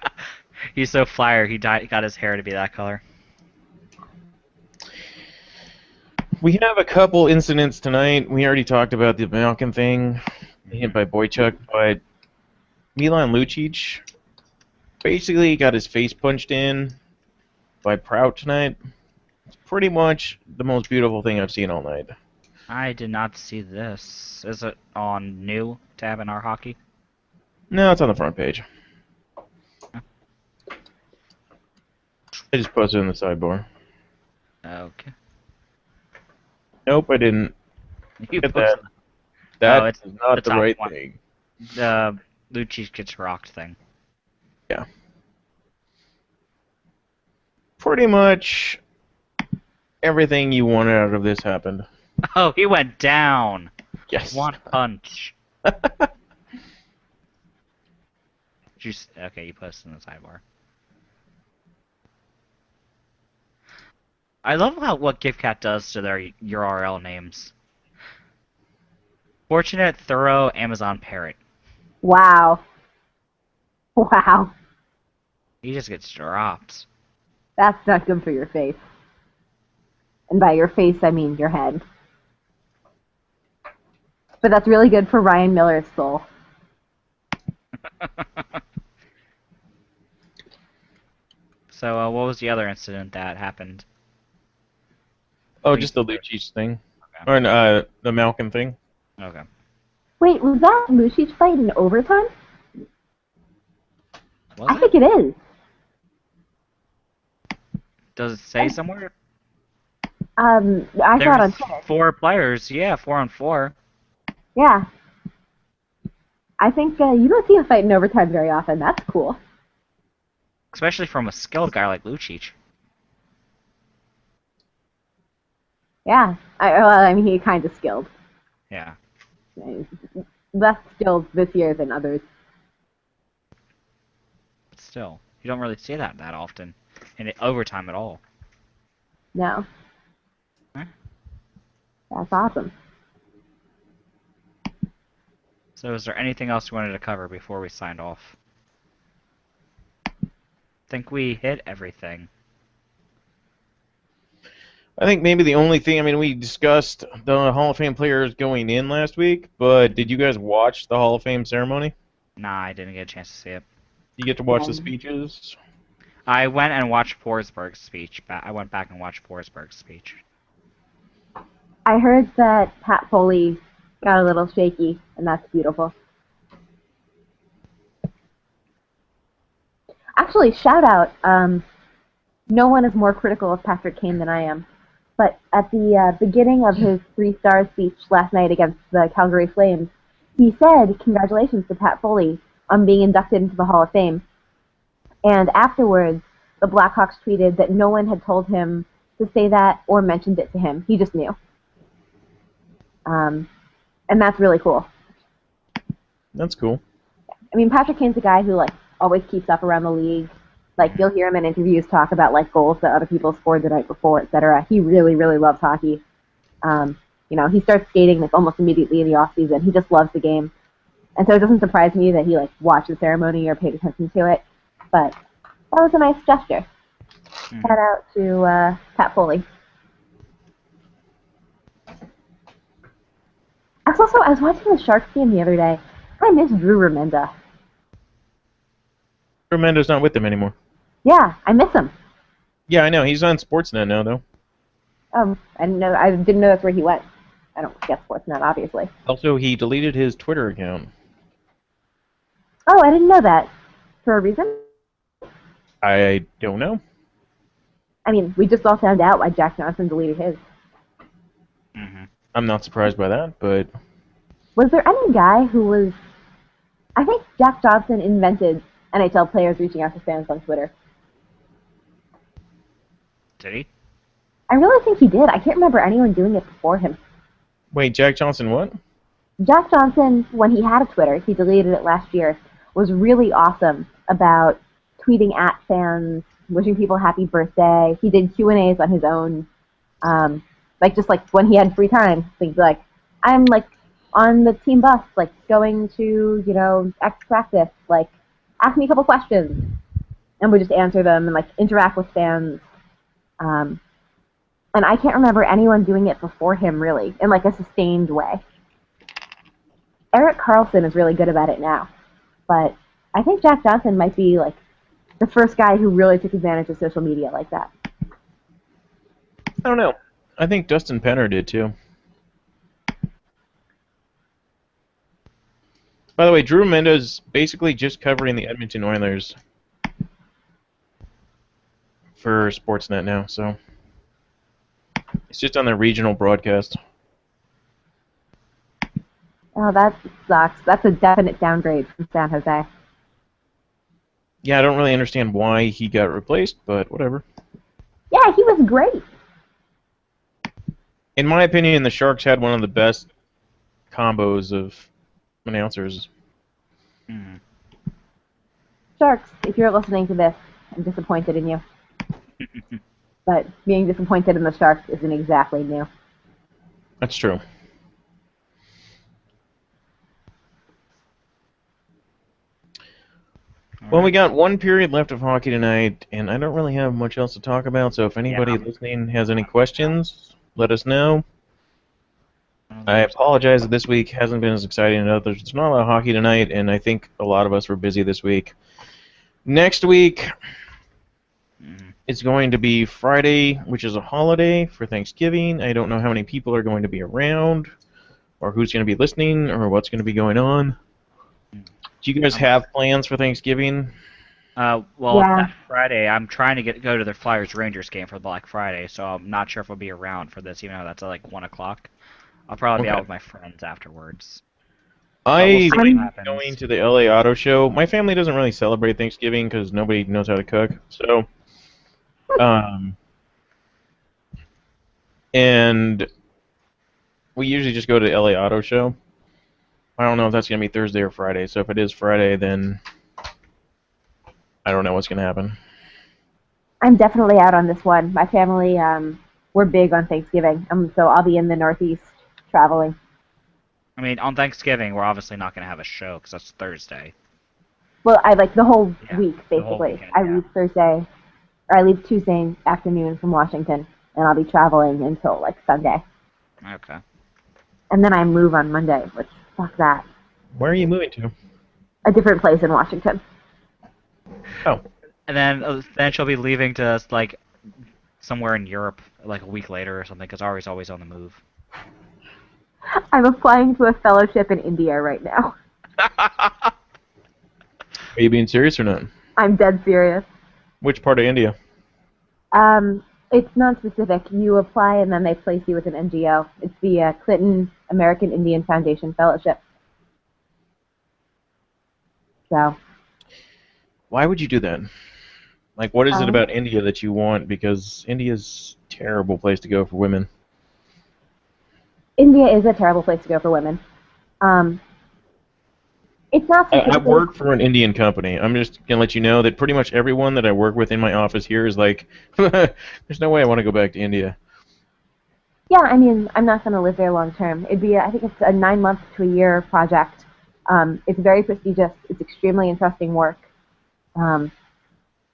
he's so Flyer. He got his hair to be that color. We have a couple incidents tonight. We already talked about the Malkin thing, hit by Boychuk, but Milan Lucic basically got his face punched in by Prout tonight. It's pretty much the most beautiful thing I've seen all night. I did not see this. Is it on new tab in our hockey? No, it's on the front page. I just posted it in the sidebar. Okay. Nope, I didn't. You Look at posted That it's is not the the top right one. thing. the Lucic gets rocked thing. Yeah. Pretty much everything you wanted out of this happened. Oh, he went down. Yes. One punch. Okay, you posted in the sidebar. I love what GiveCat does to their URL names. Fortunate, thorough, Amazon parrot. Wow. Wow. He just gets dropped. That's not good for your face. And by your face, I mean your head. But that's really good for Ryan Miller's soul. So, what was the other incident that happened? Oh, just the Lucic thing. Okay. Or the Malkin thing. Okay. Wait, was that Lucic fight in overtime? Was I it? think it is. Does it say somewhere? I saw it on There's Twitter. 4 players. Yeah, 4-on-4. Yeah. I think you don't see a fight in overtime very often. That's cool. Especially from a skilled guy like Lucic. Yeah. I mean, he's kind of skilled. Yeah. He's less skilled this year than others. But still, you don't really see that often in overtime at all. No. Huh? That's awesome. So is there anything else you wanted to cover before we signed off? I think we hit everything. I think maybe the only thing, I mean, we discussed the Hall of Fame players going in last week, but did you guys watch the Hall of Fame ceremony? Nah, I didn't get a chance to see it. You get to watch the speeches? I went and watched Forsberg's speech. I went back and watched Forsberg's speech. I heard that Pat Foley got a little shaky, and that's beautiful. Actually, shout out. No one is more critical of Patrick Kane than I am. But at the beginning of his 3-star speech last night against the Calgary Flames, he said, "Congratulations to Pat Foley on being inducted into the Hall of Fame." And afterwards, the Blackhawks tweeted that no one had told him to say that or mentioned it to him. He just knew. And that's really cool. That's cool. I mean, Patrick Kane's a guy who, like, always keeps up around the league. Like, you'll hear him in interviews talk about, like, goals that other people scored the night before, etc. He really, really loves hockey. You know, he starts skating, like, almost immediately in the off-season. He just loves the game. And so it doesn't surprise me that he, like, watched the ceremony or paid attention to it. But that was a nice gesture. Shout out to Pat Foley. I was watching the Sharks game the other day. I miss Drew Remenda. Romando's not with them anymore. Yeah, I miss him. Yeah, I know. He's on Sportsnet now, though. I didn't know that's where he went. I don't get Sportsnet, obviously. Also, he deleted his Twitter account. Oh, I didn't know that. For a reason? I don't know. I mean, we just all found out why Jack Johnson deleted his. Mm-hmm. I'm not surprised by that, but... Was there any guy who was... I think Jack Johnson invented NHL players reaching out to fans on Twitter. Did he? I really think he did. I can't remember anyone doing it before him. Wait, Jack Johnson what? Jack Johnson, when he had a Twitter, he deleted it last year, was really awesome about tweeting at fans, wishing people happy birthday. He did Q&As on his own. Just when he had free time, things like, I'm like on the team bus, like going to, X practice, like ask me a couple questions. And we just answer them and like interact with fans. And I can't remember anyone doing it before him really, in like a sustained way. Erik Karlsson is really good about it now. But I think Jack Johnson might be like the first guy who really took advantage of social media like that. I don't know. I think Dustin Penner did too. By the way, Drew Mendo's basically just covering the Edmonton Oilers for Sportsnet now, so it's just on their regional broadcast. Oh, that sucks. That's a definite downgrade from San Jose. Yeah, I don't really understand why he got replaced, but whatever. Yeah, he was great. In my opinion, the Sharks had one of the best combos of announcers. Hmm. Sharks, if you're listening to this, I'm disappointed in you. But being disappointed in the Sharks isn't exactly new. That's true. Well, we got one period left of hockey tonight, and I don't really have much else to talk about, so if anybody listening has any questions, let us know. I apologize that this week hasn't been as exciting as others. There's not a lot of hockey tonight, and I think a lot of us were busy this week. Next week, it's going to be Friday, which is a holiday for Thanksgiving. I don't know how many people are going to be around, or who's going to be listening, or what's going to be going on. Do you guys have plans for Thanksgiving? Well, Yeah. that Friday, I'm trying to go to the Flyers Rangers game for Black Friday, so I'm not sure if I'll be around for this, even though that's at like 1 o'clock. I'll probably be out with my friends afterwards. I'm happens. going to the LA Auto Show. My family doesn't really celebrate Thanksgiving because nobody knows how to cook. So, and we usually just go to the LA Auto Show. I don't know if that's going to be Thursday or Friday. So if it is Friday, then I don't know what's going to happen. I'm definitely out on this one. My family, we're big on Thanksgiving, so I'll be in the Northeast traveling. I mean, on Thanksgiving, we're obviously not going to have a show because that's Thursday. Well, I like the whole week, the whole basically. weekend, I leave Thursday, or I leave Tuesday afternoon from Washington, and I'll be traveling until like Sunday. Okay. And then I move on Monday, which, fuck that. Where are you moving to? A different place in Washington. Oh. And then she'll be leaving to like somewhere in Europe like a week later or something because Ari's always on the move. I'm applying to a fellowship in India right now. Are you being serious or not? I'm dead serious. Which part of India? It's non-specific. You apply and then they place you with an NGO. It's the Clinton American Indian Foundation Fellowship. So. Why would you do that? Like, what is it about India that you want? Because India's a terrible place to go for women. India is a terrible place to go for women. It's not. I work for an Indian company. I'm just gonna let you know that pretty much everyone that I work with in my office here is like, there's no way I want to go back to India. Yeah, I mean, I'm not going to live there long term. It'd be, I think it's a 9-month to a year project. It's very prestigious. It's extremely interesting work.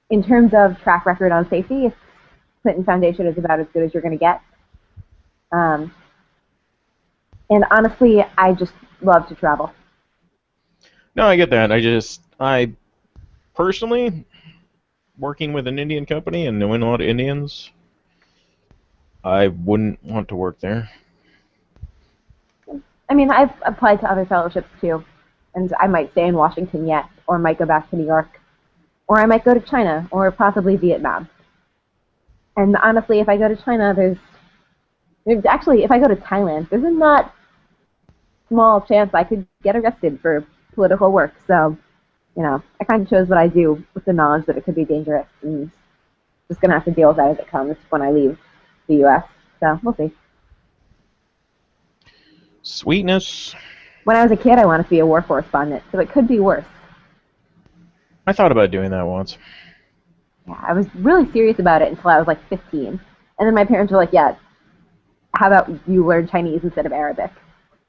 In terms of track record on safety, Clinton Foundation is about as good as you're going to get. And honestly, I just love to travel. No, I get that. I personally, working with an Indian company and knowing a lot of Indians, I wouldn't want to work there. I mean, I've applied to other fellowships too, and I might stay in Washington yet, or might go back to New York, or I might go to China, or possibly Vietnam. And honestly, if I go to China, actually, if I go to Thailand, there's a not small chance I could get arrested for political work. So, you know, I kind of chose what I do with the knowledge that it could be dangerous, and just gonna have to deal with that as it comes when I leave the U.S. So we'll see. Sweetness. When I was a kid, I wanted to be a war correspondent, so it could be worse. I thought about doing that once. Yeah, I was really serious about it until I was like 15. And then my parents were like, yeah, how about you learn Chinese instead of Arabic?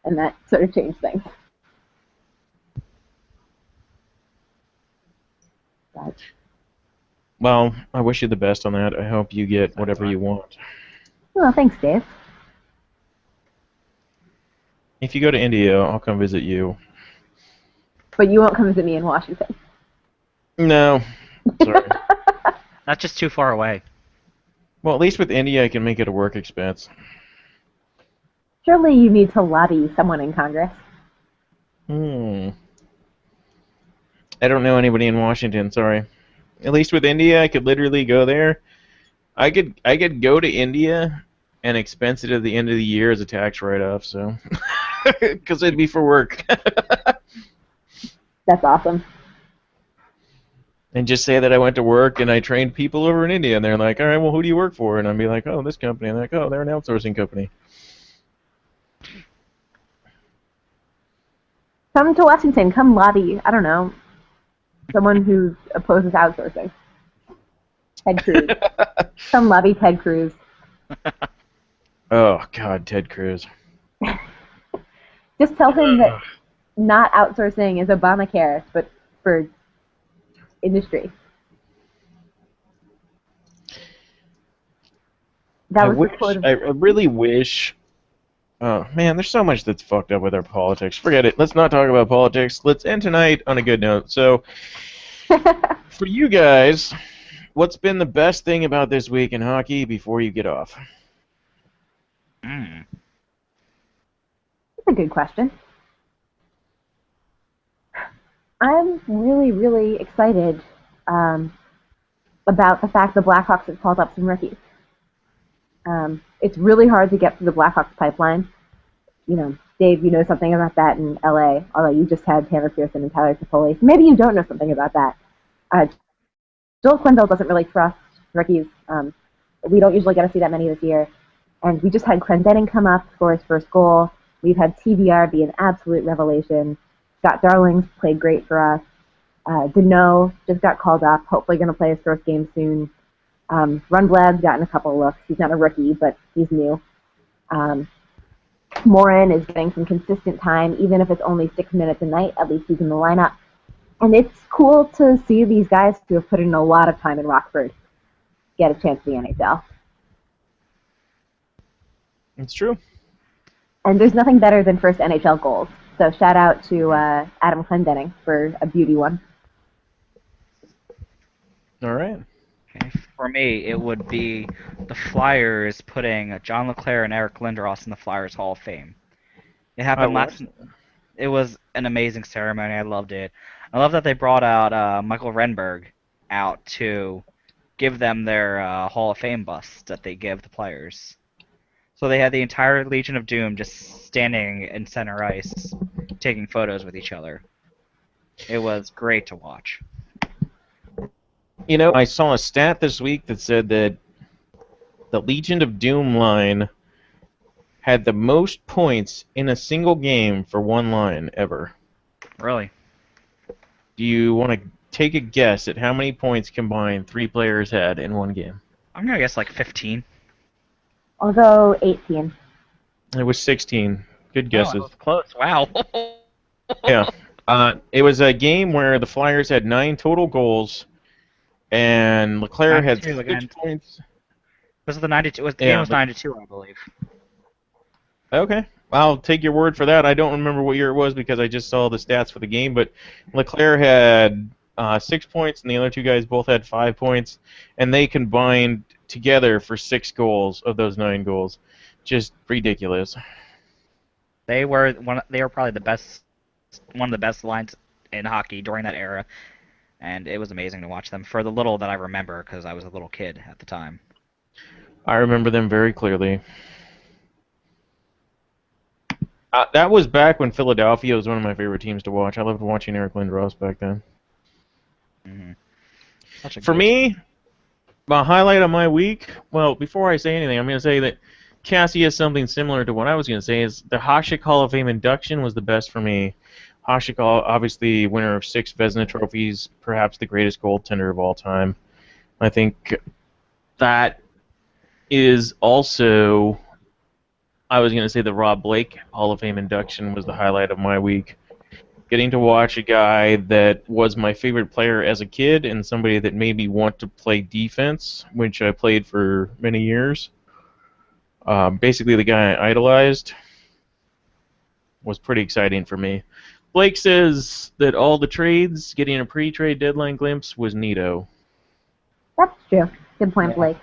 And that sort of changed things. But, Well, I wish you the best on that. I hope you get whatever you want. well, thanks, Dave. If you go to India, I'll come visit you. But you won't come visit me in Washington. No. Sorry. That's just too far away. Well, at least with India, I can make it a work expense. Surely you need to lobby someone in Congress. I don't know anybody in Washington. Sorry. At least with India, I could literally go there. I could go to India and expense it at the end of the year as a tax write-off. So, because it'd be for work. That's awesome. And just say that I went to work and I trained people over in India, and they're like, all right, well, who do you work for? And I'd be like, oh, this company. And they're like, oh, they're an outsourcing company. Come to Washington. Come lobby. I don't know. Someone who opposes outsourcing. Ted Cruz. Come lobby Ted Cruz. Oh, God, Ted Cruz. Just tell him that not outsourcing is Obamacare, but for industry. That was the quote of I really wish. Oh man, there's so much that's fucked up with our politics. Forget it. Let's not talk about politics. Let's end tonight on a good note. So, for you guys, what's been the best thing about this week in hockey before you get off? Mm. That's a good question. I'm really, really excited about the fact the Blackhawks have called up some rookies. It's really hard to get through the Blackhawks pipeline. You know, Dave, you know something about that in LA, although you just had Tanner Pearson and Tyler Toffoli. So maybe you don't know something about that. Joel Quenneville doesn't really trust rookies. We don't usually get to see that many this year. And we just had Clendening come up for his first goal. We've had TVR be an absolute revelation. Scott Darling's played great for us. Deneau just got called up, hopefully going to play his first game soon. Rundblad's gotten a couple of looks. He's not a rookie, but he's new. Morin is getting some consistent time, even if it's only 6 minutes a night. At least he's in the lineup. And it's cool to see these guys who have put in a lot of time in Rockford get a chance in the NHL. It's true. And there's nothing better than first NHL goals. So shout out to Adam Clendening for a beauty one. All right. Okay. For me, it would be the Flyers putting John LeClair and Eric Lindros in the Flyers Hall of Fame. It happened last. It was an amazing ceremony. I loved it. I love that they brought out Michael Renberg out to give them their Hall of Fame bust that they give the players. So they had the entire Legion of Doom just standing in center ice, taking photos with each other. It was great to watch. You know, I saw a stat this week that said that the Legion of Doom line had the most points in a single game for one line ever. Really? Do you want to take a guess at how many points combined 3 players had in one game? I'm going to guess like 15. I'll go 18. It was 16. Good Oh, guesses. that was close. Wow. Yeah. It was a game where the Flyers had 9 total goals, and LeClair had 92 6 again. points. Was it the 92? The game was 92, I believe. Okay. I'll take your word for that. I don't remember what year it was because I just saw the stats for the game, but LeClair had 6 points, and the other 2 guys both had 5 points, and they combined together for 6 goals of those 9 goals. Just ridiculous. They were probably the best, one of the best lines in hockey during that era, and it was amazing to watch them for the little that I remember because I was a little kid at the time. I remember them very clearly. That was back when Philadelphia was one of my favorite teams to watch. I loved watching Eric Lindros back then. Mm-hmm. For me, the highlight of my week, well, before I say anything, I'm going to say that Cassie has something similar to what I was going to say, is the Hasek Hall of Fame induction was the best for me. Hasek, obviously winner of 6 Vezina trophies, perhaps the greatest goaltender of all time. I think that is also, I was going to say the Rob Blake Hall of Fame induction was the highlight of my week. Getting to watch a guy that was my favorite player as a kid and somebody that made me want to play defense, which I played for many years. Basically, the guy I idolized was pretty exciting for me. Blake says that all the trades, getting a pre-trade deadline glimpse, was neato. That's true. Good point, Yeah. Blake.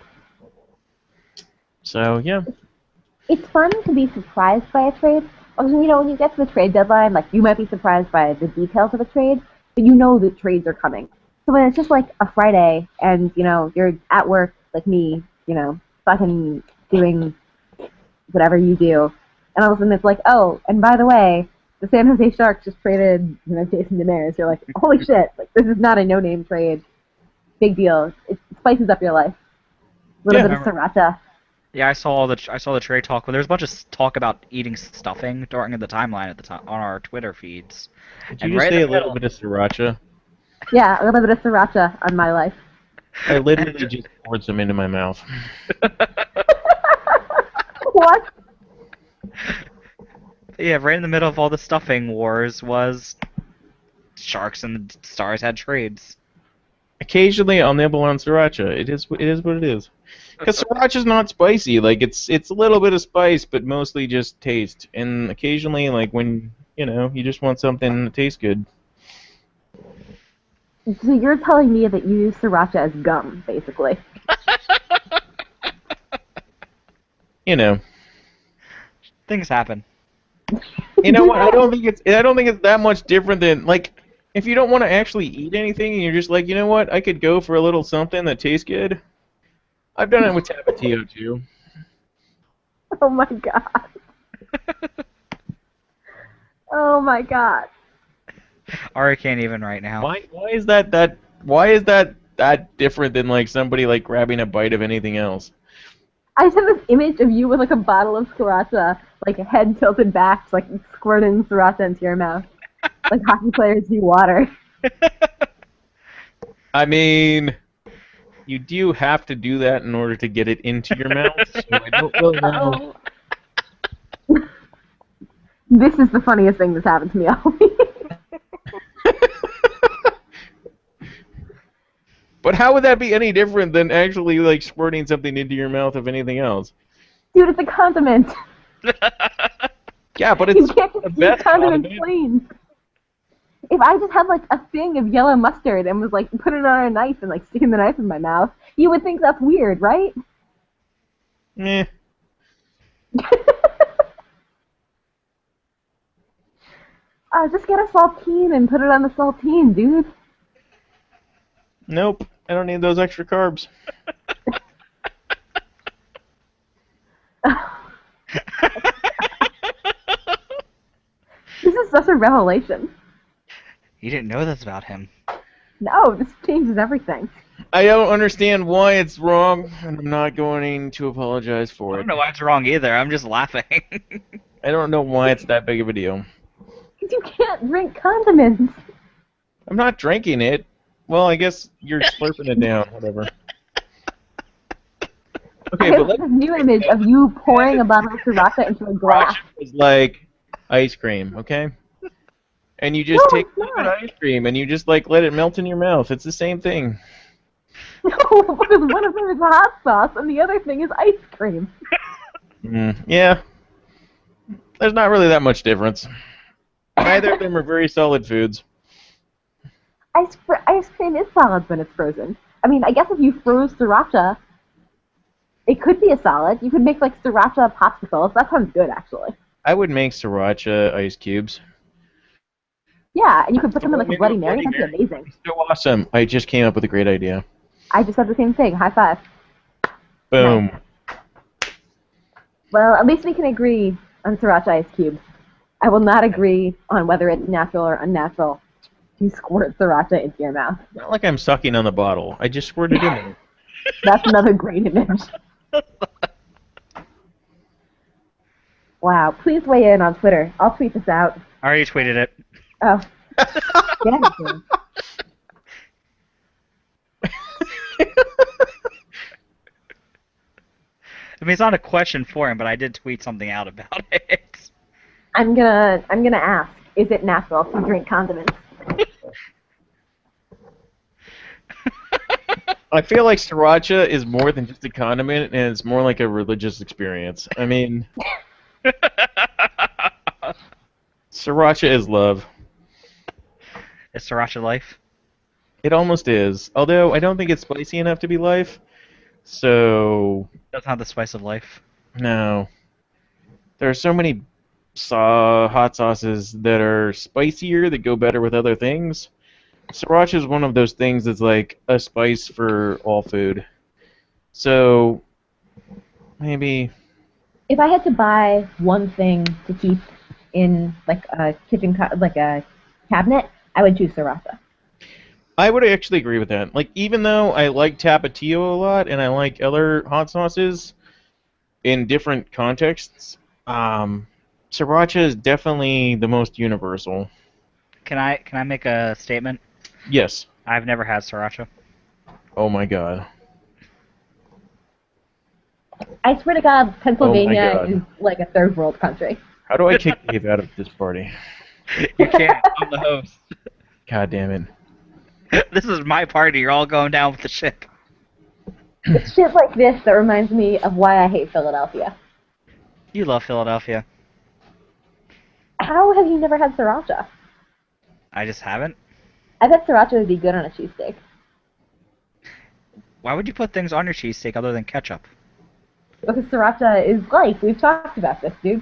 So, yeah. It's fun to be surprised by a trade. Also, when you get to the trade deadline, like, you might be surprised by the details of a trade, but you know that trades are coming. So when it's just like a Friday and, you're at work, like me, fucking doing whatever you do, and all of a sudden it's like, oh, and by the way, the San Jose Sharks just traded, Jason Demers. You're like, holy shit, like, this is not a no-name trade. Big deal. It spices up your life. A little bit of sriracha. Yeah, I saw the trade talk. But there was a bunch of talk about eating stuffing during the timeline at the time on our Twitter feeds. Did you just say a little bit of sriracha? Yeah, a little bit of sriracha on my life. I literally just poured some into my mouth. What? Yeah, right in the middle of all the stuffing wars was Sharks and the Stars had trades. Occasionally, I'll nibble on sriracha. It is what it is. Because sriracha's not spicy. Like, it's a little bit of spice, but mostly just taste. And occasionally, like, when, you just want something that tastes good. So you're telling me that you use sriracha as gum, basically. Things happen. You know what? I don't think it's that much different than, like, if you don't want to actually eat anything and you're just like, you know what? I could go for a little something that tastes good. I've done it with Tapatio too. Oh my god. Oh my god. Ari can't even right now. Why is that different than like somebody like grabbing a bite of anything else? I just have this image of you with like a bottle of sriracha, like a head tilted back, like squirting sriracha into your mouth, like hockey players do water. I mean, you do have to do that in order to get it into your mouth. So I don't really know. This is the funniest thing that's happened to me all week. But how would that be any different than actually like squirting something into your mouth of anything else? Dude, it's a condiment. Yeah, but You it's can't the just best eat condiments condiment. plain. If I just had like a thing of yellow mustard and was like put it on a knife and like sticking the knife in my mouth, you would think that's weird, right? Eh. Just get a saltine and put it on the saltine, dude. Nope. I don't need those extra carbs. This is such a revelation. You didn't know this about him. No, this changes everything. I don't understand why it's wrong, and I'm not going to apologize I for it. don't know why it's wrong either. I'm just laughing. I don't know why it's that big of a deal. Because you can't drink condiments. I'm not drinking it. Well, I guess you're slurping it down, whatever. Okay, I but have this new image of you pouring a bottle of sriracha into a glass. It's like ice cream, okay? And you just No, take it's liquid not. ice cream and you just like let it melt in your mouth. It's the same thing. No, because one of them is hot sauce and the other thing is ice cream. Yeah. There's not really that much difference. Neither of them are very solid foods. Ice cream is solid when it's frozen. I mean, I guess if you froze sriracha, it could be a solid. You could make like sriracha popsicles. That sounds good, actually. I would make sriracha ice cubes. Yeah, and you could put them in like a Maybe Bloody a Mary. Bloody That'd be amazing. So awesome. I just came up with a great idea. I just said the same thing. High five. Boom. Well, at least we can agree on sriracha ice cubes. I will not agree on whether it's natural or unnatural to squirt sriracha into your mouth. Not like I'm sucking on the bottle. I just squirted in there. That's another great image. Wow. Please weigh in on Twitter. I'll tweet this out. I already tweeted it. Oh. Damn it, Jim. I mean, it's not a question for him, but I did tweet something out about it. I'm gonna ask, is it natural to drink condiments? I feel like sriracha is more than just a condiment, and it's more like a religious experience. I mean, sriracha is love. Is sriracha life? It almost is. Although I don't think it's spicy enough to be life. So Doesn't have the spice of life. no. There are so many hot sauces that are spicier that go better with other things. Sriracha is one of those things that's like a spice for all food. So maybe If I had to buy one thing to keep in like a like a cabinet, I would choose sriracha. I would actually agree with that. Like, even though I like Tapatio a lot and I like other hot sauces in different contexts, sriracha is definitely the most universal. Can I make a statement? Yes. I've never had sriracha. Oh my god. I swear to God, Pennsylvania God. is like a third world country. How do I kick Dave out of this party? You can't. I'm the host. God damn it. This is my party. You're all going down with the ship. It's shit like this that reminds me of why I hate Philadelphia. You love Philadelphia. How have you never had sriracha? I just haven't. I bet sriracha would be good on a cheesesteak. Why would you put things on your cheesesteak other than ketchup? Because sriracha is life. We've talked about this, dude.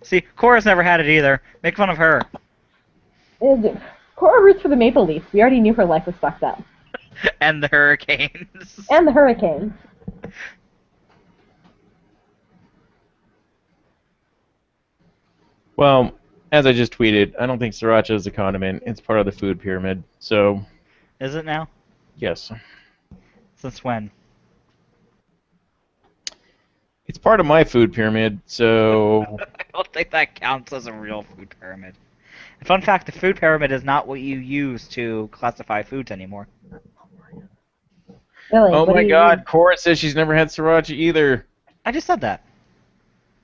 See, Cora's never had it either. Make fun of her. Cora roots for the Maple Leafs. We already knew her life was fucked up. And the Hurricanes. And the Hurricanes. Well, as I just tweeted, I don't think sriracha is a condiment. It's part of the food pyramid. So, Is it now? yes. Since when? It's part of my food pyramid, so I don't think that counts as a real food pyramid. Fun fact, the food pyramid is not what you use to classify foods anymore. Really, oh what my do you god, mean? Cora says she's never had sriracha either. I just said that.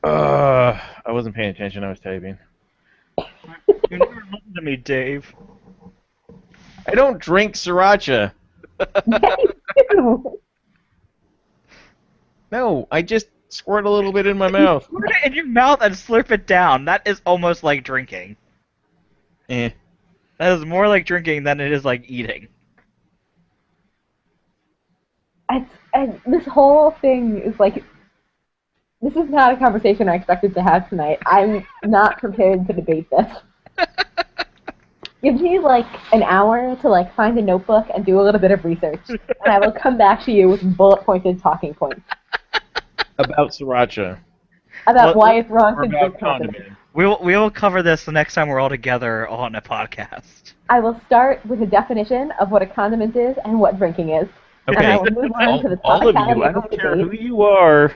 I wasn't paying attention, I was typing. You never listened to me, Dave. I don't drink sriracha. No, I just squirt a little bit in my mouth. Put it in your mouth and slurp it down. That is almost like drinking. Eh. That is more like drinking than it is like eating. This whole thing is like, this is not a conversation I expected to have tonight. I'm not prepared to debate this. Give me like an hour to like find a notebook and do a little bit of research, and I will come back to you with bullet-pointed talking points About sriracha. about why it's wrong Or to about drink condiments. condiment. We will cover this the next time we're all together on a podcast. I will start with a definition of what a condiment is and what drinking is. And I Okay, will move on to the all of topic you, I don't care who you are,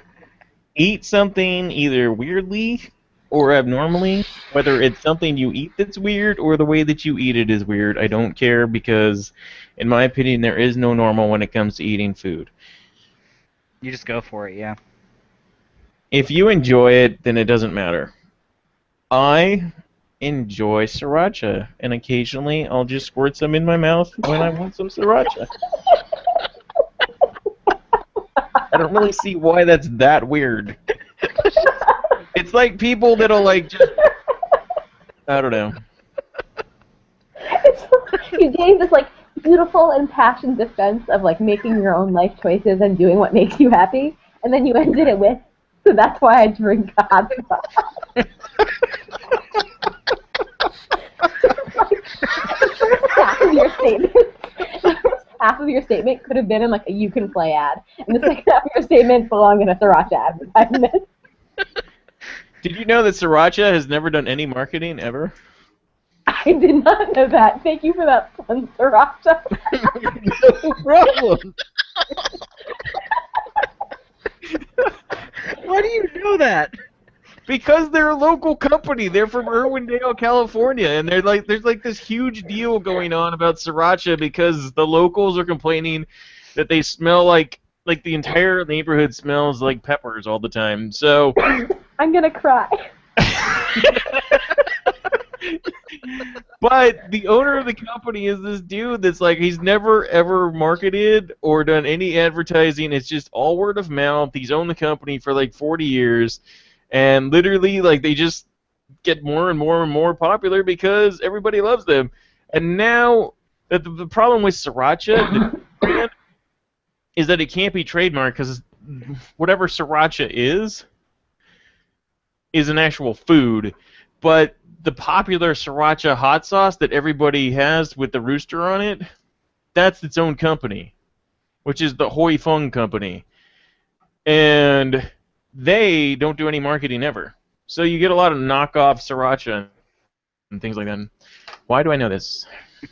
eat something either weirdly or abnormally, whether it's something you eat that's weird or the way that you eat it is weird. I don't care because, in my opinion, there is no normal when it comes to eating food. You just go for it, yeah. If you enjoy it, then it doesn't matter. I enjoy sriracha, and occasionally I'll just squirt some in my mouth when I want some sriracha. I don't really see why that's that weird. It's like people that'll like just, I don't know. You gave this like beautiful and passionate defense of like making your own life choices and doing what makes you happy, and then you ended it with, so that's why I drink hot sauce. Half of your statement, half of your statement could have been in like a You Can Play ad, and the second half of your statement belonged in a sriracha advertisement. Did you know that sriracha has never done any marketing ever? I did not know that. Thank you for that fun sriracha. No problem. Why do you know that? Because they're a local company. They're from Irwindale, California, and they're like, there's like this huge deal going on about sriracha because the locals are complaining that they smell like the entire neighborhood smells like peppers all the time. So I'm gonna cry. But the owner of the company is this dude that's like, he's never ever marketed or done any advertising. It's just all word of mouth. He's owned the company for like 40 years. And literally, like, they just get more and more and more popular because everybody loves them. And now, the problem with Sriracha the brand, is that it can't be trademarked because whatever Sriracha is an actual food. But the popular Sriracha hot sauce that everybody has with the rooster on it, that's its own company, which is the Hoi Fung Company. And they don't do any marketing ever. So you get a lot of knockoff Sriracha and things like that. Why do I know this?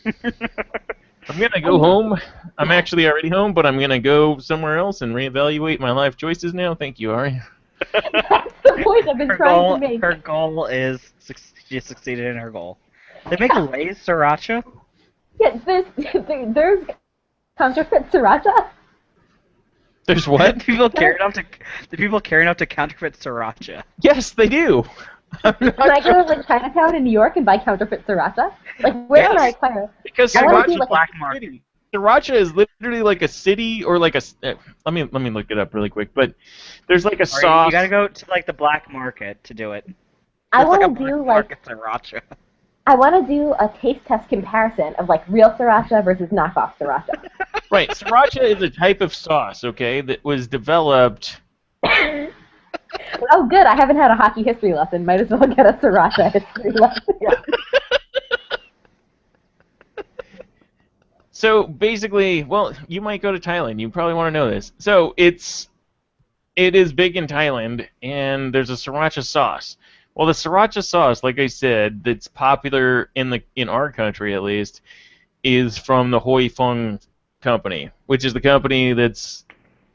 I'm going to go home. I'm actually already home, but I'm going to go somewhere else and reevaluate my life choices now. Thank you, Ari. That's the point I've been trying to make. Her goal is she succeeded in her goal. They make Lay's Sriracha. Yeah, there's counterfeit Sriracha. There's what? Do people care enough to counterfeit Sriracha? Yes, they do. Can I go to like Chinatown in New York and buy counterfeit Sriracha? Like, where can I acquire? Because I wanna Sriracha do, like, black market. Sriracha is literally like a city or like a. Let me look it up really quick. But there's like a sauce. You gotta go to like the black market to do it. I want want to do like Sriracha. I want to do a taste test comparison of like real Sriracha versus knockoff Sriracha. Right, Sriracha is a type of sauce, okay, that was developed. Oh, good. I haven't had a hockey history lesson. Might as well get a Sriracha history lesson. So basically, well, you might go to Thailand. You probably want to know this. So it is big in Thailand, and there's a Sriracha sauce. Well, the Sriracha sauce, like I said, that's popular in our country at least, is from the Hoi Fung Company, which is the company that's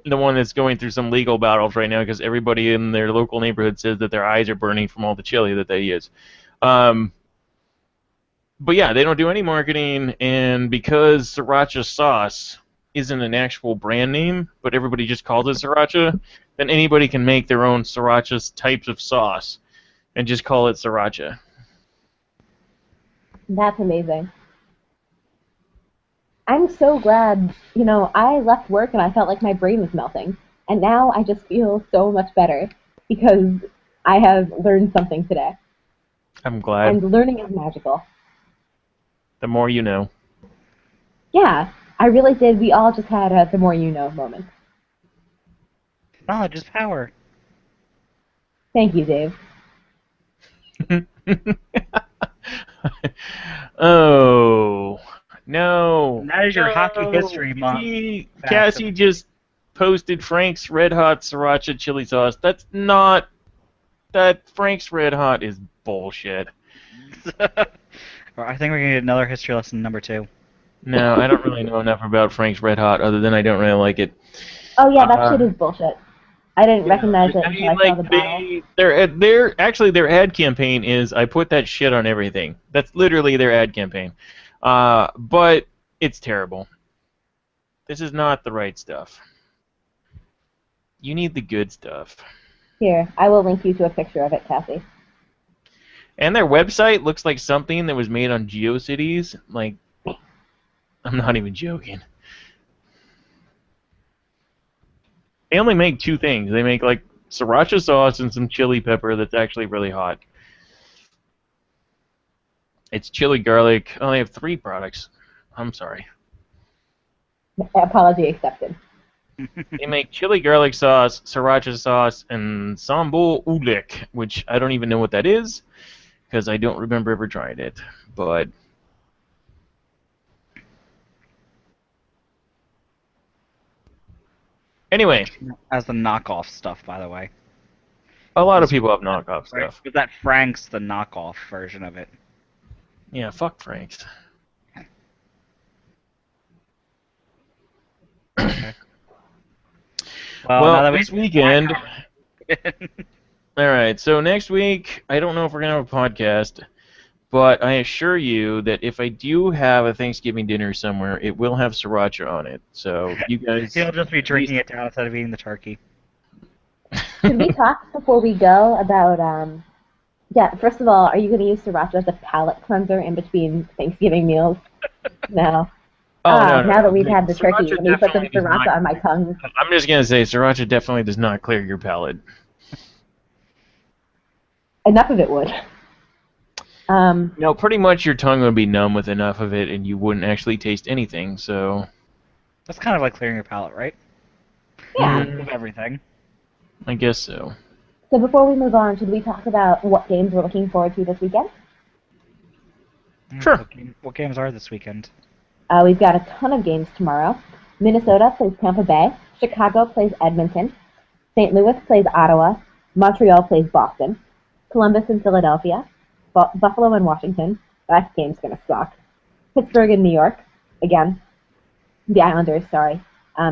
the one that's going through some legal battles right now because everybody in their local neighborhood says that their eyes are burning from all the chili that they use. But yeah, they don't do any marketing, and because Sriracha sauce isn't an actual brand name, but everybody just calls it Sriracha, then anybody can make their own Sriracha types of sauce and just call it Sriracha. That's amazing. I'm so glad, I left work and I felt like my brain was melting. And now I just feel so much better because I have learned something today. I'm glad. And learning is magical. The more you know. Yeah, I really did. We all just had a the more you know moment. Knowledge is power. Thank you, Dave. Oh, no. And that is your hockey history month. Cassie just posted Frank's Red Hot Sriracha chili sauce. That Frank's Red Hot is bullshit. I think we're going to get another history lesson number 2. No, I don't really know enough about Frank's Red Hot other than I don't really like it. Oh yeah, that shit is bullshit. I didn't recognize it until I saw the bottle. Their ad campaign is, I put that shit on everything. That's literally their ad campaign. But it's terrible. This is not the right stuff. You need the good stuff. Here, I will link you to a picture of it, Cassie. And their website looks like something that was made on GeoCities. Like, I'm not even joking. They only make 2 things. They make like Sriracha sauce and some chili pepper that's actually really hot. It's chili garlic. Oh, they have 3 products. I'm sorry. Apology accepted. They make chili garlic sauce, Sriracha sauce, and sambal ulik, which I don't even know what that is because I don't remember ever trying it. But anyway, as the knockoff stuff, by the way. A lot of people have knockoff stuff. But that Frank's the knockoff version of it. Yeah, fuck Frank's. Okay. Well, this weekend. Alright, so next week, I don't know if we're going to have a podcast, but I assure you that if I do have a Thanksgiving dinner somewhere, it will have Sriracha on it. So you guys... He'll just be drinking it down instead of eating the turkey. Should we talk before we go about, yeah, first of all, are you going to use Sriracha as a palate cleanser in between Thanksgiving meals? No. No. Now that we've had the turkey, Sriracha let me put some definitely does Sriracha not- on my tongue. I'm just going to say, Sriracha definitely does not clear your palate. Enough of it would. Pretty much your tongue would be numb with enough of it, and you wouldn't actually taste anything. So That's kind of like clearing your palate, right? Yeah. Mm, Of everything. I guess so. So before we move on, should we talk about what games we're looking forward to this weekend? Sure. What games are this weekend? We've got a ton of games tomorrow. Minnesota plays Tampa Bay. Chicago plays Edmonton. St. Louis plays Ottawa. Montreal plays Boston. Columbus and Philadelphia. Buffalo and Washington. That game's going to suck. Pittsburgh and New York. Again. The Islanders, sorry.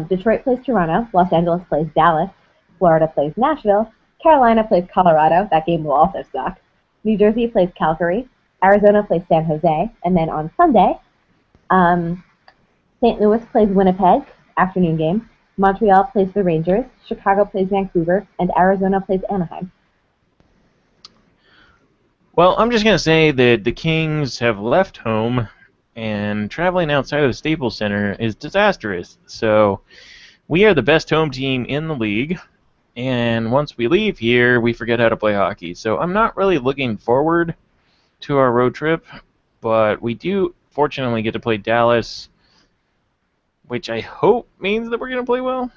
Detroit plays Toronto. Los Angeles plays Dallas. Florida plays Nashville. Carolina plays Colorado. That game will also suck. New Jersey plays Calgary. Arizona plays San Jose. And then on Sunday, St. Louis plays Winnipeg, afternoon game. Montreal plays the Rangers. Chicago plays Vancouver. And Arizona plays Anaheim. Well, I'm just going to say that the Kings have left home, and traveling outside of the Staples Center is disastrous. So we are the best home team in the league, and once we leave here, we forget how to play hockey. So I'm not really looking forward to our road trip, but we do fortunately get to play Dallas, which I hope means that we're going to play well,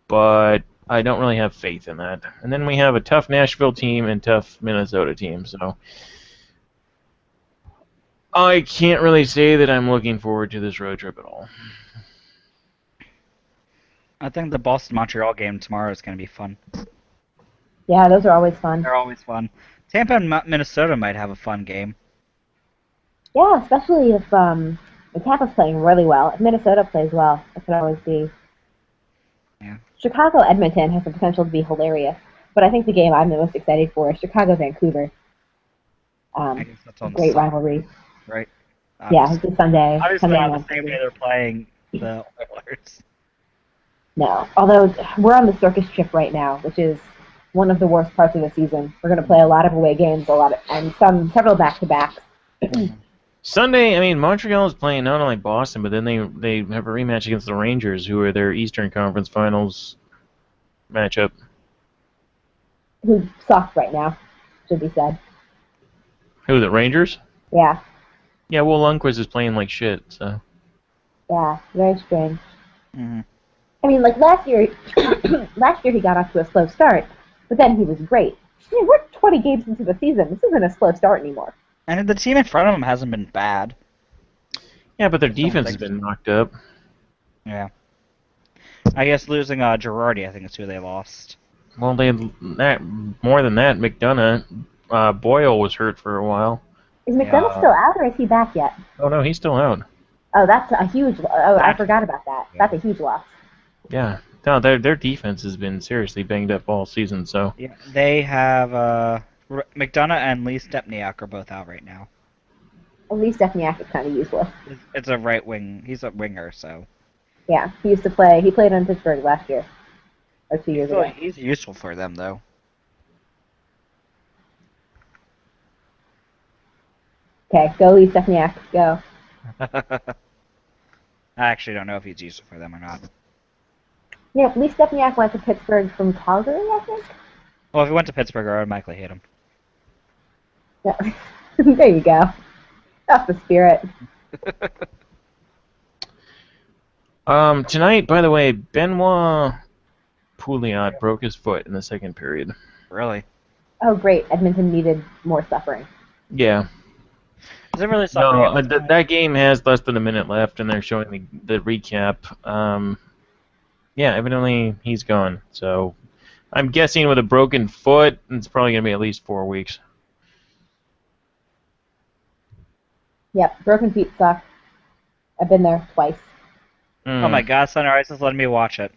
but I don't really have faith in that. And then we have a tough Nashville team and tough Minnesota team, so I can't really say that I'm looking forward to this road trip at all. I think the Boston-Montreal game tomorrow is going to be fun. Yeah, those are always fun. They're always fun. Tampa and Minnesota might have a fun game. Yeah, especially if Tampa's playing really well. If Minnesota plays well, it could always be. Yeah. Chicago-Edmonton has the potential to be hilarious, but I think the game I'm the most excited for is Chicago-Vancouver. I guess that's on Great the rivalry. right? Yeah, it's a Sunday. Obviously Sunday not on the same Sunday. way they're playing the Oilers. No, although we're on the circus trip right now, which is one of the worst parts of the season. We're going to play a lot of away games, and several back-to-backs. Sunday, I mean, Montreal is playing not only Boston, but then they have a rematch against the Rangers, who are their Eastern Conference Finals matchup. Who suck right now, should be said. Who, the Rangers? Yeah, Yeah, well, Lundqvist is playing like shit, so. yeah, very strange. Mm-hmm. I mean, like last year he got off to a slow start, but then he was great. I mean, we're 20 games into the season. This isn't a slow start anymore. And the team in front of them hasn't been bad. Yeah, but their I don't defense has think been knocked up. Yeah. I guess losing Girardi, I think, is who they lost. Well, more than that, McDonough, Boyle was hurt for a while. Is McDonough still out, or is he back yet? Oh no, he's still out. Oh, that's a huge. Oh, I forgot about that. That's a huge loss. Yeah, no, their defense has been seriously banged up all season. So Yeah, they have McDonough and Lee Stepniak are both out right now. At least Stepniak is kind of useless. It's a right wing. He's a winger, so. Yeah, he used to play. He played on Pittsburgh last year, or 2 years ago. He's useful for them, though. Okay, go Lee Stepniak, go. I actually don't know if he's useful for them or not. Yeah, Lee Stepniak went to Pittsburgh from Calgary, I think. Well, if he went to Pittsburgh, I automatically hate him. Yeah. There you go. That's the spirit. tonight, by the way, Benoit Pouliot broke his foot in the second period. Really? Oh, great. Edmonton needed more suffering. Yeah. Is it really suffering? No, that game has less than a minute left, and they're showing the recap. Yeah, evidently he's gone. So I'm guessing with a broken foot, it's probably going to be at least 4 weeks. Yep, broken feet suck. I've been there twice. Oh my god, Sunrise is letting me watch it.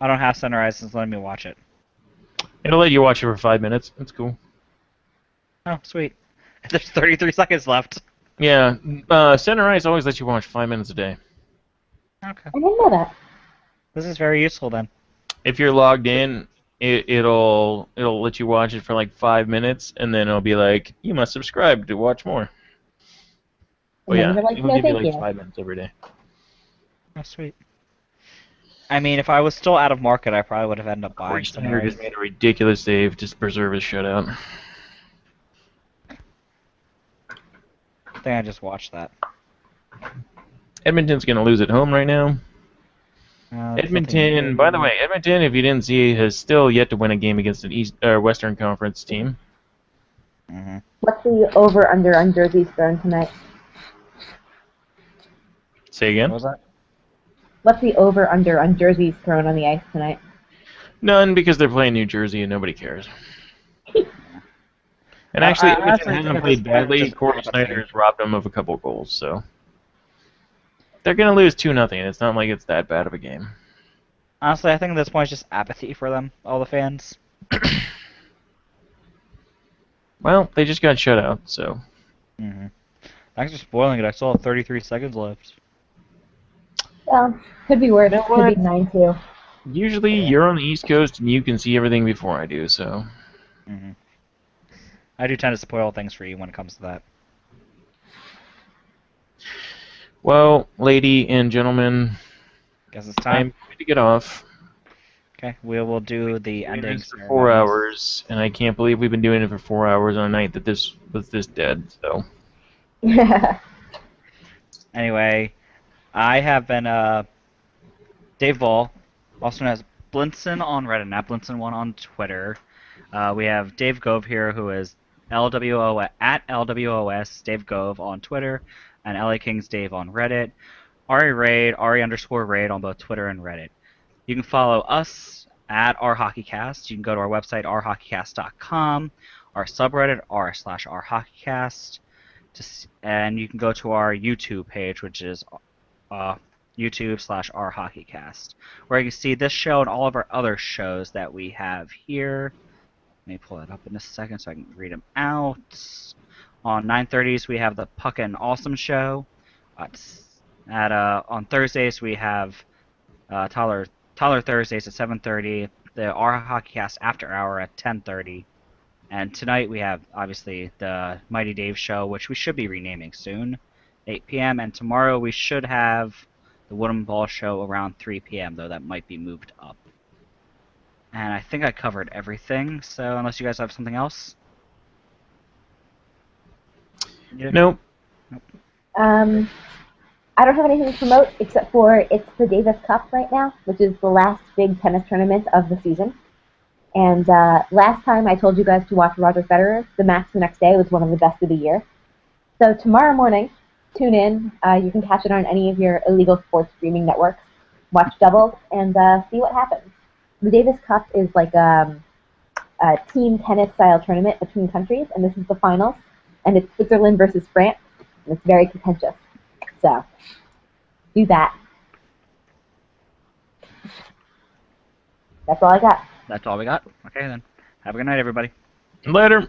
I don't have Sunrise, it's letting me watch it. It'll let you watch it for 5 minutes. That's cool. Oh, sweet. There's 33 seconds left. Yeah, Center Ice always lets you watch 5 minutes a day. Okay. I didn't know that. This is very useful then. If you're logged in, it'll let you watch it for like 5 minutes, and then it'll be like, you must subscribe to watch more. Oh And then yeah, you're like, it'll no, give you thank like you. 5 minutes every day. Oh, sweet. I mean, if I was still out of market, I probably would have ended up buying Corey Steiner Sunrise. just made a ridiculous save to preserve his shutout. think I just watched that. Edmonton's going to lose at home right now. There's Edmonton, nothing- by the way, Edmonton, if you didn't see, has still yet to win a game against an Western Conference team. Mhm. What's the over/under on jerseys thrown tonight? Say again? What was that? What's the over/under on jerseys thrown on the ice tonight? None, because they're playing New Jersey and nobody cares. And actually, I Edmonton honestly hasn't think played at this point badly. it's just Corey apathy. Snyder has robbed them of a couple goals, so they're going to lose 2-0. It's not like it's that bad of a game. Honestly, I think at this point it's just apathy for them, all the fans. Well, they just got shut out, so. Mm-hmm. Thanks for spoiling it. I still have 33 seconds left. Well, could be worse. You know Could what? be 9-2. Usually, you're on the East Coast and you can see everything before I do, so. Mm-hmm. I do tend to spoil things for you when it comes to that. Well, lady and gentlemen, Guess it's I'm time. going to get off. Okay, we will do the Doing ending this for 4 ceremonies. hours, and I can't believe we've been doing it for 4 hours on a night that this was this dead, so. Anyway, I have been Dave Ball, also known as Blinson on Reddit, not Blinson1 on Twitter. We have Dave Gove here, who is LWO at LWOS Dave Gove on Twitter, and LA Kings Dave on Reddit. Ari Raid, Ari_Raid on both Twitter and Reddit. You can follow us at rhockeycast. You can go to our website, rhockeycast.com, our subreddit, r/rhockeycast, and you can go to our YouTube page, which is YouTube/rhockeycast, where you can see this show and all of our other shows that we have here. Let me pull it up in a second so I can read them out. On 9:30s, we have the Puckin' Awesome Show. On Thursdays, we have Tyler Thursdays at 7:30, the Our Hockeycast After Hour at 10:30, and tonight we have obviously the Mighty Dave Show, which we should be renaming soon, 8 p.m. And tomorrow we should have the Wooden Ball Show around 3 p.m. though that might be moved up. And I think I covered everything. So unless you guys have something else. Yeah. Nope. I don't have anything to promote except for it's the Davis Cup right now, which is the last big tennis tournament of the season. And last time I told you guys to watch Roger Federer, the match the next day was one of the best of the year. So tomorrow morning, tune in. You can catch it on any of your illegal sports streaming networks. Watch doubles and see what happens. The Davis Cup is like a team tennis style tournament between countries, and this is the finals. And it's Switzerland versus France, and it's very contentious. So, do that. That's all I got. That's all we got. Okay then. Have a good night, everybody. Later.